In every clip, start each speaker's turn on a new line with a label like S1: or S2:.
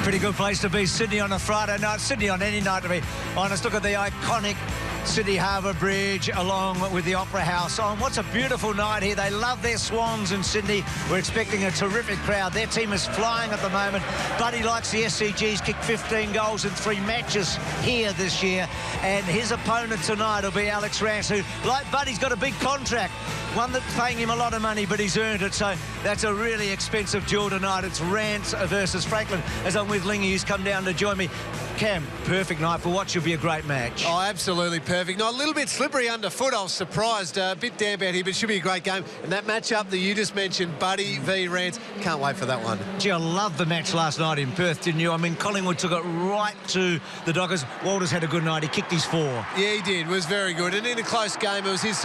S1: Pretty good place to be, Sydney on a Friday night. Sydney on any night, to be honest. Look at the iconic Sydney Harbour Bridge along with the Opera House on. What's a beautiful night here. They love their Swans in Sydney. We're expecting a terrific crowd. Their team is flying at the moment. Buddy likes the SCGs, kicked 15 goals in 3 matches here this year. And his opponent tonight will be Alex Rance, who, like Buddy's got a big contract. One that's paying him a lot of money, but he's earned it. So that's a really expensive duel tonight. It's Rance versus Franklin, as I'm with Lingy, who's come down to join me. Cam, perfect night for what should be a great match.
S2: Oh, absolutely perfect. No, a little bit slippery underfoot. I was surprised. A bit damp out here, but it should be a great game. And that matchup that you just mentioned, Buddy v Rance, can't wait for that one.
S1: Gee, I loved the match last night in Perth, didn't you? I mean, Collingwood took it right to the Dockers. Walters had a good night. He kicked his 4.
S2: Yeah, he did. It was very good. And in a close game, it was his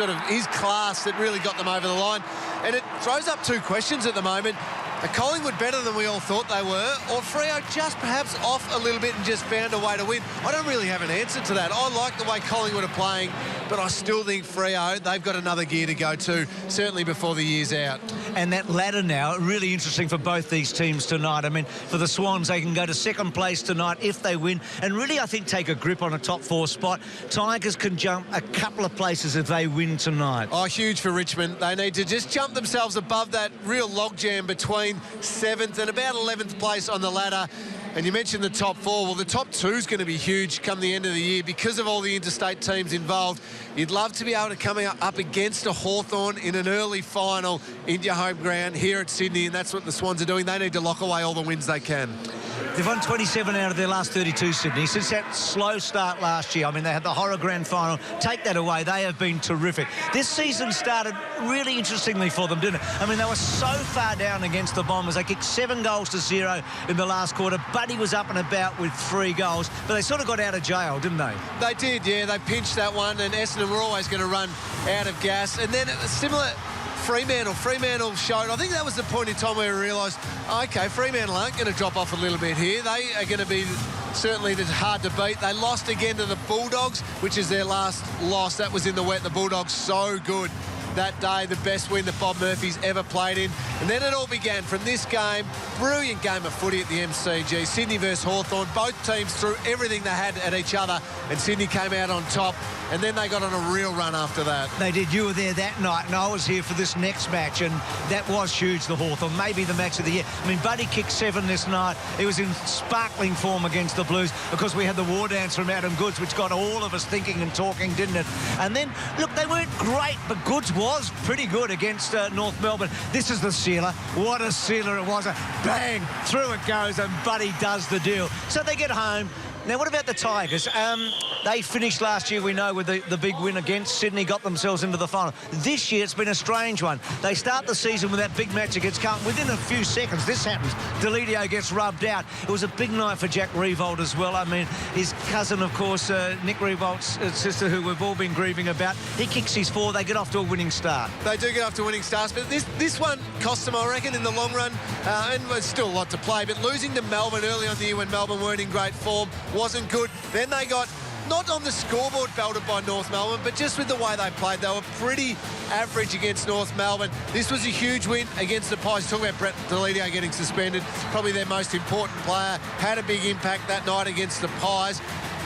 S2: class that really got them over the line. And it throws up 2 questions at the moment. Are Collingwood better than we all thought they were, or Freo just perhaps off a little bit and just found a way to win? I don't really have an answer to that. I like the way Collingwood are playing, but I still think Freo, they've got another gear to go to, certainly before the year's out.
S1: And that ladder now, really interesting for both these teams tonight. I mean, for the Swans, they can go to second place tonight if they win, and really, I think, take a grip on a top 4 spot. Tigers can jump a couple of places if they win tonight.
S2: Oh, huge for Richmond. They need to just jump themselves above that real logjam between 7th and about 11th place on the ladder. And you mentioned the top 4. Well, the top 2 is going to be huge come the end of the year because of all the interstate teams involved. You'd love to be able to come up against a Hawthorn in an early final in your home ground here at Sydney, and that's what the Swans are doing. They need to lock away all the wins they can.
S1: They've won 27 out of their last 32, Sydney, since that slow start last year. I mean, they had the horror grand final. Take that away. They have been terrific. This season started really interestingly for them, didn't it? I mean, they were so far down against the Bombers. They kicked 7 goals to 0 in the last quarter. Buddy was up and about with 3 goals, but they sort of got out of jail, didn't they?
S2: They did, yeah. They pinched that one, and Essendon were always going to run out of gas. And then a similar... Fremantle showed, I think that was the point in time where we realised, OK, Fremantle aren't going to drop off a little bit here. They are going to be certainly hard to beat. They lost again to the Bulldogs, which is their last loss. That was in the wet. The Bulldogs so good that day, the best win that Bob Murphy's ever played in. And then it all began from this game. Brilliant game of footy at the MCG. Sydney versus Hawthorn. Both teams threw everything they had at each other, and Sydney came out on top. And then they got on a real run after that.
S1: They did. You were there that night, and I was here for this next match, and that was huge, the Hawthorn. Maybe the match of the year. I mean, Buddy kicked 7 this night. He was in sparkling form against the Blues because we had the war dance from Adam Goods, which got all of us thinking and talking, didn't it? And then, look, they weren't great, but Goods was pretty good against North Melbourne. This is the sealer. What a sealer it was. Bang! Through it goes, and Buddy does the deal. So they get home. Now, what about the Tigers? They finished last year, we know, with the big win against Sydney, got themselves into the final. This year, it's been a strange one. They start the season with that big match against Carlton. Within a few seconds, this happens. Deledio gets rubbed out. It was a big night for Jack Riewoldt as well. I mean, his cousin, of course, Nick Riewoldt's sister, who we've all been grieving about, he kicks his 4. They get off to a winning start.
S2: They do get off to winning starts, but this one cost them, I reckon, in the long run. And it's still a lot to play, but losing to Melbourne early on the year when Melbourne weren't in great form wasn't good. Then they got, not on the scoreboard belted by North Melbourne, but just with the way they played. They were pretty average against North Melbourne. This was a huge win against the Pies. Talk about Brett Deledio getting suspended, probably their most important player. Had a big impact that night against the Pies.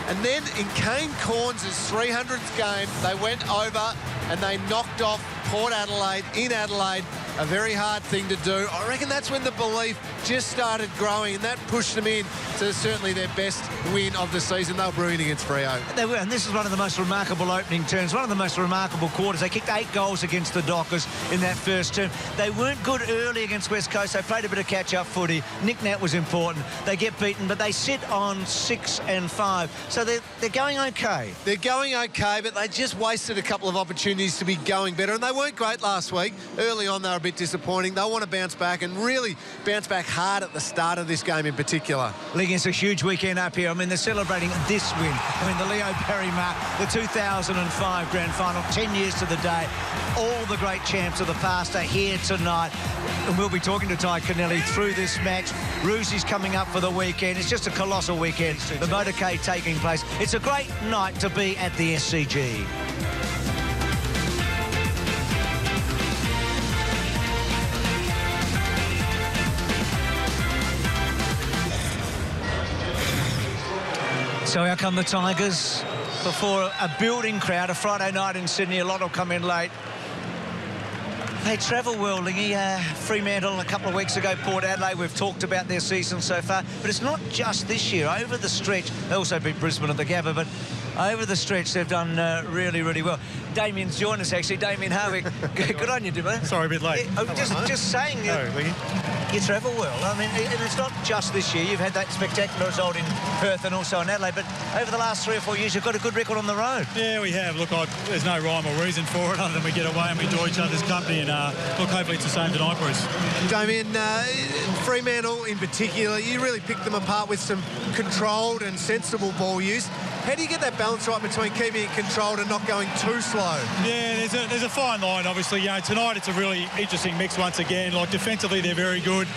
S2: And then in Kane Corns' 300th game, they went over and they knocked off Port Adelaide in Adelaide. A very hard thing to do. I reckon that's when the belief just started growing, and that pushed them in to certainly their best win of the season. They were brilliant against Freo.
S1: They were, and this is one of the most remarkable opening turns, one of the most remarkable quarters. They kicked 8 goals against the Dockers in that first term. They weren't good early against West Coast. They played a bit of catch-up footy. Nick Nat was important. They get beaten, but they sit on 6 and 5. So they're going OK.
S2: They're going OK, but they just wasted a couple of opportunities to be going better, and they weren't great last week. Early on, they were a bit disappointing. They'll want to bounce back and really bounce back hard at the start of this game in particular.
S1: League, it's a huge weekend up here. I mean, they're celebrating this win. I mean, the Leo Perry mark, the 2005 grand final, 10 years to the day. All the great champs of the past are here tonight. And we'll be talking to Ty Kennelly through this match. Roosie's coming up for the weekend. It's just a colossal weekend. The motorcade taking place. It's a great night to be at the SCG. So how come the Tigers, before a building crowd, a Friday night in Sydney, a lot will come in late. They travel well, Lingy. Fremantle a couple of weeks ago, Port Adelaide, we've talked about their season so far. But it's not just this year. Over the stretch, they also beat Brisbane at the Gabba, but over the stretch they've done really, really well. Damien's joined us, actually. Damien Harwick, good on you, Dimmo.
S3: Sorry, a bit late.
S1: Just saying, you travel well. I mean, and it's not just this year. You've had that spectacular result in Perth and also in Adelaide, but over the last 3 or 4 years, you've got a good record on the road.
S3: Yeah, we have. Look, there's no rhyme or reason for it other than we get away and we enjoy each other's company. And look, hopefully it's the same tonight, Bruce.
S2: Damien, Fremantle in particular, you really picked them apart with some controlled and sensible ball use. How do you get that balance right between keeping it controlled and not going too slow?
S3: Yeah, there's a fine line, obviously. You know, tonight it's a really interesting mix once again. Like, defensively, they're very good.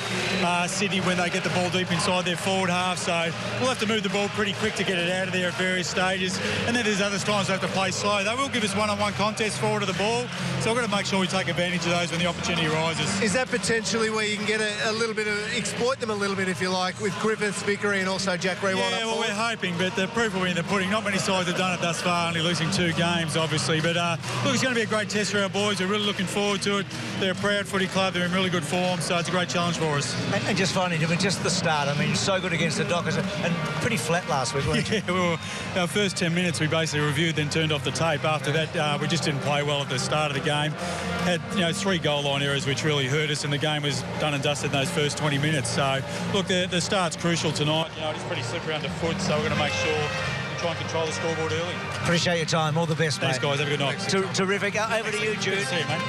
S3: Sydney, when they get the ball deep inside their forward half, so we'll have to move the ball pretty quick to get it out of there at various stages. And then there's other times we have to play slow. They will give us one-on-one contests forward of the ball, so we've got to make sure we take advantage of those when the opportunity arises.
S2: Is that potentially where you can get a little bit of, exploit them a little bit, if you like, with Griffiths, Vickery and also Jack Rewalt?
S3: Yeah, well, we're hoping, but the proof will be in the pudding. Not many sides have done it thus far, only losing 2 games, obviously. But look, it's going to be a great test for our boys. We're really looking forward to it. They're a proud footy club. They're in really good form, so it's a great challenge for us.
S1: And just finally, I mean, just the start. I mean, so good against the Dockers and pretty flat last week, weren't you?
S3: Yeah, our first 10 minutes we basically reviewed, then turned off the tape. After that, we just didn't play well at the start of the game. Had 3 goal line errors which really hurt us, and the game was done and dusted in those first 20 minutes. So, look, the start's crucial tonight. It's pretty slippery underfoot, so we're going to make sure we try and control the scoreboard early.
S1: Appreciate your time. All the best,
S3: Thanks,
S1: mate.
S3: guys. Have a good night.
S1: Terrific. Over to you, Jude.
S3: See you, mate.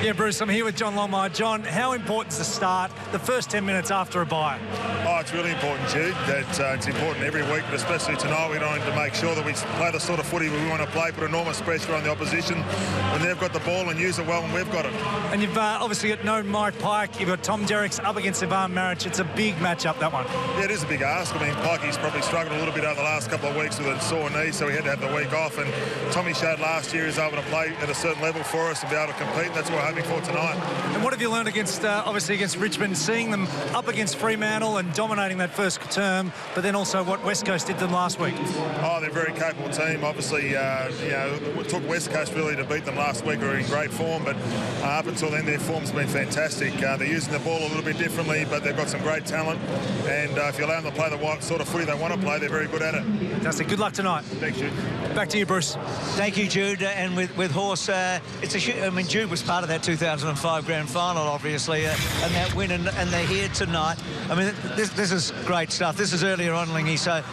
S4: Yeah, Bruce, I'm here with John Longmire. John, how important is the start, the first 10 minutes after a bye?
S5: Oh, it's really important, Jude. That it's important every week, but especially tonight. We need to make sure that we play the sort of footy we want to play, put enormous pressure on the opposition when they've got the ball, and use it well when we've got it.
S4: And you've obviously got no Mike Pike. You've got Tom Derricks up against Ivan Maric. It's a big matchup, that one.
S5: Yeah, it is a big ask. I mean, Pikey's probably struggled a little bit over the last couple of weeks with a sore knee, so he had to have the week off. And Tommy showed last year he's able to play at a certain level for us and be able to compete. That's what we're hoping for tonight.
S4: And what have you learned against, obviously against Richmond, seeing them up against Fremantle and dominating that first term, but then also what West Coast did to them last week?
S5: Oh, they're a very capable team. Obviously, it took West Coast really to beat them last week. They're in great form, but up until then, their form's been fantastic. They're using the ball a little bit differently, but they've got some great talent. And if you allow them to play the sort of footy they want to play, they're very good at it.
S4: Fantastic. Good luck tonight.
S5: Thanks, Jude.
S4: Back to you, Bruce.
S1: Thank you, Jude. And with Horse, Jude was part of that 2005 grand final, obviously, and that win, and they're here tonight. I mean, this is great stuff. This is earlier on, Lingy, so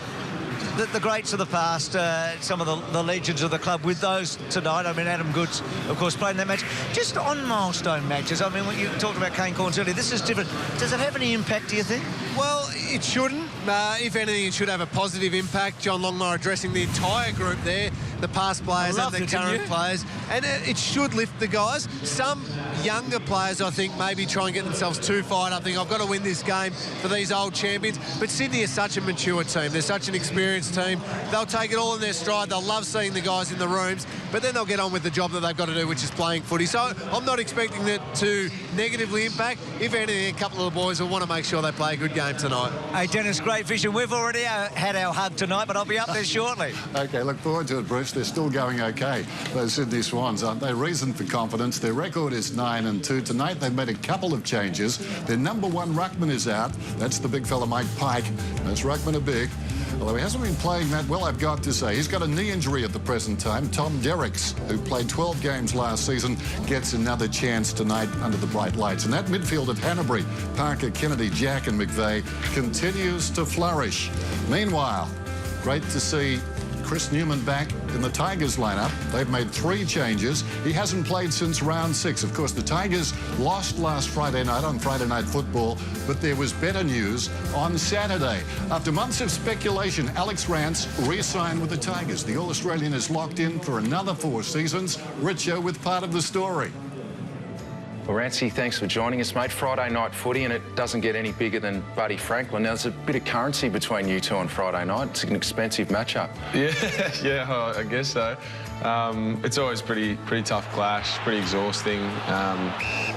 S1: the greats of the past, some of the legends of the club with those tonight. I mean, Adam Goods, of course, playing that match. Just on milestone matches, I mean, when you talked about Kane Corns earlier, this is different. Does it have any impact, do you think?
S2: Well, it shouldn't. If anything, it should have a positive impact. John Longmire addressing the entire group there, the past players and the current players. And it should lift the guys. Some younger players, I think, maybe try and get themselves too fired up, thinking, I've got to win this game for these old champions. But Sydney is such a mature team. They're such an experienced team. They'll take it all in their stride. They'll love seeing the guys in the rooms, but then they'll get on with the job that they've got to do, which is playing footy. So I'm not expecting it to negatively impact. If anything, a couple of the boys will want to make sure they play a good game tonight.
S1: Hey, Dennis, great vision. We've already had our hug tonight, but I'll be up there shortly.
S6: OK, look forward to it, Bruce. They're still going OK, those Sydney Swans, aren't they? Reason for confidence. Their record is 9-2. Tonight they've made a couple of changes. Their number 1 ruckman is out. That's the big fella Mike Pike. Those ruckmen are big. Although he hasn't been playing that well, I've got to say. He's got a knee injury at the present time. Tom Derricks, who played 12 games last season, gets another chance tonight under the bright lights. And that midfield of Hanbury, Parker, Kennedy, Jack and McVeigh continues to flourish. Meanwhile, great to see Chris Newman back in the Tigers lineup. They've made 3 changes. He hasn't played since round 6. Of course, the Tigers lost last Friday night on Friday Night Football, but there was better news on Saturday. After months of speculation, Alex Rance re-signed with the Tigers. The All-Australian is locked in for another 4 seasons. Richo with part of the story.
S7: Well, Rancy, thanks for joining us, mate. Friday night footy, and it doesn't get any bigger than Buddy Franklin. Now, there's a bit of currency between you two on Friday night. It's an expensive matchup.
S8: Yeah, I guess so. It's always pretty tough clash, pretty exhausting.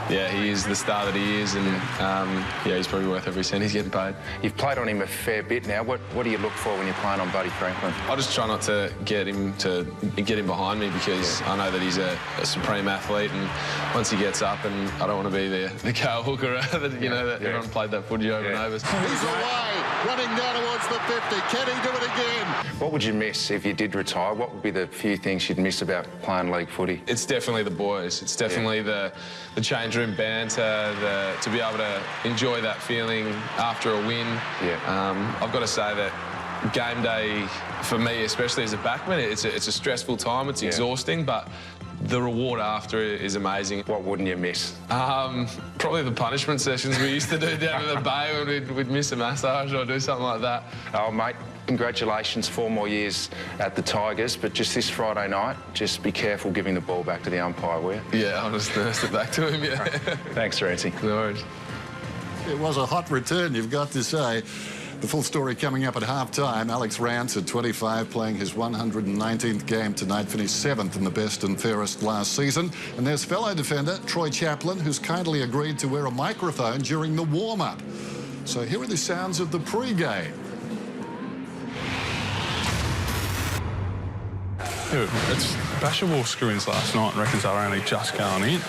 S8: Yeah, he is the star that he is, and yeah, he's probably worth every cent he's getting paid.
S7: You've played on him a fair bit now. What do you look for when you're playing on Buddy Franklin?
S8: I just try not to get him behind me, because I know that he's a supreme athlete, and once he gets up, and I don't want to be the Carl Hooker that everyone played that footy over and over.
S6: He's away, running down towards the 50. Can he do it again?
S7: What would you miss if you did retire? What would be the few things you'd miss about playing league footy?
S8: It's definitely the boys. It's definitely the change room banter, to be able to enjoy that feeling after a win.
S7: Yeah.
S8: I've got to say that game day, for me, especially as a backman, it's a stressful time. It's exhausting, but the reward after it is amazing.
S7: What wouldn't you miss?
S8: Probably the punishment sessions we used to do down in the bay when we'd miss a massage or do something like that.
S7: Oh, mate, congratulations, 4 more years at the Tigers, but just this Friday night, just be careful giving the ball back to the umpire, will you?
S8: Yeah, I'll just nurse it back to him, yeah.
S7: Thanks, Rancy.
S8: No worries.
S6: It was a hot return, you've got to say. The full story coming up at half-time. Alex Rance at 25, playing his 119th game tonight, finished 7th in the best and fairest last season. And there's fellow defender Troy Chaplin, who's kindly agreed to wear a microphone during the warm-up. So here are the sounds of the pre-game.
S9: It's Basher wore screw-ins last night and reckons they're only just going in.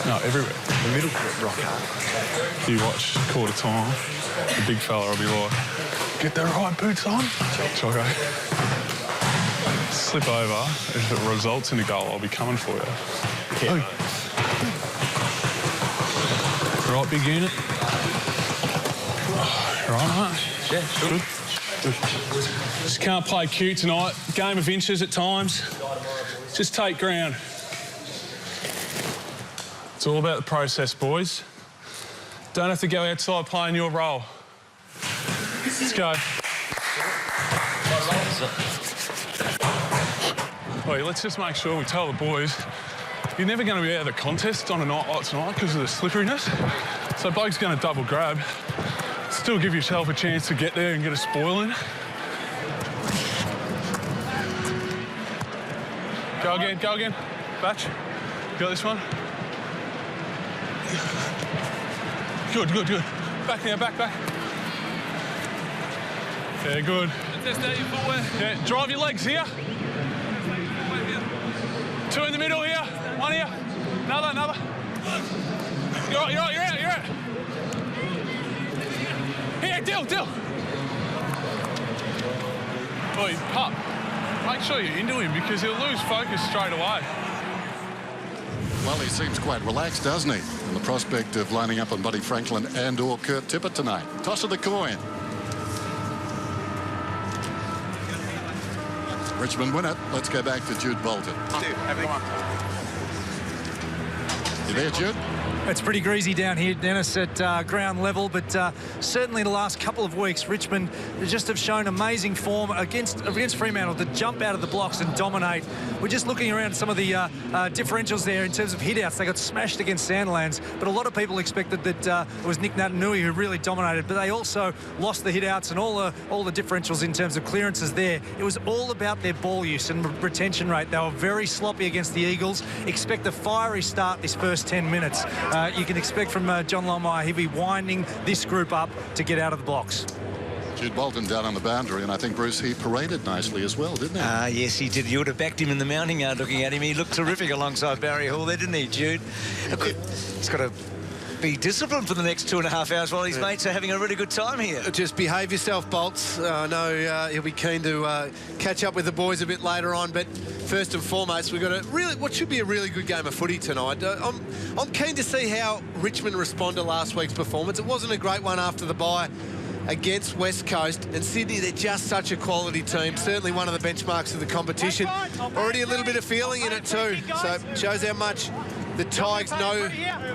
S9: No, everywhere. The middle rock hard. You watch quarter time, the big fella will be like, get the right boots on. So I go, slip over. If it results in a goal, I'll be coming for you. Yeah. Right, big unit. Right, mate.
S8: Yeah, sure.
S9: Good. Just can't play cute tonight. Game of inches at times. Just take ground. It's all about the process, boys. Don't have to go outside playing your role. Let's go. Wait, let's just make sure we tell the boys you're never going to be out of the contest on a night like tonight because of the slipperiness. So bloke's going to double grab. Still give yourself a chance to get there and get a spoil in. Go again. Batch. Got this one? Good. Back now, back. Yeah, good. Test out your footwear. Yeah, drive your legs here. 2 in the middle here. 1 here. Another. You're out. Here, Dill. Boy, pup. Make sure you're into him because he'll lose focus straight away.
S6: Well, he seems quite relaxed, doesn't he? And the prospect of lining up on Buddy Franklin and or Kurt Tippett tonight. Toss of the coin. Richmond win it. Let's go back to Jude Bolton. You there, Jude?
S4: It's pretty greasy down here, Dennis, at ground level, but certainly the last couple of weeks, Richmond just have shown amazing form against Fremantle to jump out of the blocks and dominate. We're just looking around some of the differentials there in terms of hit-outs. They got smashed against Sandlands, but a lot of people expected that it was Nick Natanui who really dominated, but they also lost the hit-outs and all the differentials in terms of clearances there. It was all about their ball use and retention rate. They were very sloppy against the Eagles. Expect a fiery start this first 10 minutes. You can expect from John Longmire, he'll be winding this group up to get out of the blocks.
S6: Jude Bolton down on the boundary, and I think, Bruce, he paraded nicely as well, didn't he?
S1: Yes, he did. You would have backed him in the mounting yard looking at him. He looked terrific alongside Barry Hall there, didn't he, Jude? He's got to be disciplined for the next 2.5 hours while his mates are having a really good time here.
S2: Just behave yourself, Bolts. I know he'll be keen to catch up with the boys a bit later on, but first and foremost, we've got what should be a really good game of footy tonight. I'm keen to see how Richmond respond to last week's performance. It wasn't a great one after the bye against West Coast, and Sydney, they're just such a quality team. Certainly one of the benchmarks of the competition. Already a little bit of feeling in it too, so it shows how much The Tigers know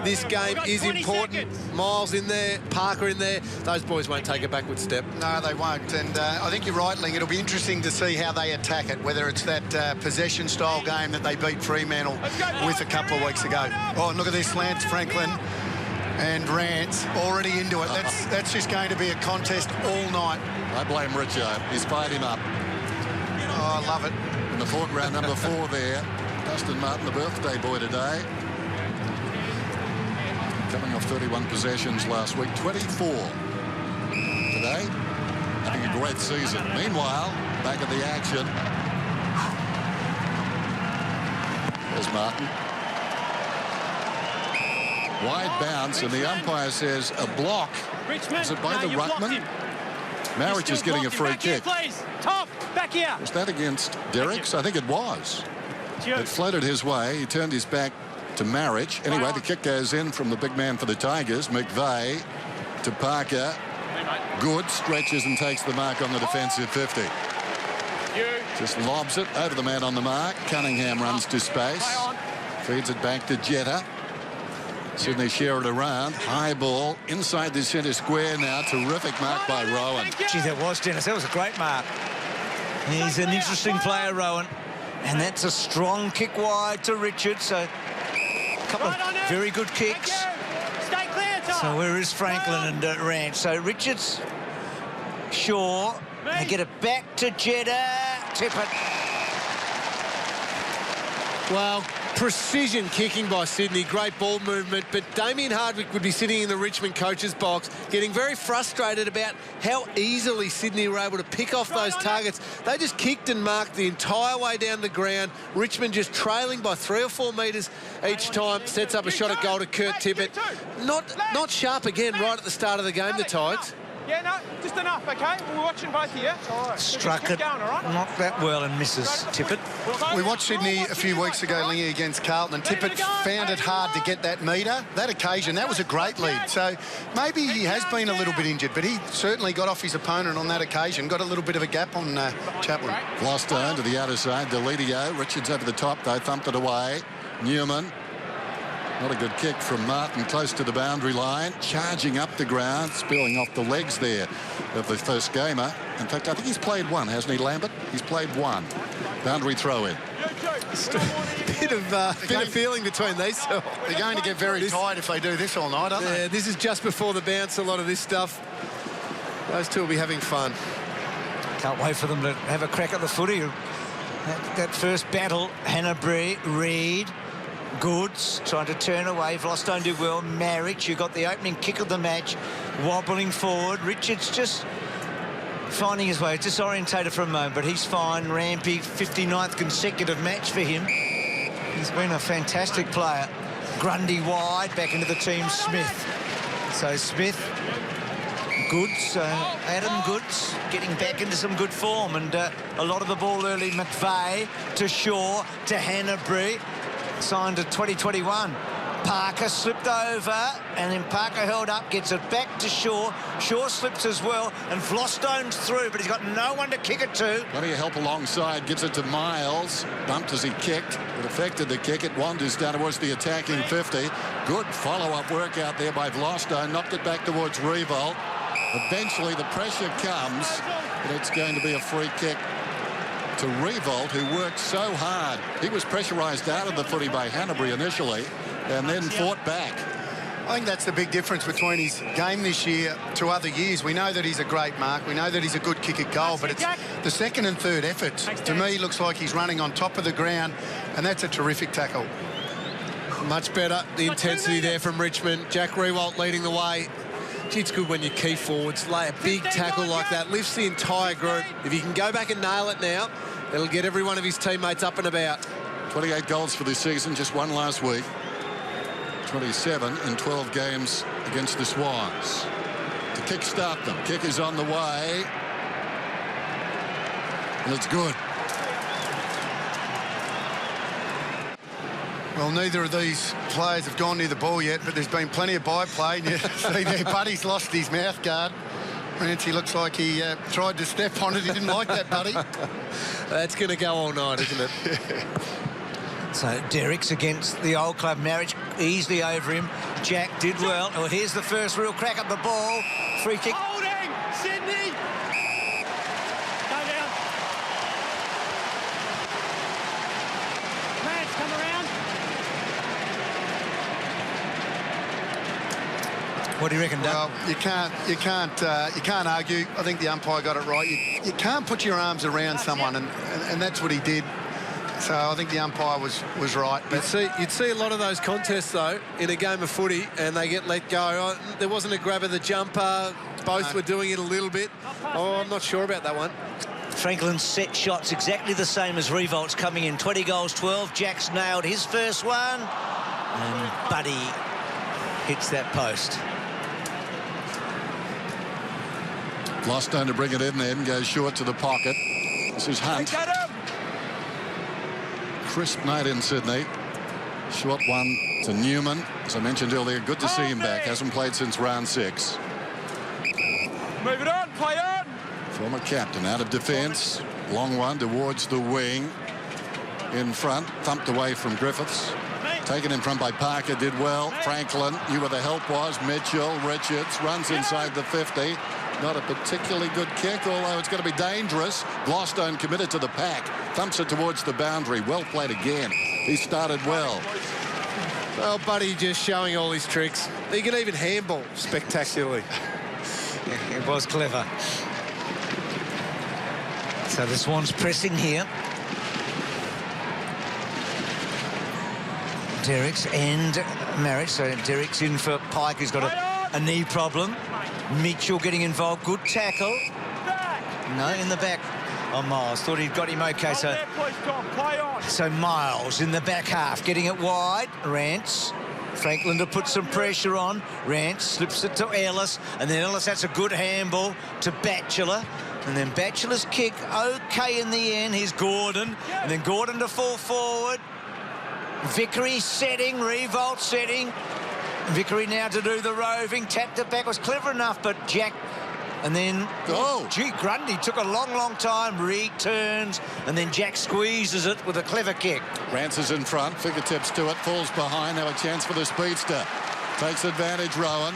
S2: this game is important. Miles in there, Parker in there. Those boys won't take a backward step.
S10: No, they won't. And I think you're right, Ling. It'll be interesting to see how they attack it, whether it's that possession-style game that they beat Fremantle with a couple of weeks ago. Oh, and look at this, Lance Franklin and Rance already into it. That's just going to be a contest all night.
S6: I blame Richo. He's fired him up.
S10: Oh, I love it.
S6: In the foreground, number 4 there. Dustin Martin, the birthday boy today. Coming off 31 possessions last week, 24 today. Having a great season. Meanwhile, back at the action. There's Martin. Wide bounce, and the umpire says a block. Is it by the ruckman? Marriage is getting a free kick.
S3: Top, back here.
S6: Was that against Derricks? I think it was. It floated his way. He turned his back to Marriage. Anyway, the kick goes in from the big man for the Tigers. McVeigh to Parker. Good, stretches and takes the mark on the defensive 50. Just lobs it over the man on the mark. Cunningham runs to space. Feeds it back to Jetta. Sydney share it around. High ball inside the centre square now. Terrific mark by Rowan.
S1: Gee, that was, Dennis. That was a great mark. He's an interesting player, Rowan. And that's a strong kick wide to Richard. So a couple of very good kicks.
S3: Stay clear, Tom.
S1: So where is Franklin and Ranch? So Richards, Shaw. They get it back to Jetta. Tippett.
S2: Well, precision kicking by Sydney, great ball movement, but Damien Hardwick would be sitting in the Richmond coach's box getting very frustrated about how easily Sydney were able to pick off those targets. They just kicked and marked the entire way down the ground. Richmond just trailing by 3 or 4 metres each time, sets up a shot at goal to Kurt Tippett. Not sharp again right at the start of the game, the Tigers.
S3: Yeah, no, just enough, okay? We're watching both here.
S1: Struck it, not that well, and misses Tippett.
S10: We watched Sydney a few weeks ago, Lingy, against Carlton, and Tippett found it hard to get that metre. That occasion, that was a great lead. So maybe he has been a little bit injured, but he certainly got off his opponent on that occasion. Got a little bit of a gap on Chaplin.
S6: Gloucester to the outer side. Deledio. Richards over the top, though. Thumped it away. Newman. Not a good kick from Martin, close to the boundary line, charging up the ground, spilling off the legs there of the first gamer. In fact, I think he's played one, hasn't he, Lambert? He's played one. Boundary throw in.
S2: Bit of feeling between these two.
S10: They're going to get very tired if they do this all night, aren't they?
S2: Yeah, this is just before the bounce, a lot of this stuff. Those two will be having fun.
S1: Can't wait for them to have a crack at the footy. That first battle, Hanbury, Reid, Goods trying to turn away. Vlostone did well. Marriage, who got the opening kick of the match, wobbling forward. Richards just finding his way, disorientated for a moment, but he's fine. Rampy, 59th consecutive match for him. He's been a fantastic player. Grundy wide, back into the team, Smith. So Smith, Goods, Adam Goods getting back into some good form, and a lot of the ball early. McVeigh to Shaw to Hanbury. Signed to 2021. Parker slipped over, and then Parker held up, gets it back to Shaw. Shaw slips as well, and Vlostone's through, but he's got no one to kick it to.
S6: Plenty of help alongside, gives it to Miles. Bumped as he kicked. It affected the kick. It wanders down towards the attacking 50. Good follow-up work out there by Vlostone. Knocked it back towards Revolt. Eventually, the pressure comes, but it's going to be a free kick to Revolt, who worked so hard. He was pressurised out of the footy by Hanbury initially and then fought back.
S10: I think that's the big difference between his game this year to other years. We know that he's a great mark. We know that he's a good kick at goal, but it's the second and third efforts. To me, looks like he's running on top of the ground, and that's a terrific tackle.
S2: Much better, the intensity there from Richmond. Jack Riewoldt leading the way. Gee, it's good when you key forwards, lay a big tackle like that, lifts the entire group. If you can go back and nail it now, it'll get every one of his teammates up and about.
S6: 28 goals for this season, just one last week. 27 in 12 games against the Swans. To kick-start them. Kick is on the way. And it's good.
S10: Well, neither of these players have gone near the ball yet, but there's been plenty of byplay. You see there, Buddy's lost his mouth guard. He looks like he tried to step on it. He didn't like that, Buddy.
S2: That's going to go all night, isn't it?
S1: So Derrick's against the old club. Marriage easily over him. Jack did well. Oh, here's the first real crack at the ball. Free kick.
S3: Holding! Sydney! Go down. Lance, come around.
S1: What do you reckon, Doug?
S10: Well, you can't argue. I think the umpire got it right. You can't put your arms around someone, and that's what he did. So I think the umpire was right. But
S2: You'd see a lot of those contests, though, in a game of footy, and they get let go. Oh, there wasn't a grab of the jumper. Both were doing it a little bit. Oh, I'm not sure about that one.
S1: Franklin's set shots exactly the same as Revolt's coming in. 20 goals, 12. Jack's nailed his first one. And Buddy hits that post.
S6: Glostone to bring it in then, goes short to the pocket. This is Hunt. Crisp night in Sydney. Short one to Newman. As I mentioned earlier, good to see him back. Hasn't played since round 6.
S3: Move it on, play on.
S6: Former captain out of defence. Long one towards the wing. In front, thumped away from Griffiths. Taken in front by Parker, did well. Franklin knew where the help was. Mitchell, Richards runs inside the 50. Not a particularly good kick, although it's going to be dangerous. Glostone committed to the pack. Thumps it towards the boundary. Well played again. He started well.
S2: Well, Buddy just showing all his tricks. He can even handball spectacularly.
S1: Yeah, it was clever. So the Swans pressing here. Derrick's and Marriage. So Derrick's in for Pike, who's got a knee problem. Mitchell getting involved. Good tackle. No, in the back. Oh, Miles. Thought he'd got him okay. So Miles in the back half, getting it wide. Rance. Franklin to put some pressure on. Rance slips it to Ellis. And then Ellis, that's a good handball to Batchelor. And then Batchelor's kick, okay in the end. Here's Gordon. And then Gordon to fall forward. Vickery setting, Revolt setting. Vickery now to do the roving. Tapped it back, was clever enough, but Jack... And then, Grundy took a long time, returns, and then Jack squeezes it with a clever kick.
S6: Rance is in front, fingertips to it, falls behind. Now a chance for the speedster. Takes advantage, Rowan.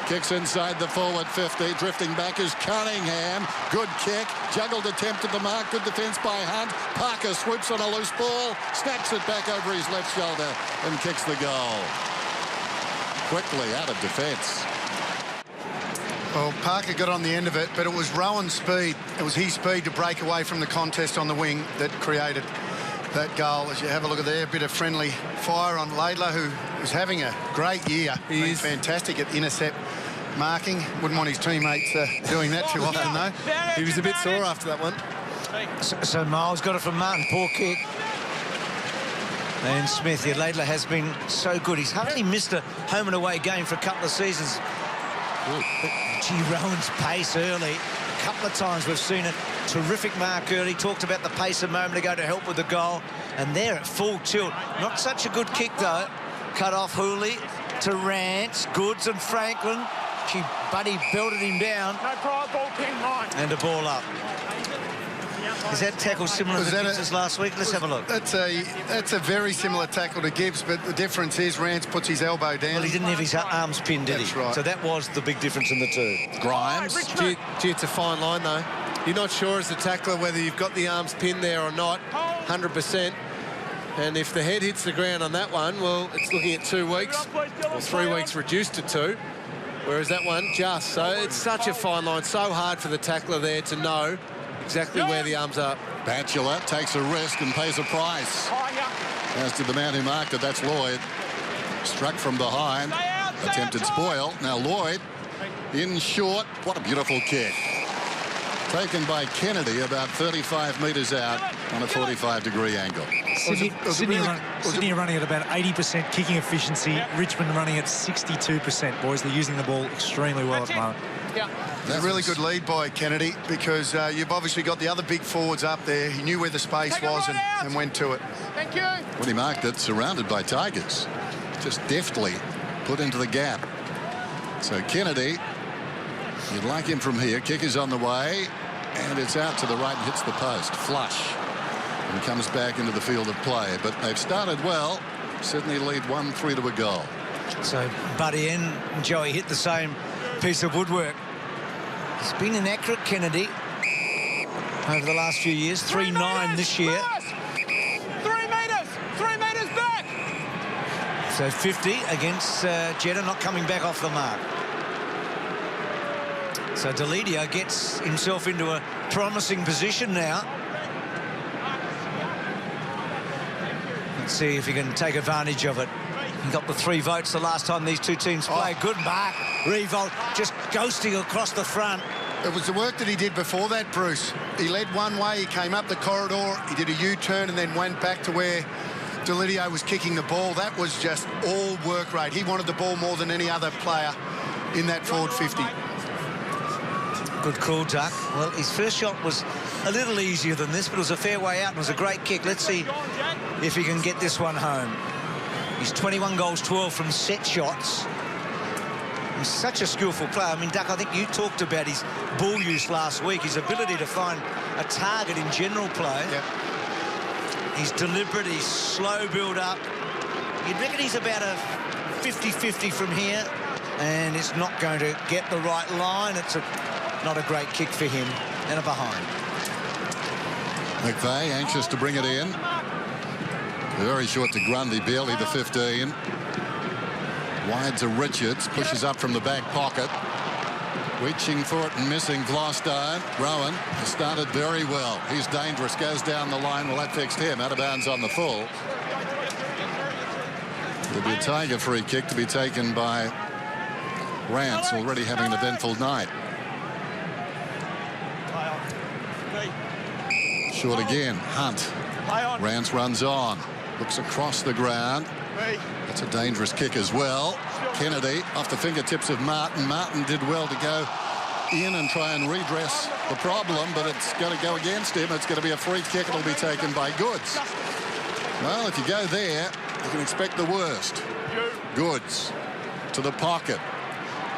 S6: Kicks inside the forward 50. Drifting back is Cunningham. Good kick. Juggled attempt at the mark. Good defence by Hunt. Parker swoops on a loose ball. Snacks it back over his left shoulder and kicks the goal. Quickly out of defence.
S10: Well, Parker got on the end of it, but it was Rowan's speed. It was his speed to break away from the contest on the wing that created that goal. As you have a look at there, a bit of friendly fire on Laidler, who is having a great year. He's fantastic at intercept marking. Wouldn't want his teammates doing that too often, though.
S2: He was a bit sore after that one.
S1: So Miles got it from Martin. Poor kick. And Smith, yeah, Laidler has been so good. He's hardly missed a home and away game for a couple of seasons. But, gee, Rowan's pace early. A couple of times we've seen it. Terrific mark early. Talked about the pace a moment ago to help with the goal. And there at full tilt. Not such a good kick, though. Cut off Hooley to Rance. Goods and Franklin. Gee, Buddy belted him down.
S3: No pride, ball king line.
S1: And a ball up. Is that tackle similar to Gibbs' last week? Let's have a look.
S10: That's a very similar tackle to Gibbs, but the difference is Rance puts his elbow down.
S1: Well, he didn't have his arms pinned, did he?
S10: That's right.
S1: So that was the big difference in the two.
S6: Grimes.
S2: Gee, it's a fine line, though. You're not sure as a tackler whether you've got the arms pinned there or not, 100%. And if the head hits the ground on that one, well, it's looking at 2 weeks, or 3 weeks reduced to 2. Whereas that one, just. So it's such a fine line. So hard for the tackler there to know exactly where the arms are.
S6: Batchelor takes a risk and pays a price. As did the man who marked it, that's Lloyd. Struck from behind. Attempted spoil. Now Lloyd in short. What a beautiful kick. Taken by Kennedy about 35 metres out on a 45-degree angle.
S4: Sydney running at about 80% kicking efficiency. Richmond running at 62%, boys. They're using the ball extremely well at the moment.
S10: That's a really good lead by Kennedy, because you've obviously got the other big forwards up there. He knew where the space was and went to it.
S3: Thank you.
S6: When he marked it, surrounded by Tigers. Just deftly put into the gap. So Kennedy, you'd like him from here. Kick is on the way, and it's out to the right and hits the post. Flush. and comes back into the field of play. But they've started well. Sydney lead 1-3 to a goal.
S1: So Buddy and Joey hit the same piece of woodwork. It's been inaccurate, Kennedy, over the last few years. 3-9 this year.
S11: 3 metres back.
S1: So 50 against Jeddah, not coming back off the mark. So Delidio gets himself into a promising position now. Let's see if he can take advantage of it. He got the 3 votes the last time these two teams played. Good mark. Revolt just ghosting across the front.
S10: It was the work that he did before that, Bruce. He led one way, he came up the corridor, he did a U-turn and then went back to where Delidio was kicking the ball. That was just all work rate. He wanted the ball more than any other player in that forward 50.
S1: Good call, Duck. Well, his first shot was a little easier than this, but it was a fair way out and it was a great kick. Let's see if he can get this one home. He's 21 goals, 12 from set shots. He's such a skillful player. I mean, Duck, I think you talked about his ball use last week, his ability to find a target in general play.
S10: Yep.
S1: He's deliberate, he's slow build-up. You'd reckon he's about a 50-50 from here, and it's not going to get the right line. It's not a great kick for him, and a behind.
S6: McVeigh anxious to bring it in. Very short to Grundy, barely the 15. Wide to Richards, pushes up from the back pocket. Reaching for it and missing Vlostone. Rowan has started very well. He's dangerous, goes down the line. Well, that fixed him. Out of bounds on the full. It'll be a Tiger free kick to be taken by Rance, already having an eventful night. Short again. Hunt. Rance runs on. Looks across the ground. That's a dangerous kick as well. Kennedy off the fingertips of Martin. Martin did well to go in and try and redress the problem, but it's going to go against him. It's going to be a free kick. It'll be taken by Goods. Well, if you go there, you can expect the worst. Goods to the pocket.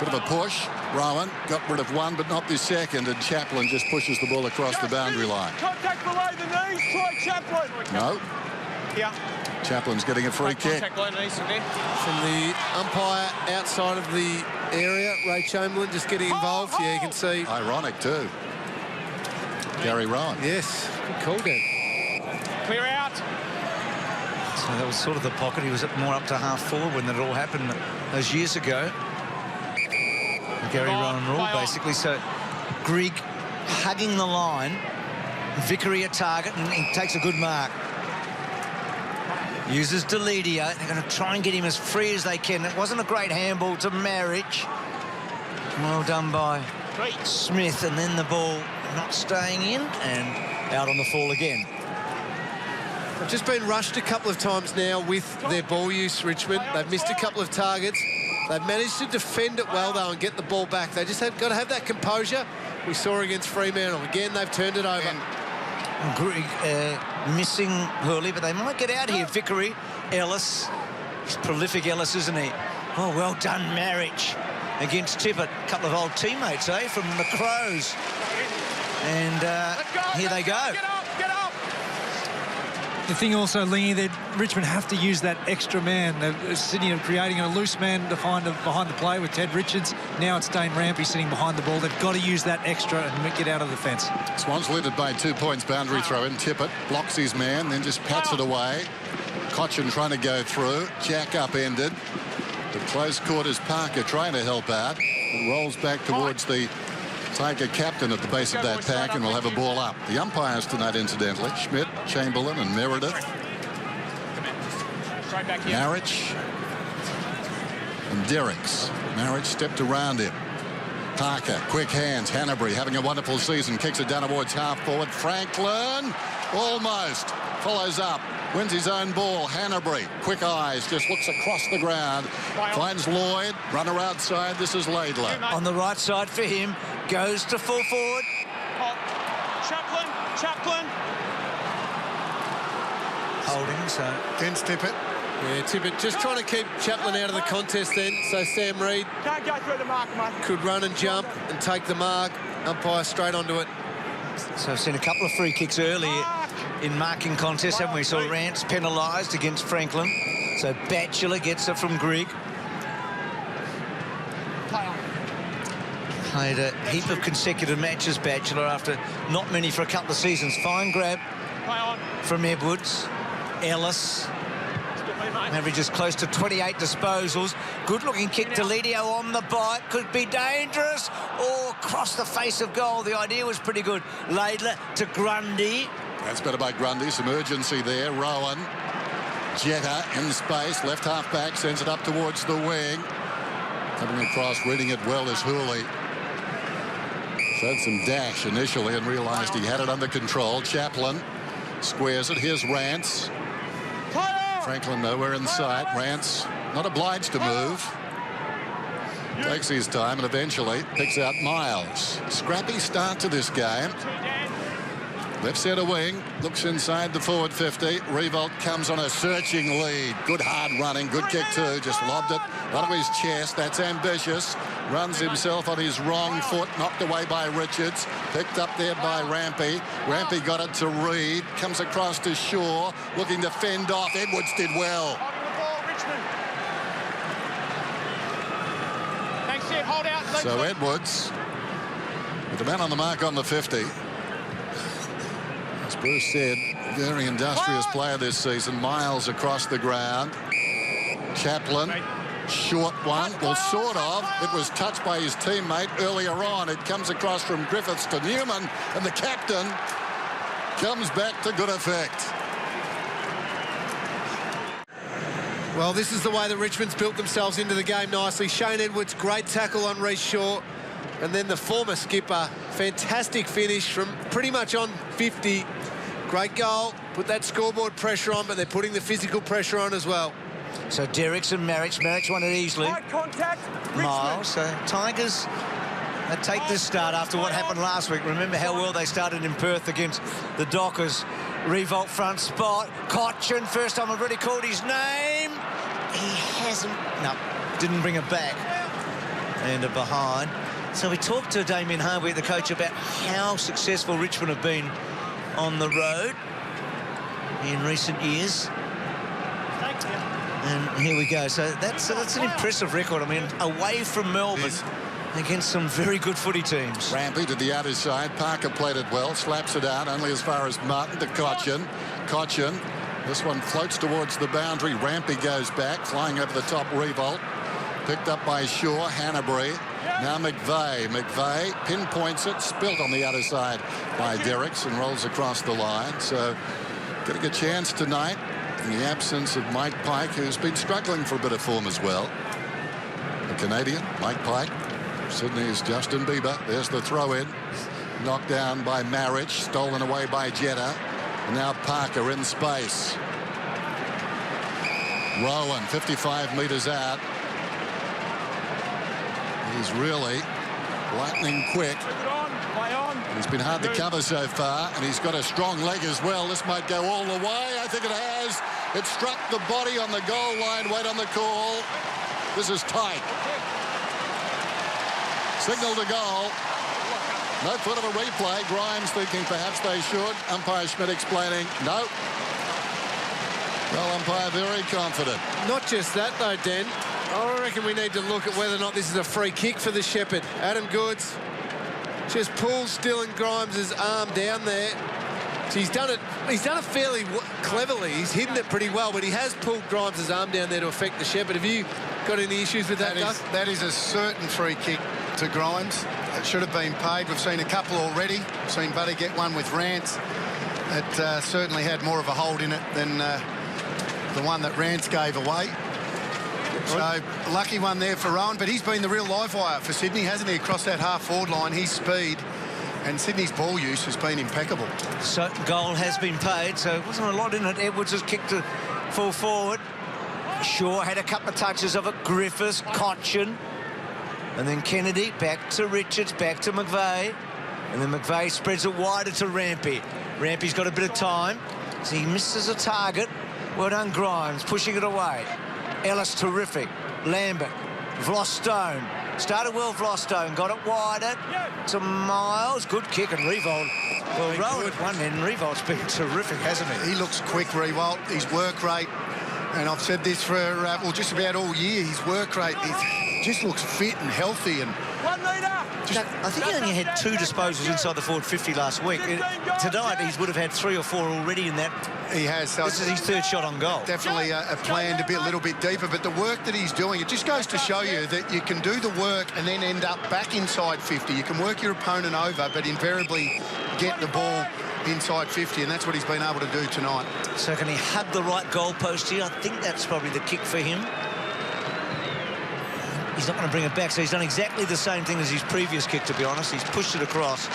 S6: Bit of a push. Rowan got rid of one, but not the second, and Chaplin just pushes the ball across the boundary line.
S11: Contact below the knees. Try Chaplin.
S6: No.
S11: Yeah.
S6: Chaplin's getting a free kick.
S2: From the umpire outside of the area, Ray Chamberlain just getting involved. Yeah, you can see.
S6: Ironic too. Gary Rowan.
S2: Yes, good call, Dan.
S11: Clear out.
S1: So that was sort of the pocket. He was more up to half forward when that all happened those years ago. Gary Rowan rule, basically. So Grigg hugging the line. Vickery at target, and he takes a good mark. Uses Delidio. They're going to try and get him as free as they can. It wasn't a great handball to Marriage. Well done by Smith, and then the ball not staying in and out on the fall again.
S2: They've just been rushed a couple of times now with their ball use, Richmond. They've missed a couple of targets. They've managed to defend it well, though, and get the ball back. They just have got to have that composure we saw against Fremantle. Again, they've turned it over.
S1: Grigg missing Hurley, but they might get out here. Vickery, Ellis. He's prolific, Ellis, isn't he? Oh, well done, Marriage against Tippett. A couple of old teammates, from the Crows. And here they go.
S11: Get up.
S4: The thing also, Lingy, that Richmond have to use that extra man. Sydney are creating a loose man behind the play with Ted Richards. Now it's Dane Rampy sitting behind the ball. They've got to use that extra and get out of the fence.
S6: Swans lead it by 2 points. Boundary throw in. Tippett blocks his man, then just pats it away. Cochin trying to go through. Jack upended. The close quarters Parker trying to help out. It rolls back towards the Tiger captain at the base of that pack, and we'll have a ball up. The umpires tonight, incidentally, Schmidt, Chamberlain and Meredith. Marriage and Derricks. Marriage stepped around him. Parker, quick hands. Hanbury having a wonderful season. Kicks it down towards half forward. Franklin almost follows up. Wins his own ball. Hanbury, quick eyes, just looks across the ground. Finds Lloyd. Runner outside. This is Laidler.
S1: On the right side for him. Goes to full forward.
S11: Chaplin.
S1: Holding, so.
S10: Against Tippett.
S2: Yeah, Tippett just trying to keep Chaplin out of the contest then. So Sam Reid
S11: Can't go through the mark, mate.
S2: could run and jump and take the mark. Umpire straight onto it.
S1: So I've seen a couple of free kicks early in marking contests, haven't we? So Rance penalised against Franklin. So Batchelor gets it from Grigg. Played a heap of consecutive matches, Batchelor, after not many for a couple of seasons. Fine grab from Edwards. Ellis averages close to 28 disposals. Good-looking kick to Lidio on the bite. Could be dangerous. Or across the face of goal. The idea was pretty good. Laidler to Grundy.
S6: That's better by Grundy. Some urgency there. Rowan. Jetta in space. Left half back. Sends it up towards the wing. Coming across, reading it well is Hooley. Showed some dash initially and realised he had it under control. Chaplin squares it. Here's Rance. Franklin nowhere in sight. Rance not obliged to move. Takes his time and eventually picks out Miles. Scrappy start to this game. Left centre wing, looks inside the forward 50. Revolt comes on a searching lead. Good hard running, good kick too. Just lobbed it onto his chest. That's ambitious. Runs himself on his wrong foot. Knocked away by Richards. Picked up there by Rampy. Rampy got it to Reed. Comes across to Shaw. Looking to fend off. Edwards did well.
S11: Hold out.
S6: So Edwards, with the man on the mark on the 50. As Bruce said, very industrious player this season. Miles across the ground. Chaplin, short one. Well, sort of. It was touched by his teammate earlier on. It comes across from Griffiths to Newman, and the captain comes back to good effect.
S2: Well, this is the way that Richmond's built themselves into the game nicely. Shane Edwards, great tackle on Reece Shaw. And then the former skipper, fantastic finish from pretty much on 50. Great goal, put that scoreboard pressure on, but they're putting the physical pressure on as well.
S1: So Derricks and Marriage. Marriage won it easily.
S11: High contact.
S1: Miles. So Tigers, they take this start after what happened last week. Remember how well they started in Perth against the Dockers. Revolt front spot. Cochin, first time I've already called his name. He hasn't. No, didn't bring it back. And a behind. So we talked to Damien Harvey, the coach, about how successful Richmond have been on the road in recent years. And here we go. So that's an impressive record. I mean, away from Melbourne against some very good footy teams.
S6: Rampy to the outer side. Parker played it well. Slaps it out only as far as Martin to Cochin. Cochin. This one floats towards the boundary. Rampy goes back, flying over the top. Revolt. Picked up by Shaw. Hanbury. Now McVeigh. McVeigh pinpoints it. Spilt on the outer side by Derricks and rolls across the line. So getting a chance tonight in the absence of Mike Pike, who's been struggling for a bit of form as well. The Canadian, Mike Pike. Sydney's Justin Bieber. There's the throw-in. Knocked down by Marriage. Stolen away by Jetta. And now Parker in space. Rowan, 55 metres out. He's really lightning quick. He's been hard to cover so far, and he's got a strong leg as well. This might go all the way. I think it has. It struck the body on the goal line. Wait on the call. This is tight. Signal to goal. No foot of a replay. Grimes thinking perhaps they should. Umpire Schmidt explaining no. Well, umpire very confident.
S2: Not just that, though, Den. I reckon we need to look at whether or not this is a free kick for the Shepherd. Adam Goods just pulls Dylan Grimes' arm down there. So he's done it fairly cleverly. He's hidden it pretty well, but he has pulled Grimes' arm down there to affect the Shepherd. Have you got any issues with that, Doug?
S10: That is a certain free kick to Grimes. It should have been paid. We've seen a couple already. We've seen Buddy get one with Rance. It certainly had more of a hold in it than the one that Rance gave away. So, lucky one there for Rowan, but he's been the real live wire for Sydney, hasn't he, across that half-forward line. His speed and Sydney's ball use has been impeccable.
S1: So, goal has been paid, so it wasn't a lot in it. Edwards has kicked to full forward. Shaw had a couple of touches of it. Griffiths, Cochin. And then Kennedy, back to Richards, back to McVeigh. And then McVeigh spreads it wider to Rampy. Rampy's got a bit of time, so he misses a target. Well done, Grimes, pushing it away. Ellis, terrific. Lambert, Vlostone. Started well, Vlostone. Got it wider to Miles. Good kick, and Revolt Well, Rowan at one end, Revolt's been terrific, hasn't he?
S10: He looks quick, Revolt. His work rate, and I've said this for, well, just about all year, his work rate just looks fit and healthy. And
S11: 1 metre.
S1: I think he only had 2 disposals inside the forward 50 last week. Tonight, he would have had 3 or 4 already in that.
S10: he has. So
S1: this is his 3rd shot on goal.
S10: Definitely a plan to be a little bit deeper, but the work that he's doing, it just goes to show you that you can do the work and then end up back inside 50. You can work your opponent over, but invariably get the ball inside 50, and that's what he's been able to do tonight.
S1: So can he hug the right goalpost here? I think that's probably the kick for him. He's not going to bring it back, so he's done exactly the same thing as his previous kick, to be honest. He's pushed it across.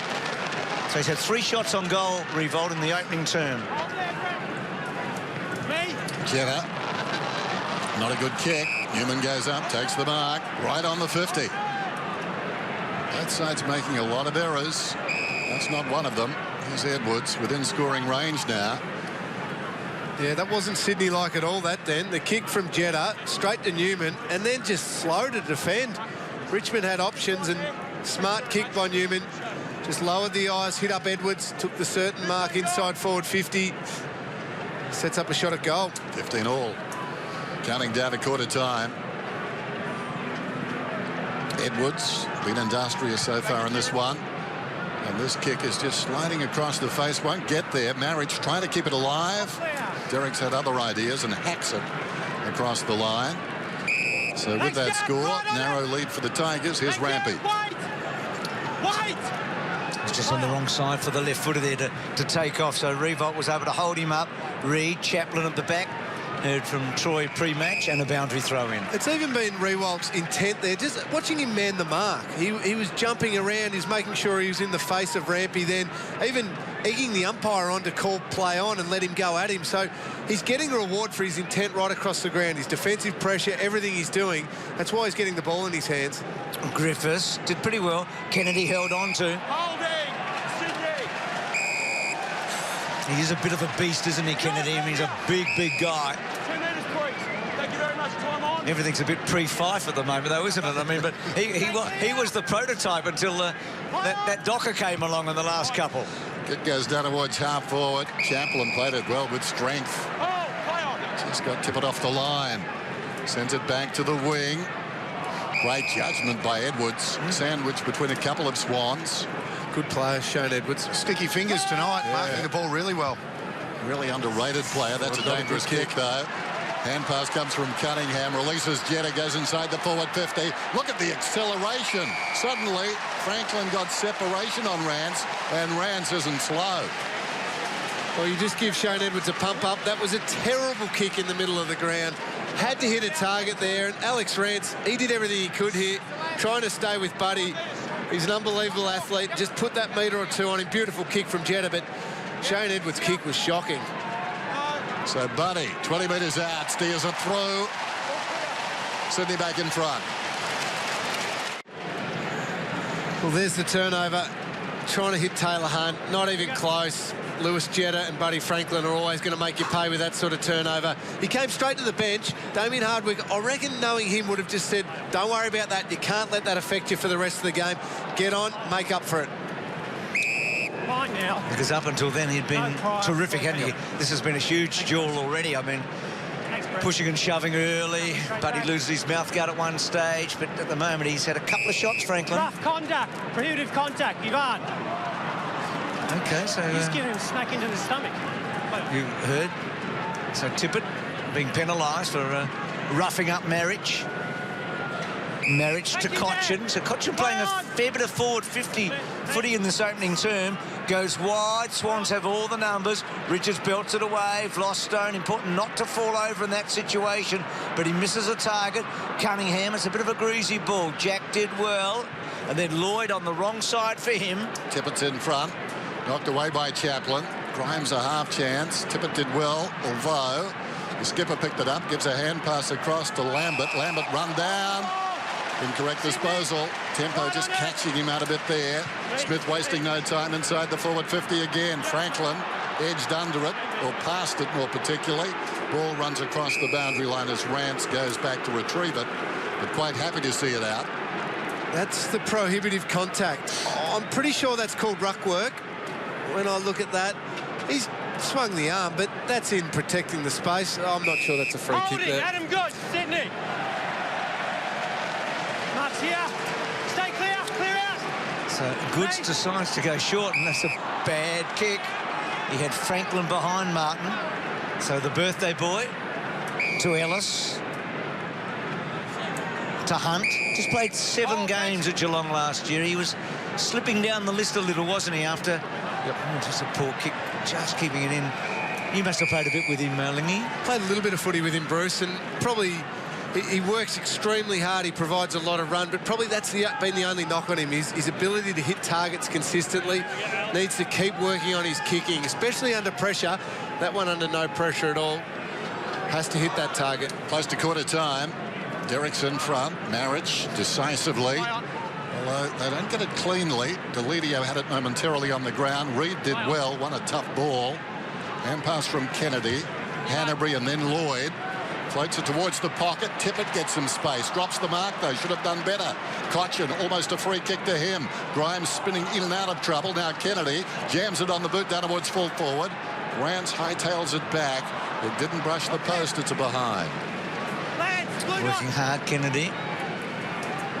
S1: So he's had 3 shots on goal, Revolt, in the opening term.
S6: Jetta. Not a good kick. Newman goes up, takes the mark, right on the 50. Both sides making a lot of errors. That's not one of them. Here's Edwards within scoring range now.
S2: Yeah, that wasn't Sydney-like at all, that then. The kick from Jetta, straight to Newman, and then just slow to defend. Richmond had options, and smart kick by Newman. Just lowered the eyes, hit up Edwards, took the certain mark inside forward 50. Sets up a shot at goal.
S6: 15 all. Counting down to quarter time. Edwards been industrious so far in this one. And this kick is just sliding across the face. Won't get there. Marriage trying to keep it alive. Derek's had other ideas and hacks it across the line. So with that score, narrow lead for the Tigers. Here's Rampy.
S1: He's just on the wrong side for the left footer there to take off. So Revolt was able to hold him up. Reed, Chaplin at the back. Heard from Troy pre-match, and a boundary throw in.
S2: It's even been Rewalt's intent there, just watching him man the mark. He was jumping around, he's making sure he was in the face of Rampy, then even egging the umpire on to call play on and let him go at him. So he's getting a reward for his intent right across the ground. His defensive pressure, everything he's doing. That's why he's getting the ball in his hands.
S1: Griffiths did pretty well. Kennedy held on to. He is a bit of a beast, isn't he, Kennedy? I mean, he's a big, big guy.
S11: 2 metres, please. Thank you very much. Time on.
S1: Everything's a bit pre-Fife at the moment, though, isn't it? I mean, but he was the prototype until that Docker came along in the last couple.
S6: It goes down towards half forward. Chaplin played it well with strength. Just got tipped off the line. Sends it back to the wing. Great judgment by Edwards. Sandwiched between a couple of Swans.
S2: Good player, Shane Edwards.
S10: Sticky fingers tonight, marking the ball really well.
S6: Really underrated player. That's a dangerous kick, though. Hand pass comes from Cunningham. Releases Jetta, goes inside the forward 50. Look at the acceleration. Suddenly, Franklin got separation on Rance, and Rance isn't slow.
S2: Well, you just give Shane Edwards a pump up. That was a terrible kick in the middle of the ground. Had to hit a target there. And Alex Rance, he did everything he could here, trying to stay with Buddy. He's an unbelievable athlete. Just put that metre or 2 on him. Beautiful kick from Jetta, but Shane Edwards' kick was shocking.
S6: So Buddy, 20 metres out, steers it through. Sydney back in front.
S2: Well, there's the turnover. Trying to hit Taylor Hunt. Not even close. Lewis Jetta and Buddy Franklin are always going to make you pay with that sort of turnover. He came straight to the bench. Damien Hardwick, I reckon knowing him, would have just said, don't worry about that. You can't let that affect you for the rest of the game. Get on, make up for it.
S11: Fine now.
S1: Because up until then, he'd been terrific, hadn't he? This has been a huge duel already. I mean, pushing and shoving early. Buddy loses his mouth guard at one stage, but at the moment, he's had a couple of shots, Franklin.
S11: Rough contact. Prohibitive contact. Yvonne.
S1: Okay, so...
S11: Just give him a smack into the stomach.
S1: You heard. So Tippett being penalised for roughing up Marriage. Marriage to Cotchin. So Cotchin playing a fair bit of forward 50 footy in this opening term. Goes wide. Swans have all the numbers. Richards belts it away. Vlostone, important not to fall over in that situation, but he misses a target. Cunningham, it's a bit of a greasy ball. Jack did well. And then Lloyd on the wrong side for him.
S6: Tippett's in front. Knocked away by Chaplin. Grimes a half chance. Tippett did well, although the skipper picked it up, gives a hand pass across to Lambert. Lambert run down. Incorrect disposal. Tempo just catching him out a bit there. Smith wasting no time inside the forward 50 again. Franklin edged under it, or past it more particularly. Ball runs across the boundary line as Rance goes back to retrieve it, but quite happy to see it out.
S2: That's the prohibitive contact. I'm pretty sure that's called ruck work. when I look at that. He's swung the arm, but that's in protecting the space. I'm not sure that's a free kick there.
S11: Adam good, Sydney. Mark's here. Stay clear, clear out.
S1: So Goods decides to go short, and that's a bad kick. He had Franklin behind Martin. So the birthday boy to Ellis. To Hunt. Just played 7 games at Geelong last year. He was slipping down the list a little, wasn't he, after... Oh, just a poor kick, just keeping it in. You must have played a bit with him, Lingy.
S2: Played a little bit of footy with him, Bruce, and probably he works extremely hard. He provides a lot of run, but probably that's been the only knock on him, his ability to hit targets consistently. Needs to keep working on his kicking, especially under pressure. That one under no pressure at all. Has to hit that target.
S6: Close to quarter time. Derrick's in front. Marriage decisively. Although they don't get it cleanly. Deledio had it momentarily on the ground. Reid did well, won a tough ball. Hand pass from Kennedy. Hanbury and then Lloyd. Floats it towards the pocket. Tippett gets some space. Drops the mark, though. Should have done better. Cochin, almost a free kick to him. Grimes spinning in and out of trouble. Now Kennedy jams it on the boot down towards full forward. Rance hightails it back. It didn't brush the post. It's a behind.
S1: Working hard, Kennedy.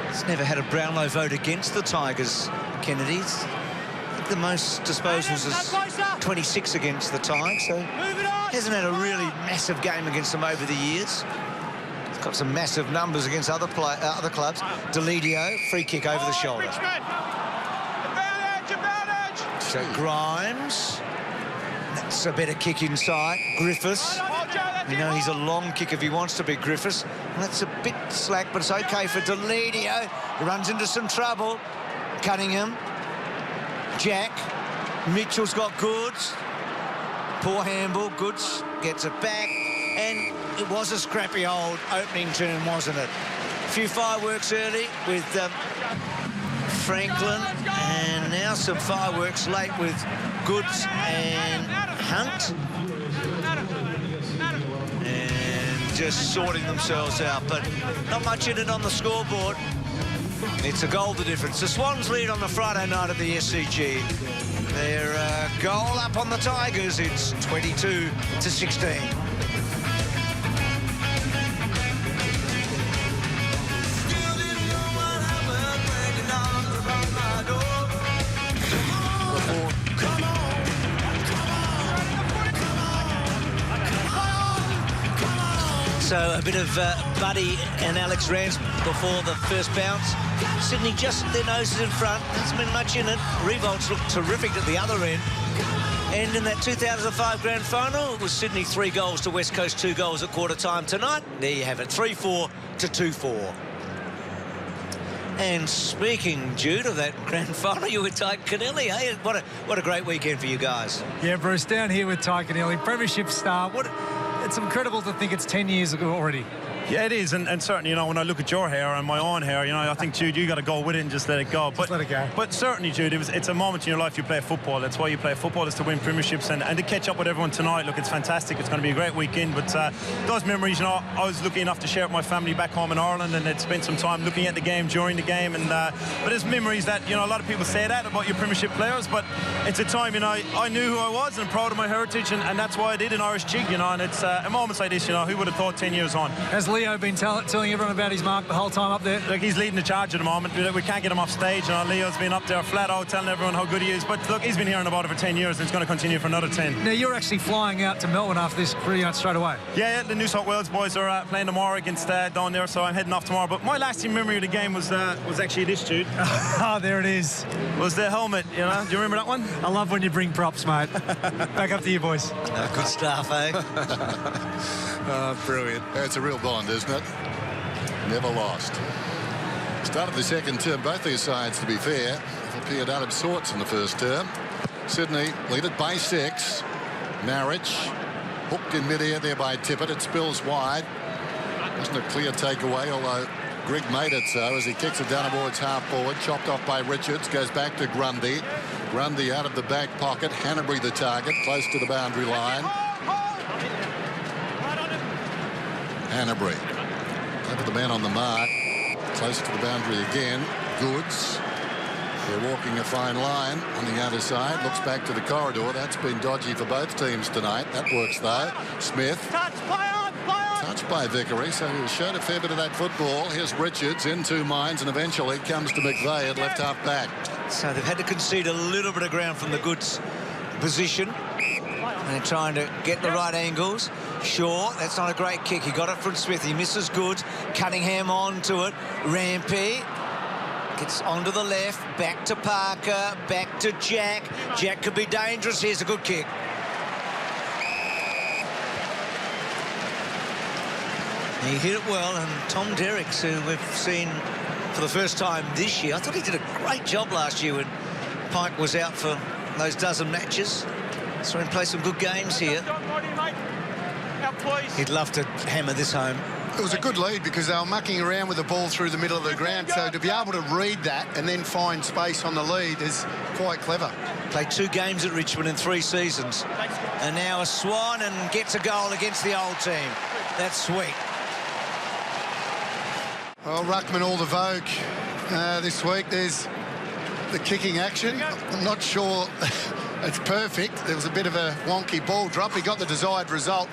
S1: He's never had a Brownlow vote against the Tigers, Kennedy's. I think the most disposals is 26 against the Tigers, so hasn't had a really massive game against them over the years. He's got some massive numbers against other clubs. Deledio, free kick over the shoulder. So Grimes, that's a better kick inside. Griffiths. You know, he's a long kick if he wants to be Griffiths. That's a bit slack, but it's OK for Deledio. He runs into some trouble. Cunningham. Jack. Mitchell's got Goods. Poor handball. Goods gets it back. And it was a scrappy old opening turn, wasn't it? A few fireworks early with Franklin. And now some fireworks late with Goods and Hunt. Just sorting themselves out, but not much in it on the scoreboard. It's a goal the difference. The Swans lead on the Friday night at the SCG. Their goal up on the Tigers. It's 22-16. So a bit of Buddy and Alex Rance before the first bounce. Sydney just their noses in front. Hasn't been much in it. Revolts looked terrific at the other end. And in that 2005 grand final, it was Sydney 3 goals to West Coast 2 goals at quarter time tonight. There you have it, 3-4 to 2-4. And speaking, Jude, of that grand final, you were Ty Kennelly. Hey, what a great weekend for you guys.
S4: Yeah, Bruce, down here with Ty Kennelly, premiership star. It's incredible to think it's 10 years ago already.
S12: Yeah, it is, and certainly, you know, when I look at your hair and my own hair, you know, I think, Jude, you got to go with it and just let it go.
S4: Let it go.
S12: But certainly, Jude, it's a moment in your life you play football. That's why you play football, is to win premierships and to catch up with everyone tonight. Look, it's fantastic. It's going to be a great weekend. But those memories, you know, I was lucky enough to share with my family back home in Ireland, and they'd spent some time looking at the game, during the game. And but there's memories that, you know, a lot of people say that about your premiership players, but it's a time, you know, I knew who I was and I'm proud of my heritage, and that's why I did an Irish jig, you know, and it's a moments like this, you know, who would have thought 10 years on.
S4: Has Leo been telling everyone about his mark the whole time up there?
S12: Look, he's leading the charge at the moment. We can't get him off stage. You know, Leo's been up there flat out telling everyone how good he is. But look, he's been hearing about it for 10 years, and it's going to continue for another 10.
S4: Now, you're actually flying out to Melbourne after this pretty much straight away.
S12: Yeah, the New South Wales boys are playing tomorrow against down there, so I'm heading off tomorrow. But my lasting memory of the game was actually this, Jude.
S4: Oh, there it is.
S12: Was the helmet, you know. Do you remember that one?
S4: I love when you bring props, mate. Back up to you, boys.
S1: Good stuff, eh?
S6: Brilliant. It's a real bond, isn't it? Never lost. Started the second term, both these sides, to be fair, have appeared out of sorts in the first term. Sydney lead it by 6. Marriage hooked in midair there by Tippett. It spills wide. Wasn't a clear takeaway, although Grigg made it so as he kicks it down towards half forward. Chopped off by Richards. Goes back to Grundy. Grundy out of the back pocket. Hanbury the target, close to the boundary line. Hanbury. Over the man on the mark. Close to the boundary again. Goods. They're walking a fine line on the outer side. Looks back to the corridor. That's been dodgy for both teams tonight. That works, though. Smith.
S11: Touch, play on, play on.
S6: Touched by Vickery, so he showed a fair bit of that football. Here's Richards in two minds, and eventually comes to McVeigh at left half back.
S1: So they've had to concede a little bit of ground from the Goods position. And they're trying to get the right angles. Shaw, that's not a great kick. He got it from Smith. He misses Goods. Cunningham onto it. Rampy gets onto the left. Back to Parker. Back to Jack. Jack could be dangerous. Here's a good kick. He hit it well, and Tom Derricks, who we've seen for the first time this year, I thought he did a great job last year when Pike was out for those dozen matches. Saw him play some good games here. He'd love to hammer this home.
S10: It was a good lead because they were mucking around with the ball through the middle of the ground, so to be able to read that and then find space on the lead is quite clever.
S1: Played 2 games at Richmond in 3 seasons. And now a Swan and gets a goal against the old team. That's sweet.
S10: Well, Ruckman all the vogue this week. There's the kicking action. I'm not sure it's perfect. There was a bit of a wonky ball drop. He got the desired result.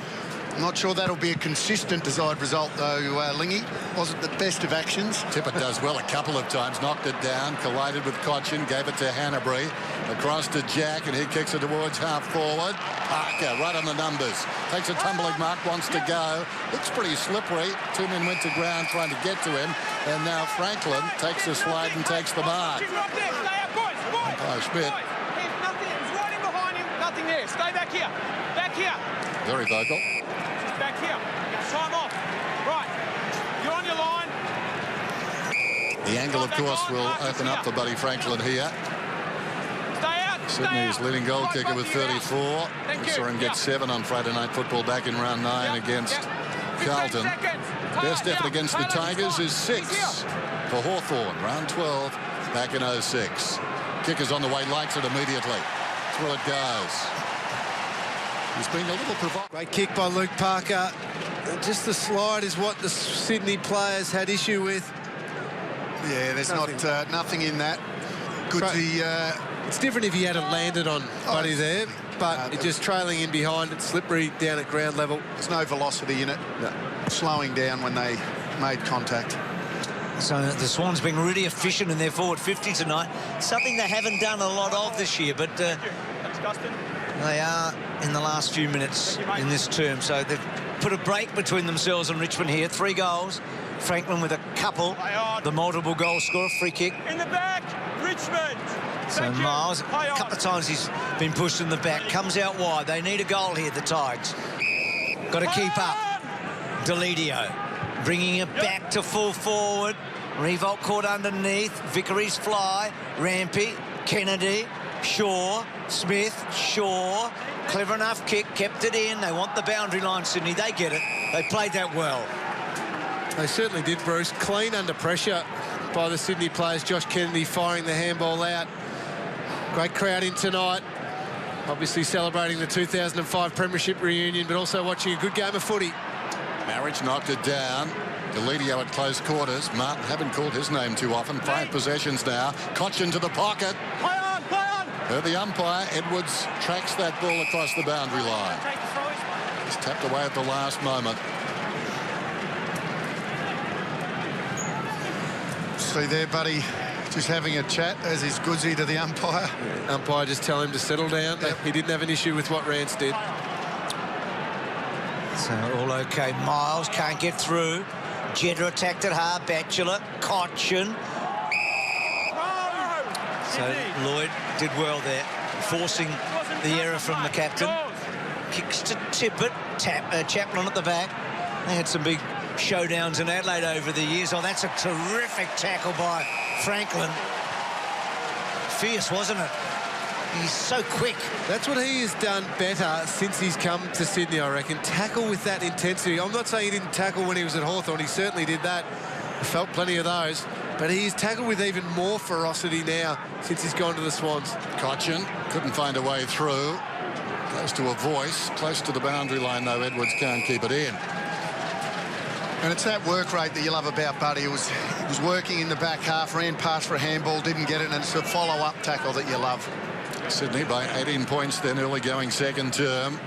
S10: I'm not sure that'll be a consistent desired result, though, Lingy. Wasn't the best of actions.
S6: Tippett does well a couple of times. Knocked it down, collided with Cochin, gave it to Hanbury. Across to Jack, and he kicks it towards half forward. Parker, right on the numbers. Takes a tumbling mark, wants to go. Looks pretty slippery. 2 men went to ground trying to get to him. And now Franklin takes a slide and takes the mark. Oh, Schmidt.
S11: He's right in behind him. Nothing there. Stay back here. Back here.
S6: Very vocal.
S11: Back here. Time off. Right. You're on your line.
S6: The angle, of course, will open up for Buddy Franklin here.
S11: Stay out.
S6: Sydney's leading goal kicker with 34. We saw him get 7 on Friday Night Football back in round 9 against Carlton. Best effort against the Tigers is 6 for Hawthorn. Round 12 back in 06. Kicker's on the way, likes it immediately. Through it goes. He's been a little provocative.
S2: Great kick by Luke Parker. Just the slide is what the Sydney players had issue with.
S10: Yeah, there's nothing in that. Goodsy.
S2: It's different if he hadn't landed on Buddy there, but just trailing in behind it, slippery down at ground level.
S10: There's no velocity in it.
S2: No.
S10: Slowing down when they made contact.
S1: So the Swans being really efficient in their forward 50 tonight. Something they haven't done a lot of this year, but they are in the last few minutes in this term. So they've put a break between themselves and Richmond here. 3 goals. Franklin with a couple. The multiple goal scorer, free kick.
S11: In the back, Richmond.
S1: So Miles, a couple of times he's been pushed in the back. Comes out wide. They need a goal here, the Tigers. Got to keep up. Deledio bringing it back to full forward. Revolt caught underneath. Vickery's fly. Rampy. Kennedy. Shaw. Smith. Shaw. Clever enough kick. Kept it in. They want the boundary line, Sydney. They get it. They played that well.
S2: They certainly did, Bruce. Clean under pressure by the Sydney players. Josh Kennedy firing the handball out. Great crowd in tonight. Obviously celebrating the 2005 Premiership reunion, but also watching a good game of footy.
S6: Marriage knocked it down. Deledio at close quarters. Martin haven't called his name too often. 5 possessions now. Cochin to the pocket.
S11: Play on, play on.
S6: Heard the umpire. Edwards tracks that ball across the boundary line. He's tapped away at the last moment.
S10: See there, Buddy, just having a chat as is Goodsy to the umpire.
S2: Umpire just tell him to settle down. Yep. He didn't have an issue with what Rance did.
S1: So all okay. Miles can't get through. Jeddah attacked it hard. Batchelor. Cochin. So Lloyd did well there, forcing the error from the captain. Kicks to Tippett. Chaplin at the back. They had some big showdowns in Adelaide over the years. Oh, that's a terrific tackle by Franklin. Fierce, wasn't it? He's so quick.
S2: That's what he has done better since he's come to Sydney, I reckon. Tackle with that intensity. I'm not saying he didn't tackle when he was at Hawthorn. He certainly did that. I felt plenty of those. But he's tackled with even more ferocity now since he's gone to the Swans.
S6: Cochin couldn't find a way through. Close to a voice. Close to the boundary line, though. Edwards can't keep it in.
S10: And it's that work rate that you love about Buddy. He was working in the back half, ran past for a handball, didn't get it, and it's a follow-up tackle that you love.
S6: Sydney by 18 points then, early going second term.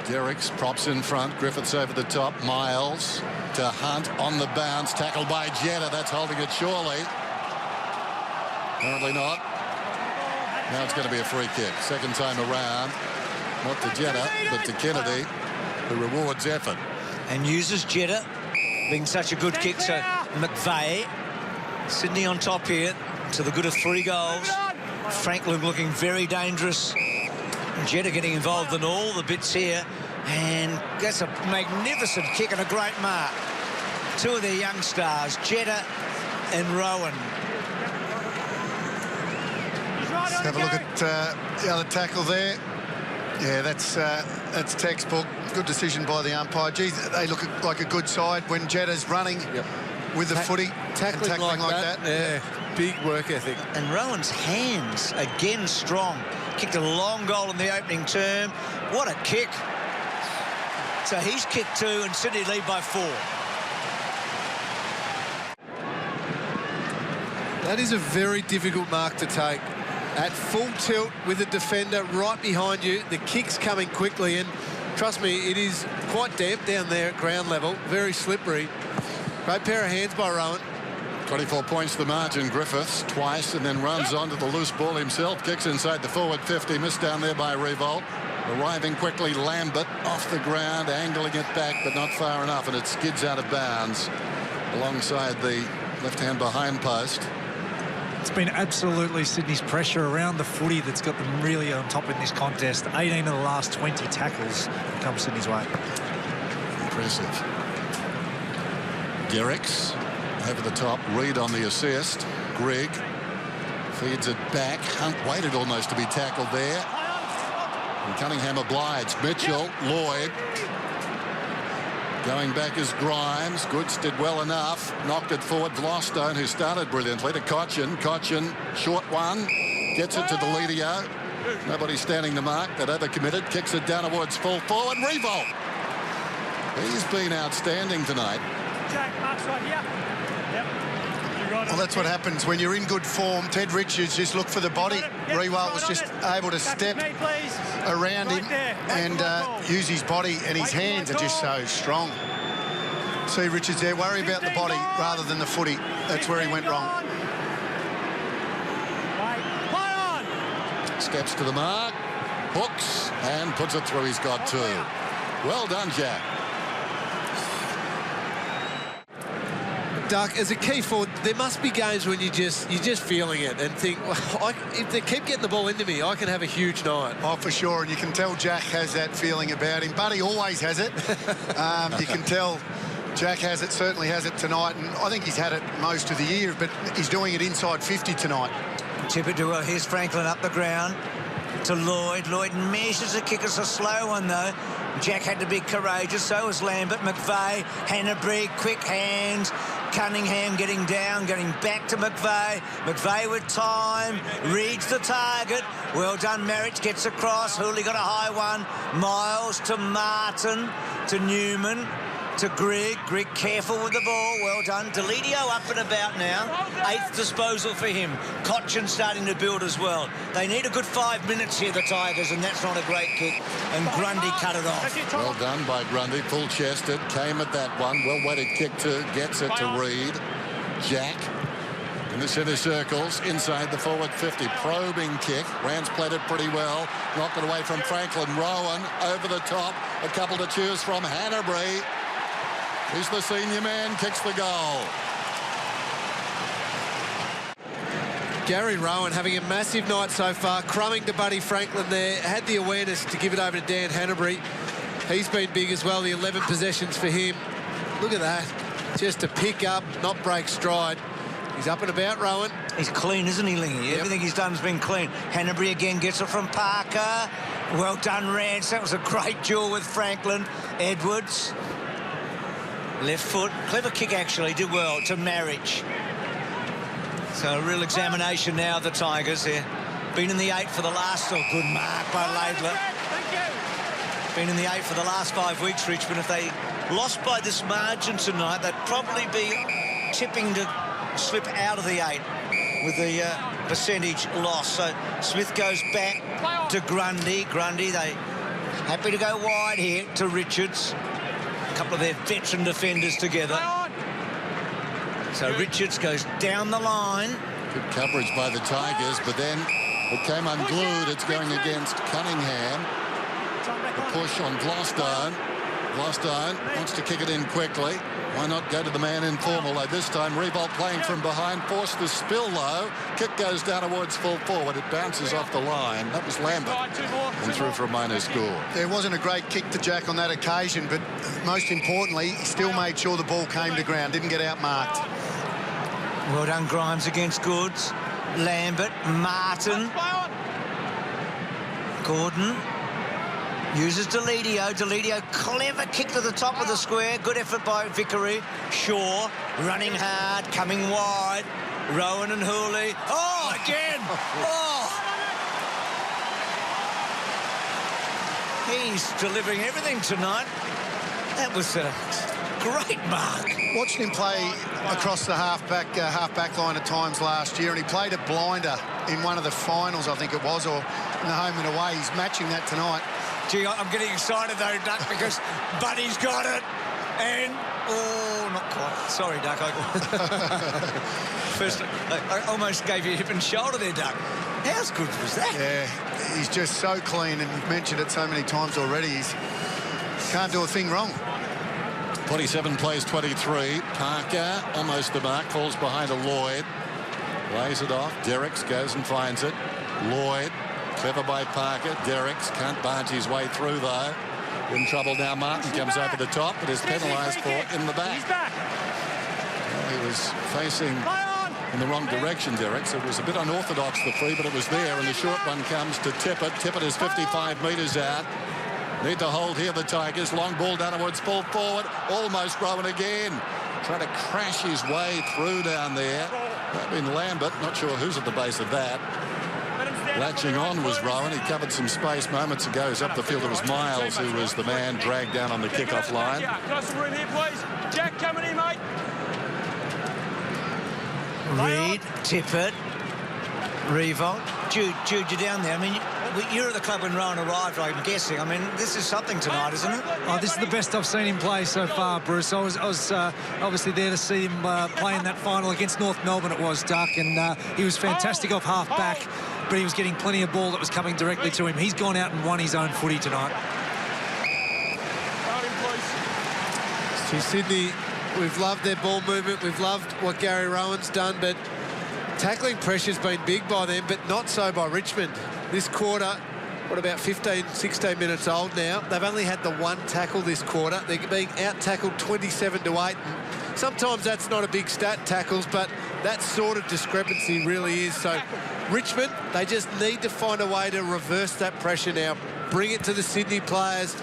S6: Derricks props in front, Griffiths over the top, Miles to Hunt on the bounce, tackled by Jetta. That's holding it surely. Apparently not. Now it's going to be a free kick. Second time around, not to Jetta, but to Kennedy, who rewards effort.
S1: And uses Jetta, being such a good kick. So McVeigh, Sydney on top here, to the good of 3 goals. Franklin looking very dangerous. Jetta getting involved in all the bits here. And that's a magnificent kick and a great mark. 2 of their young stars, Jetta and Rowan.
S10: Let's have a look at the other tackle there. Yeah, that's textbook. Good decision by the umpire. Geez, they look like a good side when Jetta's running with the footy.
S2: Tackling like that. Yeah, big work ethic.
S1: And Rowan's hands, again, strong. Kicked a long goal in the opening term. What a kick. So he's kicked 2 and Sydney lead by 4.
S2: That is a very difficult mark to take. At full tilt with the defender right behind you. The kick's coming quickly, and trust me, it is quite damp down there at ground level. Very slippery. Great pair of hands by Rowan.
S6: 24 points the margin. Griffiths twice and then runs onto the loose ball himself. Kicks inside the forward 50. Missed down there by Revolt. Arriving quickly, Lambert off the ground, angling it back, but not far enough, and it skids out of bounds alongside the left-hand behind post.
S4: It's been absolutely Sydney's pressure around the footy that's got them really on top in this contest. 18 of the last 20 tackles come Sydney's way.
S6: Impressive. Derricks over the top. Reid on the assist. Grigg feeds it back. Hunt waited almost to be tackled there. And Cunningham obliges. Mitchell, Lloyd. Going back is Grimes. Goods did well enough. Knocked it forward. Vlostone, who started brilliantly, to Cochin. Cochin, short one. Gets it to Deledio. Nobody standing the mark. That overcommitted. Kicks it down towards full forward. Revolt. He's been outstanding tonight.
S11: Jack, Mark's right here. Yep.
S10: Well, that's what happens when you're in good form. Ted Richards just looked for the body. Rewalt was just able to step around him and use his body, and his hands are just so strong. See Richards there, worry about the body rather than the footy. That's where he went wrong.
S6: Steps to the mark, hooks, and puts it through. He's got 2. Well done, Jack.
S2: Duck, as a key forward, there must be games when you're just feeling it and think, well, if they keep getting the ball into me, I can have a huge night.
S10: Oh, for sure, and you can tell Jack has that feeling about him. Buddy always has it. You can tell Jack has it, certainly has it tonight, and I think he's had it most of the year, but he's doing it inside 50 tonight.
S1: Tip it to here's Franklin up the ground to Lloyd. Lloyd measures the kick. It's a slow one, though. Jack had to be courageous. So was Lambert. McVeigh, Hanbury, quick hands. Cunningham getting down, getting back to McVeigh. McVeigh with time, reads the target. Well done, Marriage gets across. Hooley got a high one. Miles to Martin, to Newman, to Grigg. Grigg careful with the ball. Well done. Deledio up and about now. 8th disposal for him. Cochin starting to build as well. They need a good 5 minutes here, the Tigers, and that's not a great kick. And Grundy cut it off.
S6: Well done by Grundy. Full-chested. Came at that one. Well-weighted kick to. Gets it to Reid. Jack in the centre circles. Inside the forward 50. Probing kick. Rance played it pretty well. Knocked it away from Franklin. Rowan over the top. A couple to choose from. Hanbury. He's the senior man, kicks the goal.
S2: Gary Rowan having a massive night so far, crumbing to Buddy Franklin there, had the awareness to give it over to Dan Hanbury. He's been big as well, the 11 possessions for him. Look at that, just to pick up, not break stride. He's up and about, Rowan.
S1: He's clean, isn't he, Lingy? Yep. Everything he's done has been clean. Hanbury again gets it from Parker. Well done, Rance. That was a great duel with Franklin. Edwards. Left foot. Clever kick, actually. Did well to Marriage. So a real examination now of the Tigers here. Been in the 8 for the last... Oh, good mark by Laidler. Been in the 8 for the last 5 weeks, Richmond. If they lost by this margin tonight, they'd probably be tipping to slip out of the 8 with the percentage loss. So Smith goes back to Grundy. Grundy, they happy to go wide here to Richards. A couple of their veteran defenders together. So Richards goes down the line.
S6: Good coverage by the Tigers, but then it came unglued. It's going against Cunningham. The push on Glostone. Glostone wants to kick it in quickly. Why not go to the man informal? Though this time Revolt playing from behind, forced the spill low. Kick goes down towards full forward. It bounces off the line. That was Lambert and through for a minor score.
S10: There wasn't a great kick to Jack on that occasion, but most importantly, he still made sure the ball came to ground, didn't get outmarked.
S1: Well done, Grimes against Goods. Lambert, Martin. Gordon uses Deledio. Deledio, clever kick to the top of the square. Good effort by Vickery. Shaw running hard, coming wide. Rowan and Hooley. Oh, again! Oh! He's delivering everything tonight. That was a great mark.
S10: Watched him play across the half-back line at times last year, and he played a blinder in one of the finals, I think it was, or in the home and away. He's matching that tonight.
S1: Gee, I'm getting excited though, Duck, because Buddy's got it. And, oh, not quite. Sorry, Duck. First, I almost gave you a hip and shoulder there, Duck. How good was that?
S10: Yeah, he's just so clean, and you've mentioned it so many times already. He can't do a thing wrong.
S6: 27 plays 23. Parker almost the mark, falls behind a Lloyd. Lays it off. Derricks goes and finds it. Lloyd, clever by Parker. Derricks can't barge his way through though. In trouble now. Martin comes over the top, but is penalised for in the back. Well, he was facing in the wrong direction, Derricks. It was a bit unorthodox, the free, but it was there, and the short one comes to Tippett. Tippett is 55 metres out. Need to hold here, the Tigers. Long ball down towards full forward. Almost Rowan again. Trying to crash his way through down there. That been Lambert. Not sure who's at the base of that. Latching on was Rowan. He covered some space moments ago. He's up the field. It was Miles who was the man dragged down on the kickoff line.
S11: Can I have some room here, please? Jack, coming in, mate.
S1: Reed, Tippett, Revolt. Jude, you're down there. I mean, you're at the club when Rowan arrived, I'm guessing. I mean, this is something tonight, isn't it?
S4: Oh, this is the best I've seen him play so far, Bruce. I was obviously there to see him play in that final against North Melbourne, it was, Duck, and he was fantastic off half-back, but he was getting plenty of ball that was coming directly to him. He's gone out and won his own footy tonight.
S2: To Sydney, we've loved their ball movement. We've loved what Gary Rowan's done, but tackling pressure's been big by them, but not so by Richmond. This quarter, what, about 15, 16 minutes old now. They've only had the one tackle this quarter. They're being out-tackled 27-8. Sometimes that's not a big stat, tackles, but that sort of discrepancy really is. So Richmond, they just need to find a way to reverse that pressure now. Bring it to the Sydney players,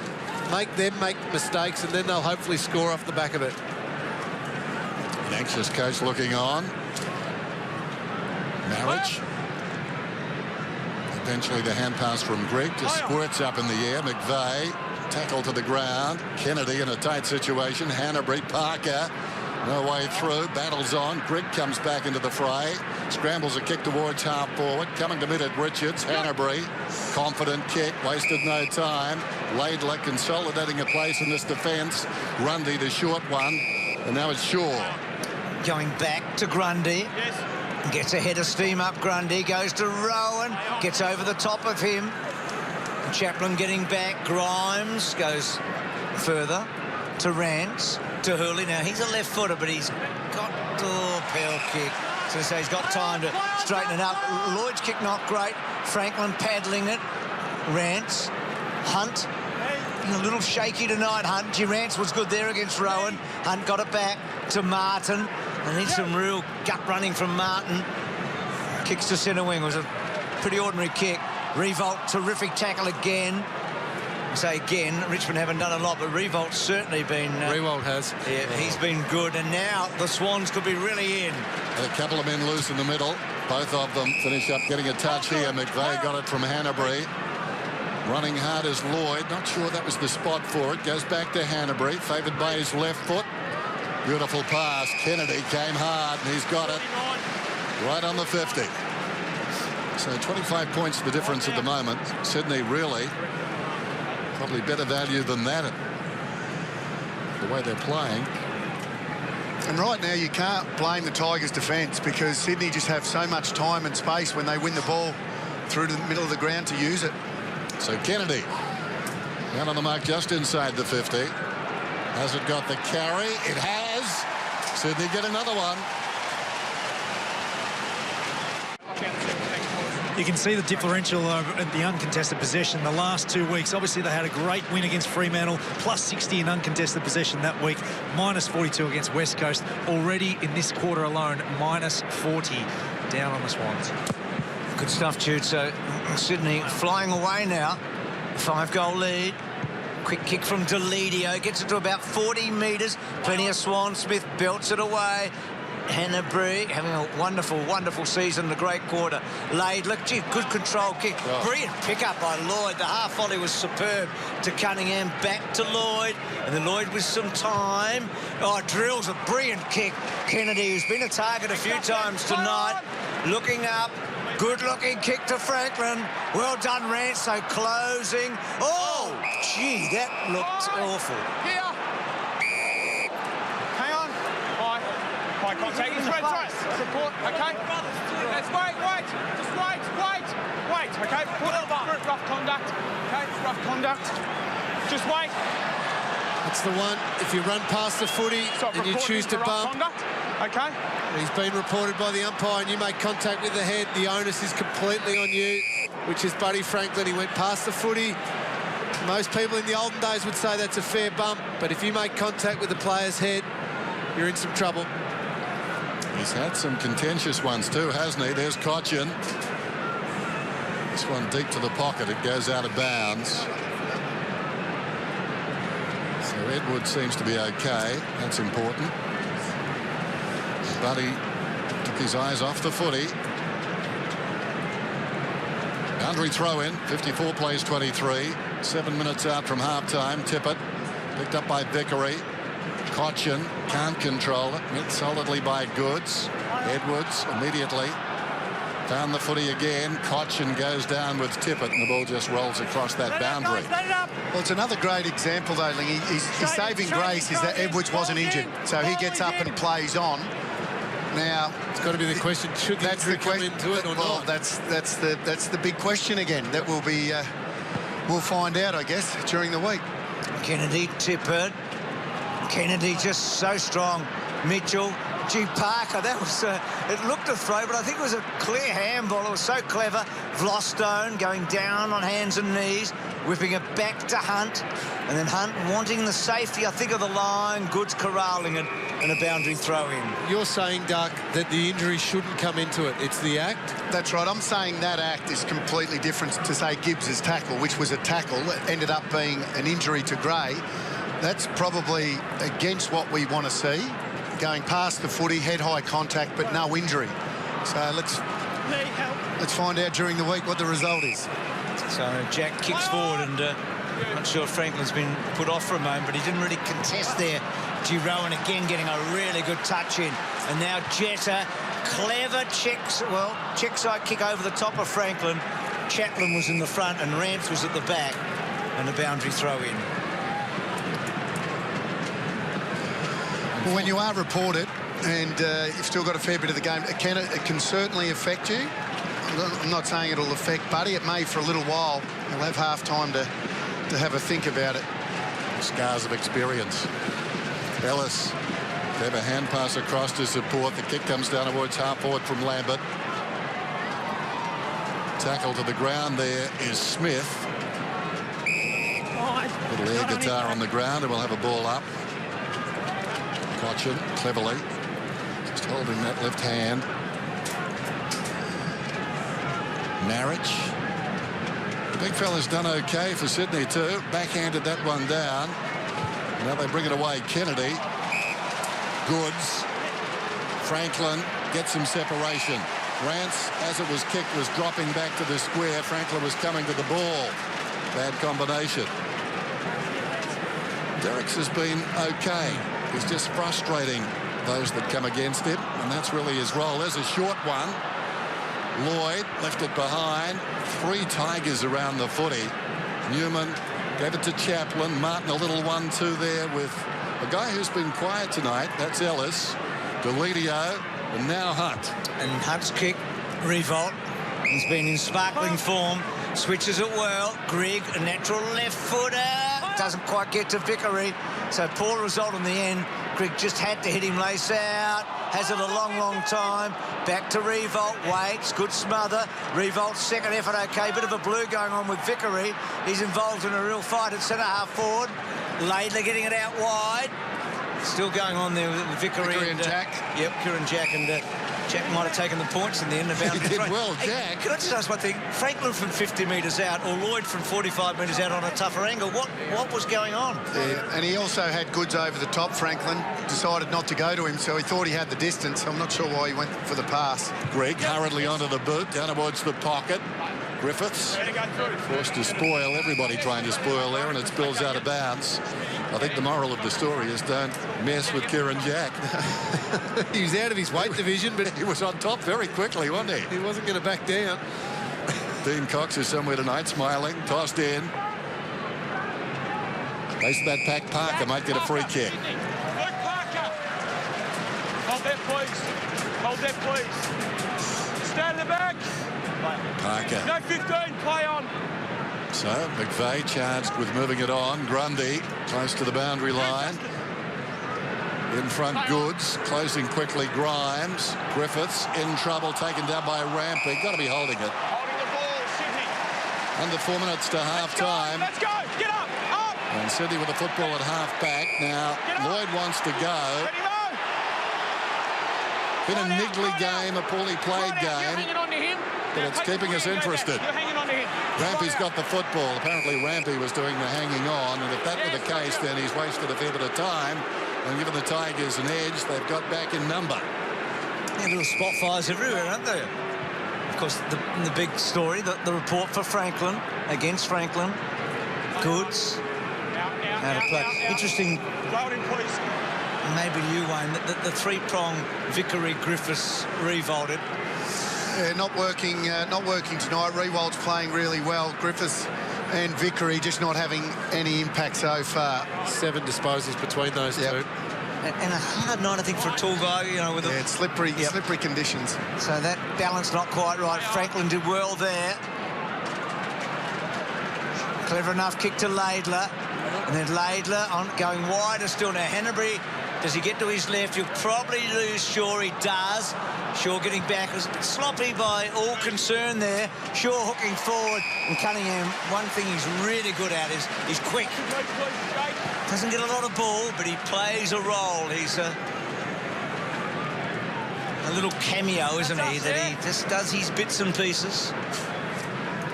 S2: make them make mistakes, and then they'll hopefully score off the back of it.
S6: An anxious coach looking on. Marriage. Eventually the hand pass from Grigg just squirts up in the air. McVeigh, tackle to the ground. Kennedy in a tight situation. Hanbury, Parker, no way through. Battles on. Grigg comes back into the fray. Scrambles a kick towards half forward. Coming to mid at Richards. Hanbury, confident kick. Wasted no time. Laidler consolidating a place in this defence. Grundy, the short one. And now it's Shaw.
S1: Going back to Grundy. Gets a head of steam up, Grundy, goes to Rowan, gets over the top of him. Chaplin getting back, Grimes goes further to Rance, to Hurley. Now, he's a left footer, but he's got Pell kick. So he's got time to straighten it up. Lloyd's kick not great. Franklin paddling it. Rance, Hunt, a little shaky tonight, Hunt. Rance was good there against Rowan. Hunt got it back to Martin. I need some real gut running from Martin. Kicks to centre wing. It was a pretty ordinary kick. Revolt, terrific tackle again. I say again, Richmond haven't done a lot, but Revolt's certainly been...
S2: Revolt has.
S1: Yeah, he's been good, and now the Swans could be really in.
S6: A couple of men loose in the middle. Both of them finish up getting a touch here. McVeigh got it from Hanbury. Running hard is Lloyd. Not sure that was the spot for it. Goes back to Hanbury, favoured by his left foot. Beautiful pass. Kennedy came hard, and he's got it right on the 50. So 25 points the difference at the moment. Sydney really probably better value than that, the way they're playing.
S10: And right now you can't blame the Tigers' defence, because Sydney just have so much time and space when they win the ball through to the middle of the ground to use it.
S6: So Kennedy down on the mark just inside the 50. Has it got the carry? It has. Sydney get another one.
S4: You can see the differential at the uncontested possession the last 2 weeks. Obviously, they had a great win against Fremantle, plus 60 in uncontested possession that week, minus 42 against West Coast. Already in this quarter alone, minus 40 down on the Swans.
S1: Good stuff, Jude. So Sydney flying away now. 5-goal lead. Quick kick from Deledio. Gets it to about 40 metres. Plenty of Swan. Smith belts it away. Hanbury having a wonderful, wonderful season, the great quarter. Laidler, gee, good control kick. Oh. Brilliant pick-up by Lloyd. The half volley was superb to Cunningham. Back to Lloyd. And then Lloyd with some time. Oh, drills a brilliant kick. Kennedy, who's been a target a few times tonight, looking up. Good-looking kick to Franklin. Well done, Rance. So closing. Oh, gee, that looked awful.
S11: Here. Hang on. High contact. It's right. Support. Okay. Let's wait. Just wait. Okay. Put it up. Rough conduct. Okay. Rough conduct. Just wait.
S2: That's the one. If you run past the footy and you choose to bump.
S11: Conduct. Okay.
S2: He's been reported by the umpire, and you make contact with the head. The onus is completely on you, which is Buddy Franklin. He went past the footy. Most people in the olden days would say that's a fair bump, but if you make contact with the player's head, you're in some trouble.
S6: He's had some contentious ones too, hasn't he? There's Cochin. This one deep to the pocket. It goes out of bounds. So Edwards seems to be okay. That's important. Buddy took his eyes off the footy. Boundary throw in. 54 plays 23. 7 minutes out from half-time. Tippett picked up by Vickery. Cochin can't control it. Met solidly by Goods. Edwards immediately found the footy again. Cochin goes down with Tippett, and the ball just rolls across that boundary.
S10: Well, it's another great example, though, Lingy. His saving grace is that Edwards wasn't injured, so he gets up and plays on. Now
S2: it's got to be the question: should the injury come into it or not?
S10: That's the big question again. That will be we'll find out, I guess, during the week.
S1: Kennedy, Tippett. Kennedy just so strong. Mitchell, G. Parker. That was it looked a throw, but I think it was a clear handball. It was so clever. Vlostone going down on hands and knees, whipping it back to Hunt, and then Hunt wanting the safety, I think, of the line. Goods corralling it, and a boundary throw in.
S2: You're saying, Duck, that the injury shouldn't come into it. It's the act?
S10: That's right. I'm saying that act is completely different to, say, Gibbs's tackle, which was a tackle that ended up being an injury to Gray. That's probably against what we want to see. Going past the footy, head-high contact, but no injury. So let's find out during the week what the result is.
S1: So Jack kicks forward, and not sure if Franklin's been put off for a moment, but he didn't really contest there. Girowan again getting a really good touch in. And now Jetta, clever check side kick over the top of Franklin. Chaplin was in the front and Rance was at the back, and a boundary throw in.
S10: Well, when you are reported and you've still got a fair bit of the game, it can certainly affect you. I'm not saying it'll affect Buddy. It may for a little while. He'll have half time to have a think about it.
S6: Scars of experience. Ellis, clever hand pass across to support. The kick comes down towards half forward from Lambert. Tackle to the ground there is Smith. Little air guitar on the ground, and we'll have a ball up. Cochin cleverly just holding that left hand. Marriage. The big fella's done okay for Sydney too. Backhanded that one down. Now they bring it away. Kennedy. Goods. Franklin gets some separation. Rance, as it was kicked, was dropping back to the square. Franklin was coming to the ball. Bad combination. Derrick's has been okay. He's just frustrating those that come against him, and that's really his role. There's a short one. Lloyd left it behind. 3 Tigers around the footy. Newman gave it to Chaplin. Martin a little 1-2 there with a guy who's been quiet tonight. That's Ellis. Deledio, and now Hunt.
S1: And Hunt's kick, revolt. He's been in sparkling form. Switches it well. Grigg, a natural left footer. Doesn't quite get to Vickery. So poor result in the end. Grigg just had to hit him lace out. Has it a long, long time. Back to Revolt. Waits. Good smother. Revolt's second effort okay. Bit of a blue going on with Vickery. He's involved in a real fight at centre-half forward. Laidler getting it out wide. Still going on there with Vickery
S10: and Jack.
S1: Yep, Kieran Jack, and Jack might have taken the points in the end.
S6: He did well, Jack.
S1: Hey, can I just ask one thing? Franklin from 50 metres out, or Lloyd from 45 metres out on a tougher angle. What was going on?
S10: Yeah, and he also had goods over the top. Franklin decided not to go to him, so he thought he had the distance. I'm not sure why he went for the pass.
S6: Grigg hurriedly onto the boot, down towards the pocket. Griffiths forced to spoil. Everybody trying to spoil there, and it spills out of bounds. I think the moral of the story is don't mess with Kieran Jack.
S2: He was out of his weight division, but
S6: he was on top very quickly, wasn't he?
S2: He wasn't going to back down.
S6: Dean Cox is somewhere tonight, smiling, tossed in. Place that pack. Parker might get a free kick.
S11: Hold that, please. Hold that, please. Stay in the back.
S6: Parker.
S11: No 15, play on.
S6: So McVeigh charged with moving it on. Grundy close to the boundary line. In front, Goods closing quickly. Grimes. Griffiths in trouble, taken down by Rampy. Got to be holding it.
S11: Holding the ball, Sydney.
S6: Under 4 minutes to half time.
S11: Let's go. Get up. Up.
S6: And Sydney with the football at half back. Now Lloyd wants to go.
S11: Ready, go.
S6: Been a niggly game, a poorly played game.
S11: You're hanging on to him.
S6: But it's keeping us interested.
S11: You're hanging on to him.
S6: Rampy's got the football. Apparently Rampy was doing the hanging on, and if that were the case, then he's wasted a fair bit of time. And given the Tigers an edge, they've got back in number.
S1: Yeah, little spot fires everywhere, aren't there? Of course, the big story, the report for Franklin, against Franklin. Goods. Out of play. Interesting. Maybe you, Wayne, the three-prong Vickery Griffiths revolted.
S10: Yeah, not working tonight. Rewald's playing really well. Griffiths and Vickery just not having any impact so far.
S2: 7 disposals between those two.
S1: And a hard night, I think, for a tall guy, you know, with
S10: it's slippery conditions.
S1: So that balance not quite right. Franklin did well there. Clever enough kick to Laidler. And then Laidler on going wider still. Now Hanbury, does he get to his left? He'll probably lose Shaw. He does. Shaw getting back. It was a bit sloppy by all concerned there. Shaw hooking forward. And Cunningham, one thing he's really good at is he's quick. Doesn't get a lot of ball, but he plays a role. He's a little cameo, isn't he? That he just does his bits and pieces.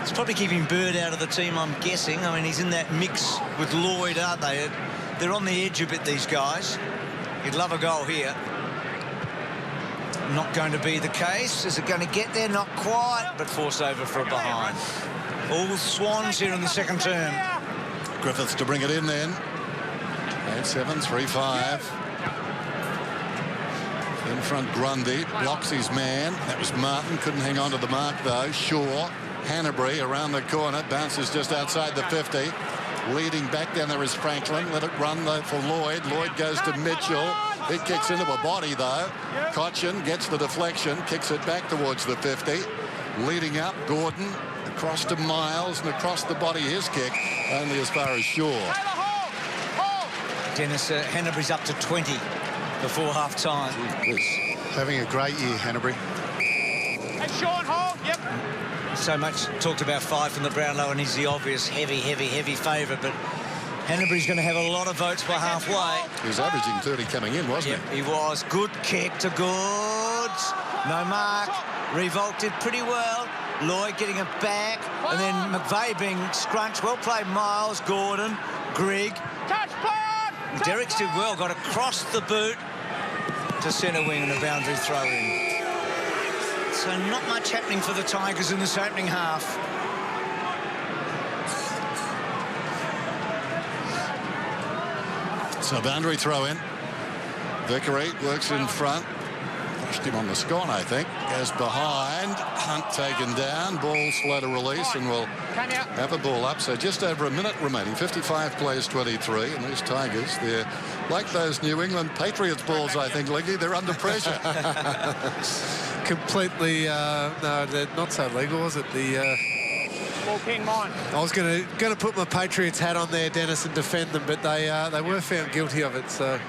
S1: It's probably keeping Bird out of the team, I'm guessing. I mean, he's in that mix with Lloyd, aren't they? They're on the edge a bit, these guys. He'd love a goal here. Not going to be the case. Is it going to get there? Not quite, but forced over for a behind. All Swans here in the second term.
S6: Griffiths to bring it in then. 8-7, 3-5. In front, Grundy blocks his man. That was Martin. Couldn't hang on to the mark, though. Shaw. Hanbury around the corner. Bounces just outside the 50. Leading back down there is Franklin. Let it run, though, for Lloyd. Lloyd goes to Mitchell. It kicks into a body, though. Cochin gets the deflection. Kicks it back towards the 50. Leading up, Gordon. Across to Miles. And across the body, his kick. Only as far as Shaw.
S1: Dennis, Hanbury's up to 20 before half-time.
S10: Having a great year, Hanbury.
S11: Hey, Sean, hold. Yep.
S1: So much talked about Fife from the Brownlow, and he's the obvious heavy favourite, but Hanbury's going to have a lot of votes by halfway.
S6: He was averaging 30 coming in, wasn't
S1: he? He was. Good kick to Goods. No mark. Revolt did pretty well. Lloyd getting it back, and then McVeigh being scrunched. Well played, Miles, Gordon, Grigg.
S11: Touch, play on!
S1: Derrick's did well. Got across the boot to centre wing and a boundary throw in. So not much happening for the Tigers in this opening half.
S6: So boundary throw in. Vickery works in front. Pushed him on the scone, I think. Goes behind. Hunt taken down. Ball slow to release and will have a ball up. So just over a minute remaining. 55 plays 23. And these Tigers, they're like those New England Patriots balls, I think, Leggy. They're under pressure.
S2: Completely, no, they're not so legal, was it?
S11: Ball king, mine.
S2: I was going to put my Patriots hat on there, Dennis, and defend them, but they were found guilty of it. So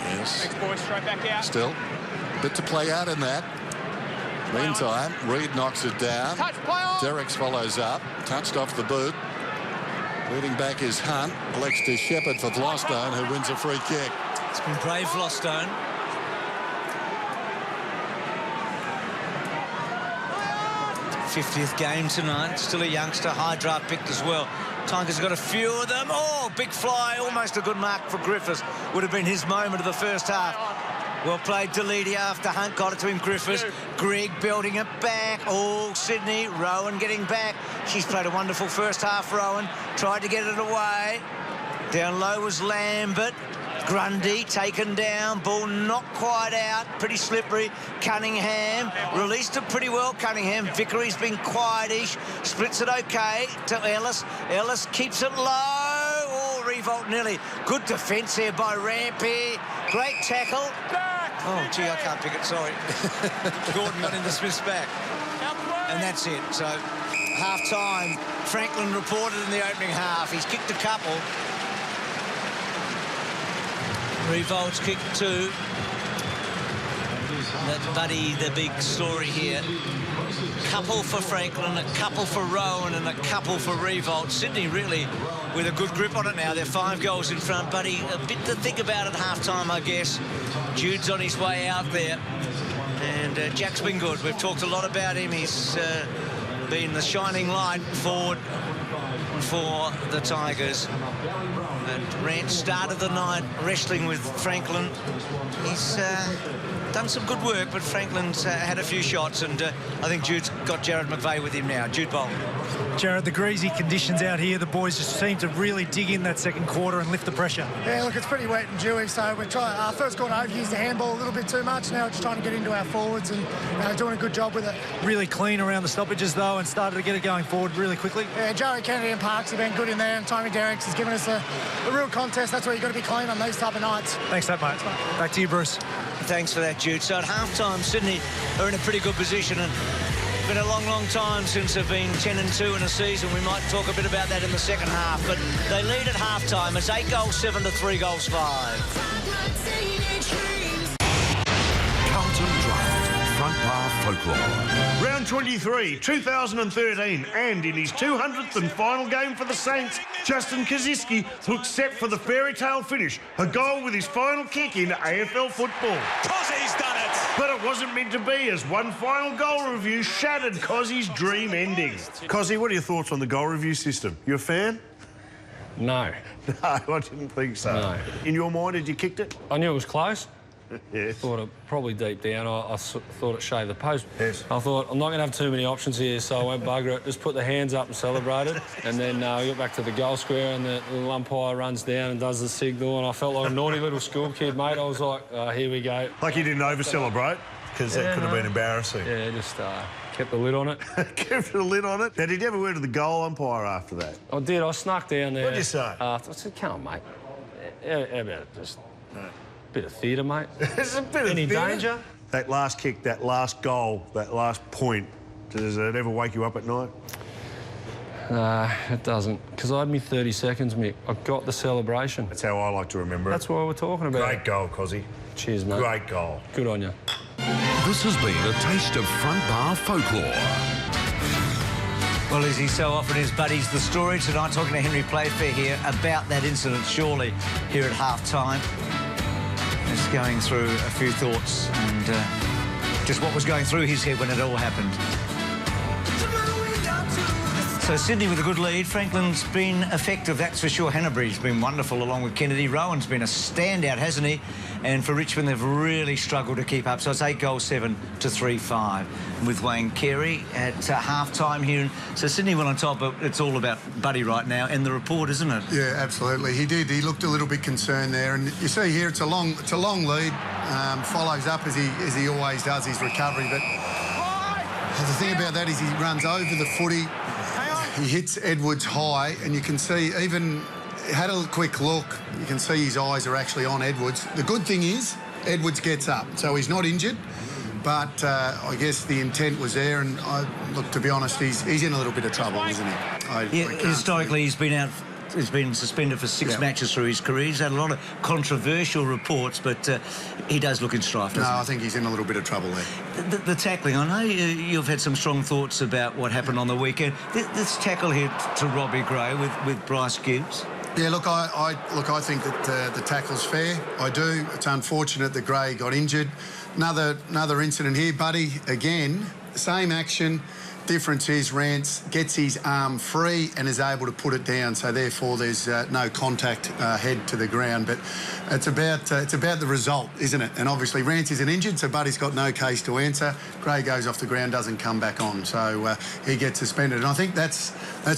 S6: yes.
S11: Next boy, straight back out.
S6: Still a bit to play out in that. Meantime, Reid knocks it down.
S11: Touch, play on.
S6: Derricks follows up. Touched off the boot. Leading back is Hunt. Elects to Shepherd for Vlostone, who wins a free kick.
S1: It's been brave, Vlostone. '50th game tonight. Still a youngster, high draft picked as well. Tigers have got a few of them. Oh, big fly, almost a good mark for Griffiths. Would have been his moment of the first half. Well played, Deledia after Hunt got it to him. Griffiths, Grigg building it back. Oh, Sydney, Rowan getting back. She's played a wonderful first half, Rowan. Tried to get it away. Down low was Lambert. Grundy taken down, ball not quite out, pretty slippery. Cunningham released it pretty well. Cunningham, Vickery's been quietish, splits it okay to Ellis. Ellis keeps it low. Oh, revolt nearly. Good defence here by Rampy. Great tackle. Oh, gee, I can't pick it, sorry. Gordon got into Smith's back. And that's it. So, half-time, Franklin reported in the opening half. He's kicked a couple. Revolt's kick 2. That's Buddy, the big story here. Couple for Franklin, a couple for Rowan, and a couple for Revolt. Sydney really with a good grip on it now. They're 5 goals in front. Buddy, a bit to think about at half-time, I guess. Jude's on his way out there. And Jack's been good. We've talked a lot about him. He's been the shining light forward for the Tigers. And Rant started the night wrestling with Franklin. He's done some good work, but Franklin's had a few shots, and I think Jude's got Jared McVeigh with him now. Jude Bolt.
S4: Jared, the greasy conditions out here, the boys just seem to really dig in that second quarter and lift the pressure.
S13: Yeah, look, it's pretty wet and dewy, so we're trying. Our first quarter overused the handball a little bit too much. Now we're just trying to get into our forwards and doing a good job with it.
S4: Really clean around the stoppages, though, and started to get it going forward really quickly.
S13: Yeah, Joey Kennedy and Parks have been good in there, and Tommy Derricks has given us a real contest. That's where you've got to be clean on these type of nights.
S4: Thanks for that, mate. Back to you, Bruce.
S1: Thanks for that, Jude. So at half-time, Sydney are in a pretty good position, and it's been a long, long time since they've been 10-2 in a season. We might talk a bit about that in the second half, but they lead at half-time. It's 8 goals 7 to 3 goals 5.
S14: Carlton Draft, Front Bar Folklore.
S15: Round 23, 2013, and in his 200th and final game for the Saints, Justin Kaczynski looks set for the fairy tale finish, a goal with his final kick in AFL football.
S16: Cozzy's done it!
S15: But it wasn't meant to be, as one final goal review shattered Cozzy's dream ending. Cozzy, what are your thoughts on the goal review system? You a fan?
S17: No.
S15: No, I didn't think so.
S17: No.
S15: In your mind, had you kicked it?
S17: I knew it was close.
S15: Yes.
S17: Thought it probably deep down. I thought it shaved the post.
S15: Yes.
S17: I thought I'm not going to have too many options here, so I went bugger it. Just put the hands up and celebrated. And then we got back to the goal square, and the little umpire runs down and does the signal, and I felt like a naughty little school kid, mate. I was like, here we go.
S15: Like you didn't over-celebrate? Because that could have been embarrassing.
S17: Yeah, just kept the lid on it.
S15: Kept the lid on it? Now, did you ever word to the goal umpire after that?
S17: I did. I snuck down there.
S15: What did you say?
S17: I said, come on, mate. How about it? Just bit of theatre, mate.
S15: It's a bit of
S17: Any
S15: theatre.
S17: danger?
S15: That last kick, that last goal, that last point, does it ever wake you up at night?
S17: It doesn't, because I had me 30 seconds, Mick. I got the celebration.
S15: That's how I like to remember it.
S17: That's what we're talking about.
S15: Great goal, Cozzy.
S17: Cheers, mate.
S15: Great goal.
S17: Good on you.
S14: This has been a taste of Front Bar Folklore.
S1: Well, as he so often is, Buddy's the story. Tonight, talking to Henry Playfair here about that incident, surely, here at half-time. Just going through a few thoughts and just what was going through his head when it all happened. So Sydney with a good lead. Franklin's been effective, that's for sure. Hanbury's been wonderful along with Kennedy. Rowan's been a standout, hasn't he? And for Richmond, they've really struggled to keep up. So it's 8 goals, 7 to 3-5 with Wayne Carey at half-time here. So Sydney went on top, but it's all about Buddy right now and the report, isn't it?
S10: Yeah, absolutely. He did. He looked a little bit concerned there. And you see here, it's a long lead. Follows up as he always does his recovery. But the thing about that is he runs over the footy. He hits Edwards high, and you can see even had a quick look. You can see his eyes are actually on Edwards. The good thing is Edwards gets up, so he's not injured. But I guess the intent was there, and look, to be honest, he's in a little bit of trouble, isn't he?
S1: Historically, he's been out. He's been suspended for 6 matches through his career. He's had a lot of controversial reports, but he does look in strife, doesn't he?
S10: I think he's in a little bit of trouble there.
S1: The tackling, I know you've had some strong thoughts about what happened on the weekend. This tackle here to Robbie Gray with Bryce Gibbs.
S10: Yeah, look, I think that the tackle's fair. I do. It's unfortunate that Gray got injured. Another incident here, Buddy. Again, same action. Difference is Rance gets his arm free and is able to put it down, so therefore there's no contact head to the ground. But it's about the result, isn't it? And obviously Rance isn't injured, so Buddy's got no case to answer. Gray goes off the ground, doesn't come back on, so he gets suspended. And I think that's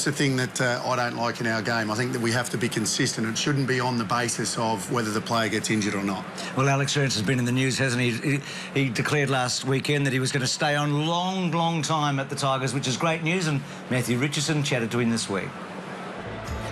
S10: the thing that I don't like in our game. I think that we have to be consistent. It shouldn't be on the basis of whether the player gets injured or not.
S1: Well, Alex Rance has been in the news, hasn't he? He declared last weekend that he was going to stay on long time at the Tigers, which is great news, and Matthew Richardson chatted to him this week.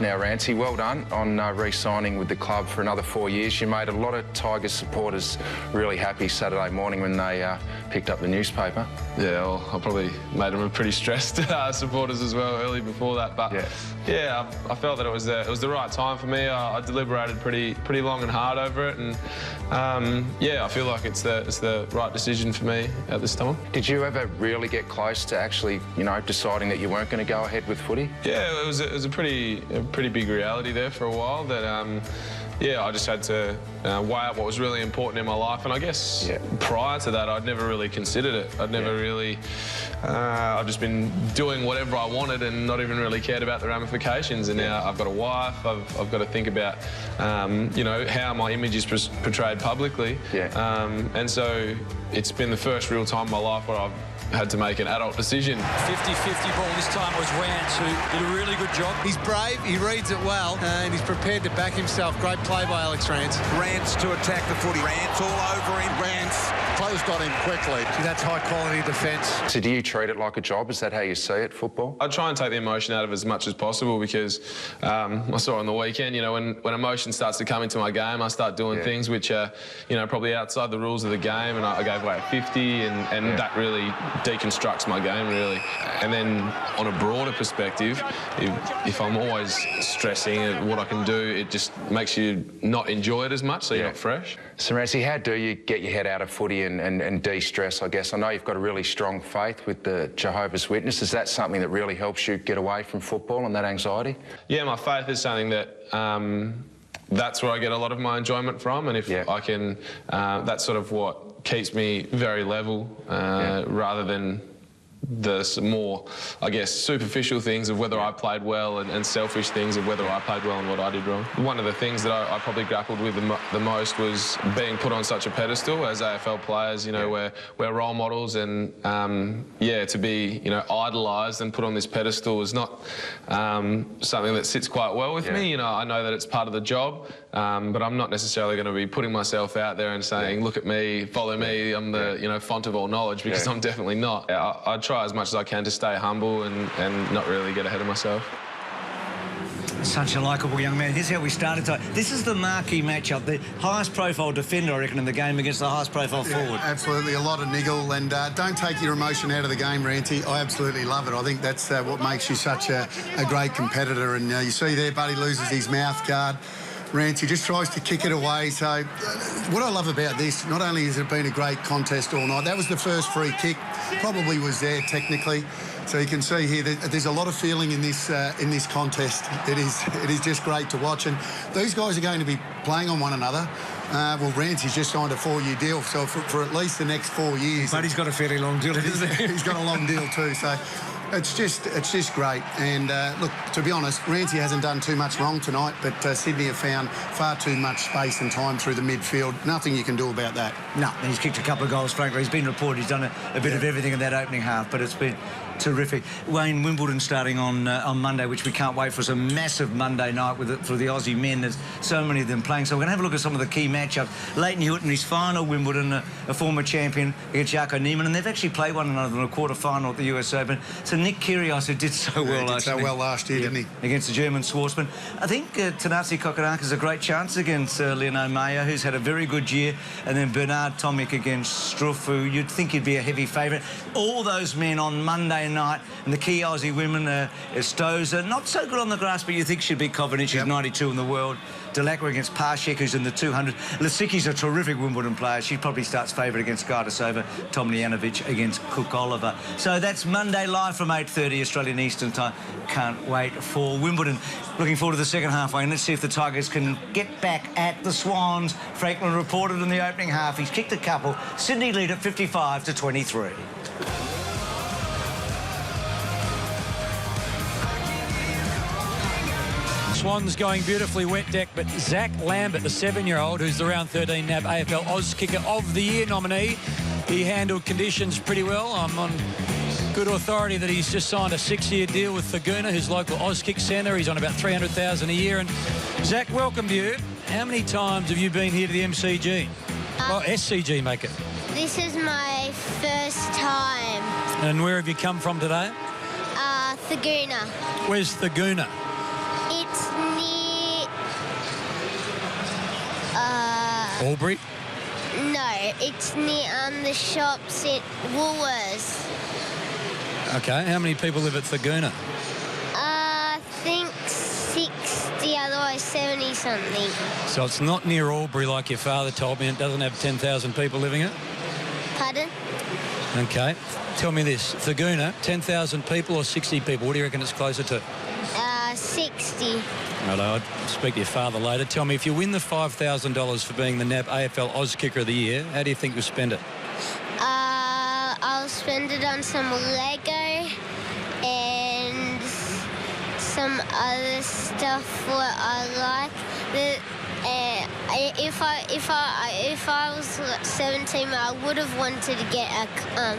S7: Now, Rancy, well done on re-signing with the club for another 4 years. You made a lot of Tigers supporters really happy Saturday morning when they picked up the newspaper.
S8: Yeah, well, I probably made them pretty stressed supporters as well early before that. But yeah, I felt that it was the right time for me. I deliberated pretty long and hard over it, and yeah, I feel like it's the right decision for me at this time.
S7: Did you ever really get close to actually, deciding that you weren't going to go ahead with footy?
S8: Yeah, it was a pretty big reality there for a while that yeah, I just had to weigh up what was really important in my life, and I guess prior to that I'd never really considered it. I'd never really I've just been doing whatever I wanted and not even really cared about the ramifications. And now I've got a wife, I've got to think about how my image is portrayed publicly, and so it's been the first real time in my life where I've had to make an adult decision.
S16: 50-50 ball. This time it was Rance who did a really good job.
S2: He's brave, he reads it well, and he's prepared to back himself. Great play by Alex Rance.
S18: Rance to attack the footy. Rance all over him. Rance closed on him quickly.
S2: See, that's high-quality defence.
S7: So do you treat it like a job? Is that how you see it, football?
S8: I try and take the emotion out of it as much as possible, because I saw on the weekend, when emotion starts to come into my game, I start doing things which are, probably outside the rules of the game, and I gave away a 50, and that really deconstructs my game, really. And then on a broader perspective, if I'm always stressing at what I can do, it just makes you not enjoy it as much, so you're not fresh.
S7: So, Rancy, how do you get your head out of footy and de-stress, I guess? I know you've got a really strong faith with the Jehovah's Witnesses. Is that something that really helps you get away from football and that anxiety?
S8: Yeah, my faith is something that that's where I get a lot of my enjoyment from, and if I can, that's sort of what keeps me very level, rather than the more, I guess, superficial things of whether I played well and selfish things of whether I played well and what I did wrong. One of the things that I probably grappled with the most was being put on such a pedestal as AFL players, we're role models, and to be, idolised and put on this pedestal is not something that sits quite well with me. I know that it's part of the job, but I'm not necessarily going to be putting myself out there and saying, look at me, follow me, I'm the font of all knowledge, because I'm definitely not. I try as much as I can to stay humble and not really get ahead of myself.
S1: Such a likeable young man. Here's how we started. This is the marquee matchup, the highest profile defender, I reckon, in the game against the highest profile forward.
S10: Absolutely, a lot of niggle, and don't take your emotion out of the game, Ranty. I absolutely love it. I think that's what makes you such a great competitor. And you see there, Buddy loses his mouth guard. Rancy just tries to kick it away. So what I love about this, not only has it been a great contest all night, that was the first free kick, probably was there technically. So you can see here that there's a lot of feeling in this contest. It is just great to watch, and these guys are going to be playing on one another. Well, Rancy's just signed a 4-year deal, so for at least the next 4 years.
S1: But he's got a fairly long deal, isn't he?
S10: He's got a long deal too, so It's just great. And look, to be honest, Ramsey hasn't done too much wrong tonight, but Sydney have found far too much space and time through the midfield. Nothing you can do about that.
S1: No, and he's kicked a couple of goals, frankly. He's been reported he's done a bit of everything in that opening half, but it's been terrific. Wayne, Wimbledon starting on Monday, which we can't wait for. It's a massive Monday night for the Aussie men. There's so many of them playing. So we're going to have a look at some of the key matchups. Leighton Hewitt in his final Wimbledon, a former champion, against Jaco Neiman, and they've actually played one another in a quarter-final at the US Open. So Nick Kyrgios, who did so well last year,
S10: didn't he?
S1: Against the German Schwartzman. I think Tanasi Kokonaka's a great chance against Leno Mayer, who's had a very good year, and then Bernard Tomic against Struff, who you'd think he'd be a heavy favourite. All those men on Monday night, and the key Aussie women, Stozer, not so good on the grass, but you think she'd beat Kovanic, who's 92 in the world. Delacqua against Parshek, who's in the 200. Lisicki's a terrific Wimbledon player. She probably starts favourite against Gardasova. Tomljanovic against Cook Oliver. So that's Monday live from 8:30 Australian Eastern Time. Can't wait for Wimbledon. Looking forward to the second half, Wayne. Let's see if the Tigers can get back at the Swans. Franklin reported in the opening half. He's kicked a couple. Sydney lead at 55-23.
S16: Swans going beautifully wet deck, but Zach Lambert, the 7-year-old, who's the round 13 NAB AFL Oz Kicker of the Year nominee, he handled conditions pretty well. I'm on good authority that he's just signed a 6-year deal with Thaguna, his local Auskick centre. He's on about $300,000 a year. And Zach, welcome to you. How many times have you been here to the MCG? SCG, make it.
S19: This is my first time.
S16: And where have you come from today?
S19: Thaguna.
S16: Where's Thaguna?
S19: It's near...
S16: Albury?
S19: No, it's near the shops at Woolworths.
S16: Okay, how many people live at Thaguna?
S19: I think 60, otherwise 70-something.
S16: So it's not near Albury like your father told me. It doesn't have 10,000 people living in it?
S19: Pardon?
S16: Okay. Tell me this. Thaguna, 10,000 people or 60 people? What do you reckon it's closer to?
S19: 60.
S16: Right, I'll speak to your father later. Tell me, if you win the $5,000 for being the NAB AFL Oz Kicker of the Year, how do you think you'll spend it?
S19: I'll spend it on some Lego and some other stuff what I like. If I was 17, I would have wanted to get a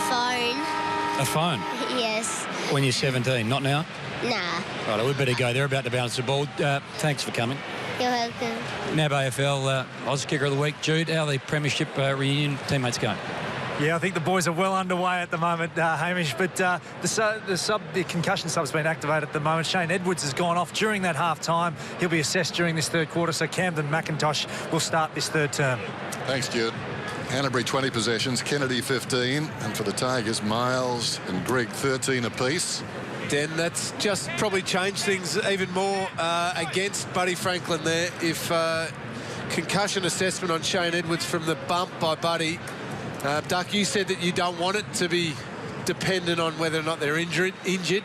S19: phone.
S16: A phone?
S19: Yes.
S16: When you're 17, not now?
S19: Nah.
S16: Right, we better go. They're about to bounce the ball. Thanks for coming.
S19: You're welcome.
S16: NAB AFL Oz Kicker of the Week. Jude, how are the Premiership reunion teammates going?
S4: Yeah, I think the boys are well underway at the moment, Hamish, but the concussion sub's been activated at the moment. Shane Edwards has gone off during that half-time. He'll be assessed during this third quarter, so Camden McIntosh will start this third term.
S6: Thanks, Jude. Canterbury 20 possessions, Kennedy 15, and for the Tigers, Miles and Grigg 13 apiece.
S2: Den, that's just probably changed things even more against Buddy Franklin there. If concussion assessment on Shane Edwards from the bump by Buddy. Duck, you said that you don't want it to be dependent on whether or not they're injured,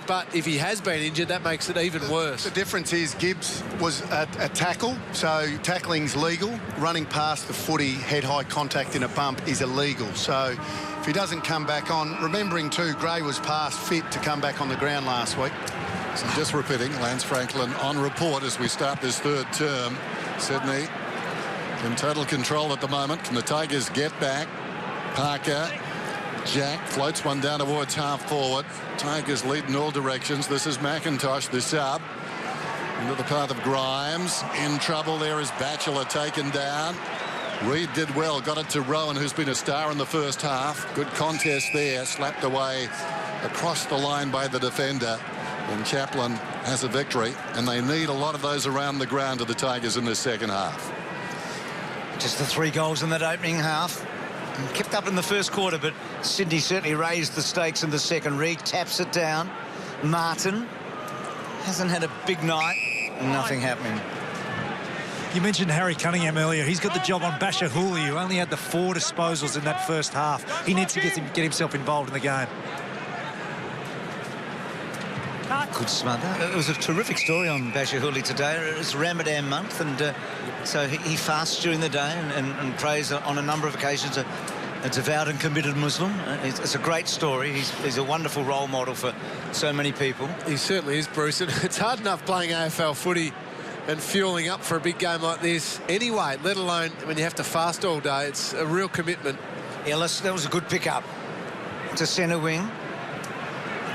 S2: but if he has been injured, that makes it even worse.
S10: The difference is Gibbs was a tackle, so tackling's legal. Running past the footy, head-high contact in a bump is illegal. So if he doesn't come back on, remembering too, Gray was past fit to come back on the ground last week.
S6: So just repeating, Lance Franklin on report as we start this third term. Sydney in total control at the moment. Can the Tigers get back? Parker, Jack floats one down towards half forward. Tigers lead in all directions. This is McIntosh, the sub. Into the path of Grimes. In trouble there is Batchelor taken down. Reid did well, got it to Rowan, who's been a star in the first half. Good contest there, slapped away across the line by the defender. And Chaplin has a victory, and they need a lot of those around the ground to the Tigers in this second half.
S1: Just the 3 goals in that opening half. Kept up in the first quarter, but Sydney certainly raised the stakes in the second. Reid taps it down. Martin hasn't had a big night. Nothing happening.
S4: You mentioned Harry Cunningham earlier. He's got the job on Basher Hooley, who only had the 4 disposals in that first half. He needs to get himself involved in the game.
S1: Good smother. It was a terrific story on Basher Hooley today. It's Ramadan month, and so he fasts during the day and prays on a number of occasions A devout and committed Muslim. It's a great story. He's a wonderful role model for so many people.
S2: He certainly is, Bruce. And it's hard enough playing AFL footy and fueling up for a big game like this anyway, let alone when you have to fast all day. It's a real commitment.
S1: Ellis, that was a good pick-up to centre wing.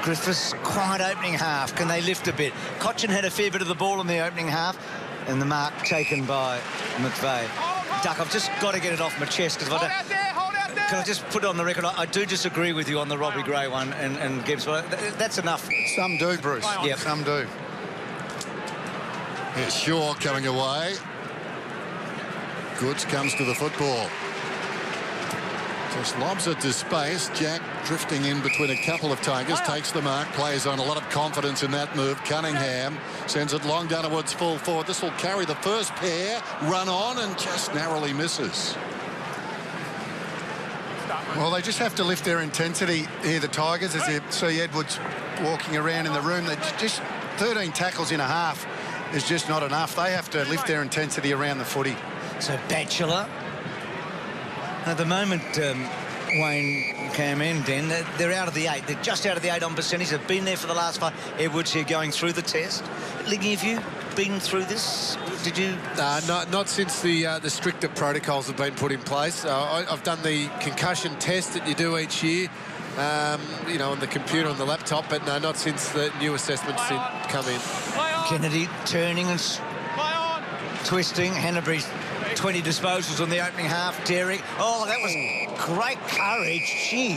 S1: Griffiths, quiet opening half. Can they lift a bit? Cochin had a fair bit of the ball in the opening half, and the mark taken by McVeigh. Duck, I've just got to get it off my chest because can I just put it on the record? I do disagree with you on the Robbie Gray one and Gibbs. But that's enough.
S10: Some do, Bruce.
S1: Yeah,
S10: some do.
S6: Here's Shaw coming away. Goods comes to the football. Just lobs it to space. Jack drifting in between a couple of Tigers, takes the mark, plays on a lot of confidence in that move. Cunningham sends it long downwards, full forward. This will carry the first pair, run on and just narrowly misses.
S10: Well, they just have to lift their intensity here, the Tigers, as you see Edwards walking around in the room. They just 13 tackles in a half is just not enough. They have to lift their intensity around the footy.
S1: So Batchelor. At the moment, Wayne came in, Den. They're out of the 8. They're just out of the 8 on percentage. They've been there for the last 5. Edwards here going through the test. Liggy, have you been through this? Did you?
S2: Not since the stricter protocols have been put in place. I've done the concussion test that you do each year, you know, on the computer, on the laptop, but no, not since the new assessments come in.
S1: Kennedy turning and twisting. Hanbury's 20 disposals on the opening half. Derrick. Oh, that was great courage. Gee,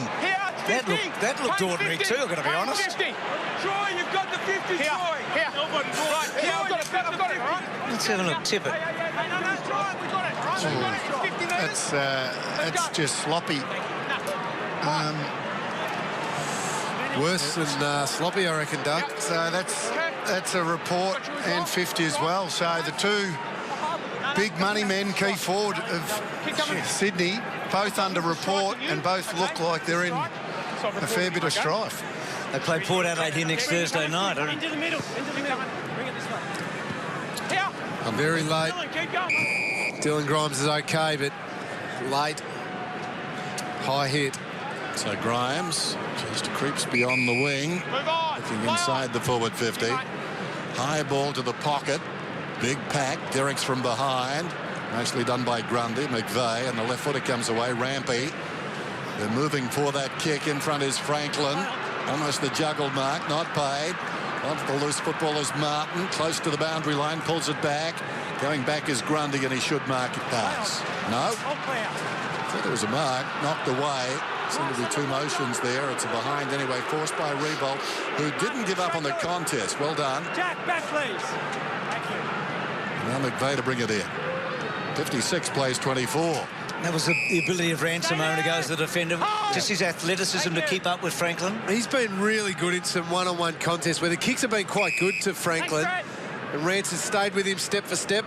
S1: that looked ordinary too, I've got to be honest.
S11: 50. Troy, you've got the 50, Troy. Here. Right, here, I've got it, all right?
S1: Let's have a look, tip it.
S10: That's just sloppy.
S2: Worse than sloppy, I reckon, Doug.
S10: So that's a report and 50 as well. So the two big money men, key forward of Sydney, both under report and both look like they're in a fair bit of strife.
S1: They play Port Adelaide here next Thursday night.
S11: Into the middle. Bring it this way. Here.
S2: I'm very late.
S11: Keep going.
S2: Dylan Grimes is okay, but late. High hit.
S6: So Grimes just creeps beyond the wing, looking inside the forward 50. High ball to the pocket. Big pack. Derrick's from behind. Nicely done by Grundy. McVeigh, and the left footer comes away. Rampy. They're moving for that kick. In front is Franklin. Almost the juggle mark. Not paid. Onto the loose footballers. Martin close to the boundary line. Pulls it back. Going back is Grundy, and he should mark it pass. No. I think it was a mark. Knocked away. Seemed to be two motions there. It's a behind anyway, forced by Revolt, who didn't give up on the contest. Well done.
S11: Jack, back please.
S6: Now McVeigh to bring it in. 56 plays 24.
S1: That was the ability of Ransom a moment ago as the defender. Just his athleticism to keep up with Franklin.
S2: He's been really good in some one-on-one contests where the kicks have been quite good to Franklin. And Ransom stayed with him step for step.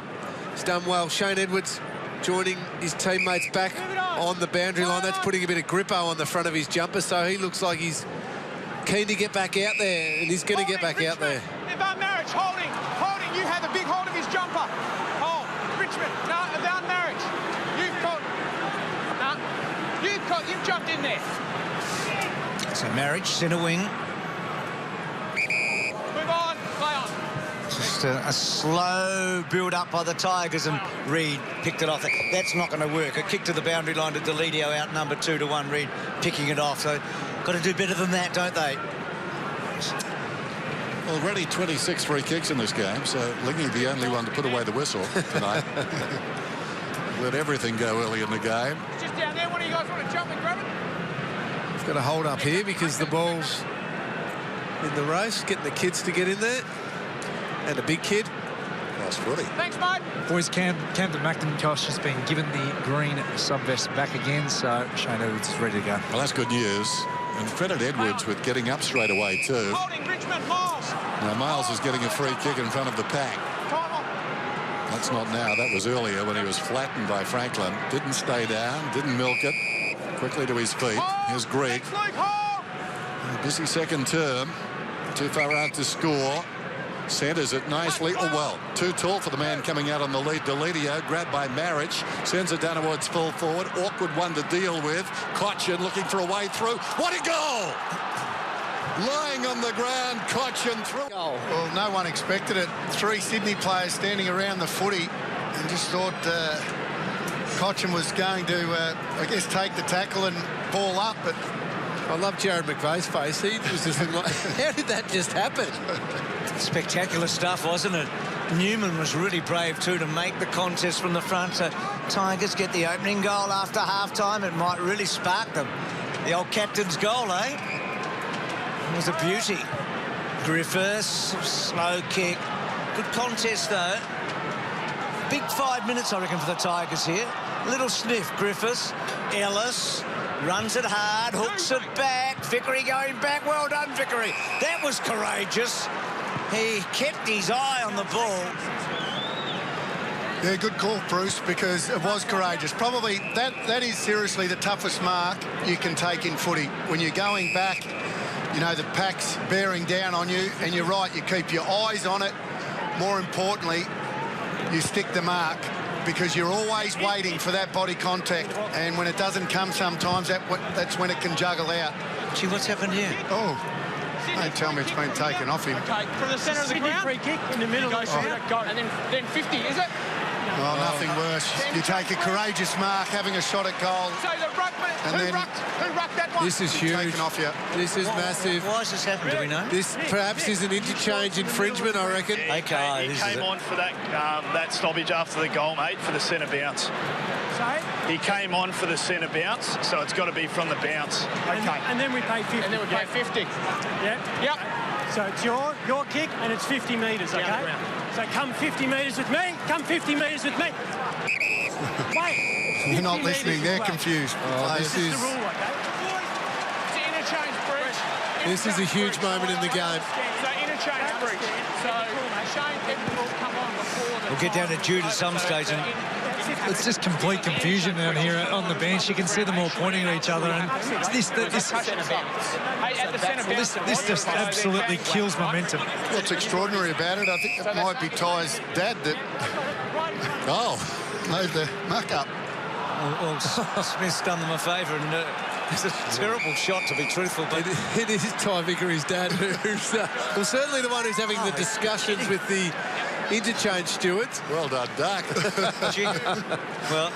S2: He's done well. Shane Edwards joining his teammates back on the boundary line. That's putting a bit of grippo on the front of his jumper, so he looks like he's keen to get back out there, and he's going to get back out there.
S11: Van Marriage, holding. You had the big hold of his jumper. Hold. Richmond, no, Van Marriage. You've jumped in there.
S1: So Marriage, centre wing.
S11: Move on, play on.
S1: Just a slow build-up by the Tigers, and Reid picked it off. That's not going to work. A kick to the boundary line to Deledio, out number 2-1. Reid picking it off. So got to do better than that, don't they?
S6: Already 26 free kicks in this game, so Lingy the only one to put away the whistle tonight. Let everything go early in the game.
S11: Just down there. One of you guys want to jump and grab it?
S2: We've got to hold up here because the ball's in the race, getting the kids to get in there. And a big kid.
S6: Nice footy.
S11: Thanks, mate.
S4: Boys, Camden McIntosh has been given the green sub-vest back again, so Shane Edwards is ready to go.
S6: Well, that's good news. And credit Edwards with getting up straight away too.
S11: Holding Richmond, Miles.
S6: Now Miles is getting a free kick in front of the pack. That's not now. That was earlier when he was flattened by Franklin. Didn't stay down. Didn't milk it. Quickly to his feet. Here's Greg. A busy second term. Too far out to score. Centres it nicely. Oh, well, too tall for the man coming out on the lead. Deledio, grabbed by Marich, sends it down towards full forward. Awkward one to deal with. Cochin looking for a way through. What a goal! Lying on the ground, Cochin through.
S10: Well, no one expected it. 3 Sydney players standing around the footy and just thought Cochin was going to, I guess, take the tackle and ball up, but
S2: I love Jared McVeigh's face. He was just like, how did that just happen?
S1: Spectacular stuff, wasn't it? Newman was really brave too to make the contest from the front. So Tigers get the opening goal after half-time. It might really spark them. The old captain's goal, eh? It was a beauty. Griffiths, slow kick. Good contest, though. Big 5 minutes, I reckon, for the Tigers here. Little sniff, Griffiths. Ellis runs it hard, hooks it back. Vickery going back. Well done, Vickery. That was courageous. He kept his eye on the ball.
S10: Yeah, good call, Bruce, because it was courageous. Probably that is seriously the toughest mark you can take in footy. When you're going back, you know, the pack's bearing down on you, and you're right, you keep your eyes on it. More importantly, you stick the mark, because you're always waiting for that body contact, and when it doesn't come sometimes, that's when it can juggle out.
S1: Gee, what's happened here?
S10: Oh, don't tell me it's been taken off him.
S11: Okay, from the centre of the ground. Free kick in the middle. Go, and then 50, is it?
S10: Oh, nothing worse. You take a courageous mark, having a shot at goal.
S11: So the ruckman, who rucked that one?
S2: This is huge.
S10: Taken off you.
S2: This is massive.
S1: Why has this happened? Do we know?
S2: This perhaps is an interchange infringement, I reckon.
S1: Okay,
S20: he came on for that stoppage after the goal, mate, for the centre bounce.
S11: Sorry?
S20: He came on for the centre bounce, so it's got to be from the bounce.
S11: Okay. And then we pay 50. And then we pay 50. Yeah. Yep. So it's your kick, and it's 50 metres, okay? So come 50 metres with me. Come 50 metres with me. Wait.
S10: You're not listening. They're confused.
S2: Oh, this is
S11: the rule, okay? It's an interchange breach.
S2: This is a huge moment in the game.
S11: So interchange breach. So Shane Pepper will come on before the...
S1: We'll get down to Jude at some stage. And
S4: it's just complete confusion down here on the bench. You can see them all pointing at each other, and this just absolutely kills momentum.
S10: What's extraordinary about it, I think it might be Ty's dad that made the muck up.
S1: Well, Smith's done them a favour, and it's a terrible shot, to be truthful. But
S2: it is Ty Vickery's dad, who's well, certainly the one who's having the discussions with the interchange stewards.
S6: Well done, Duck.
S1: Well,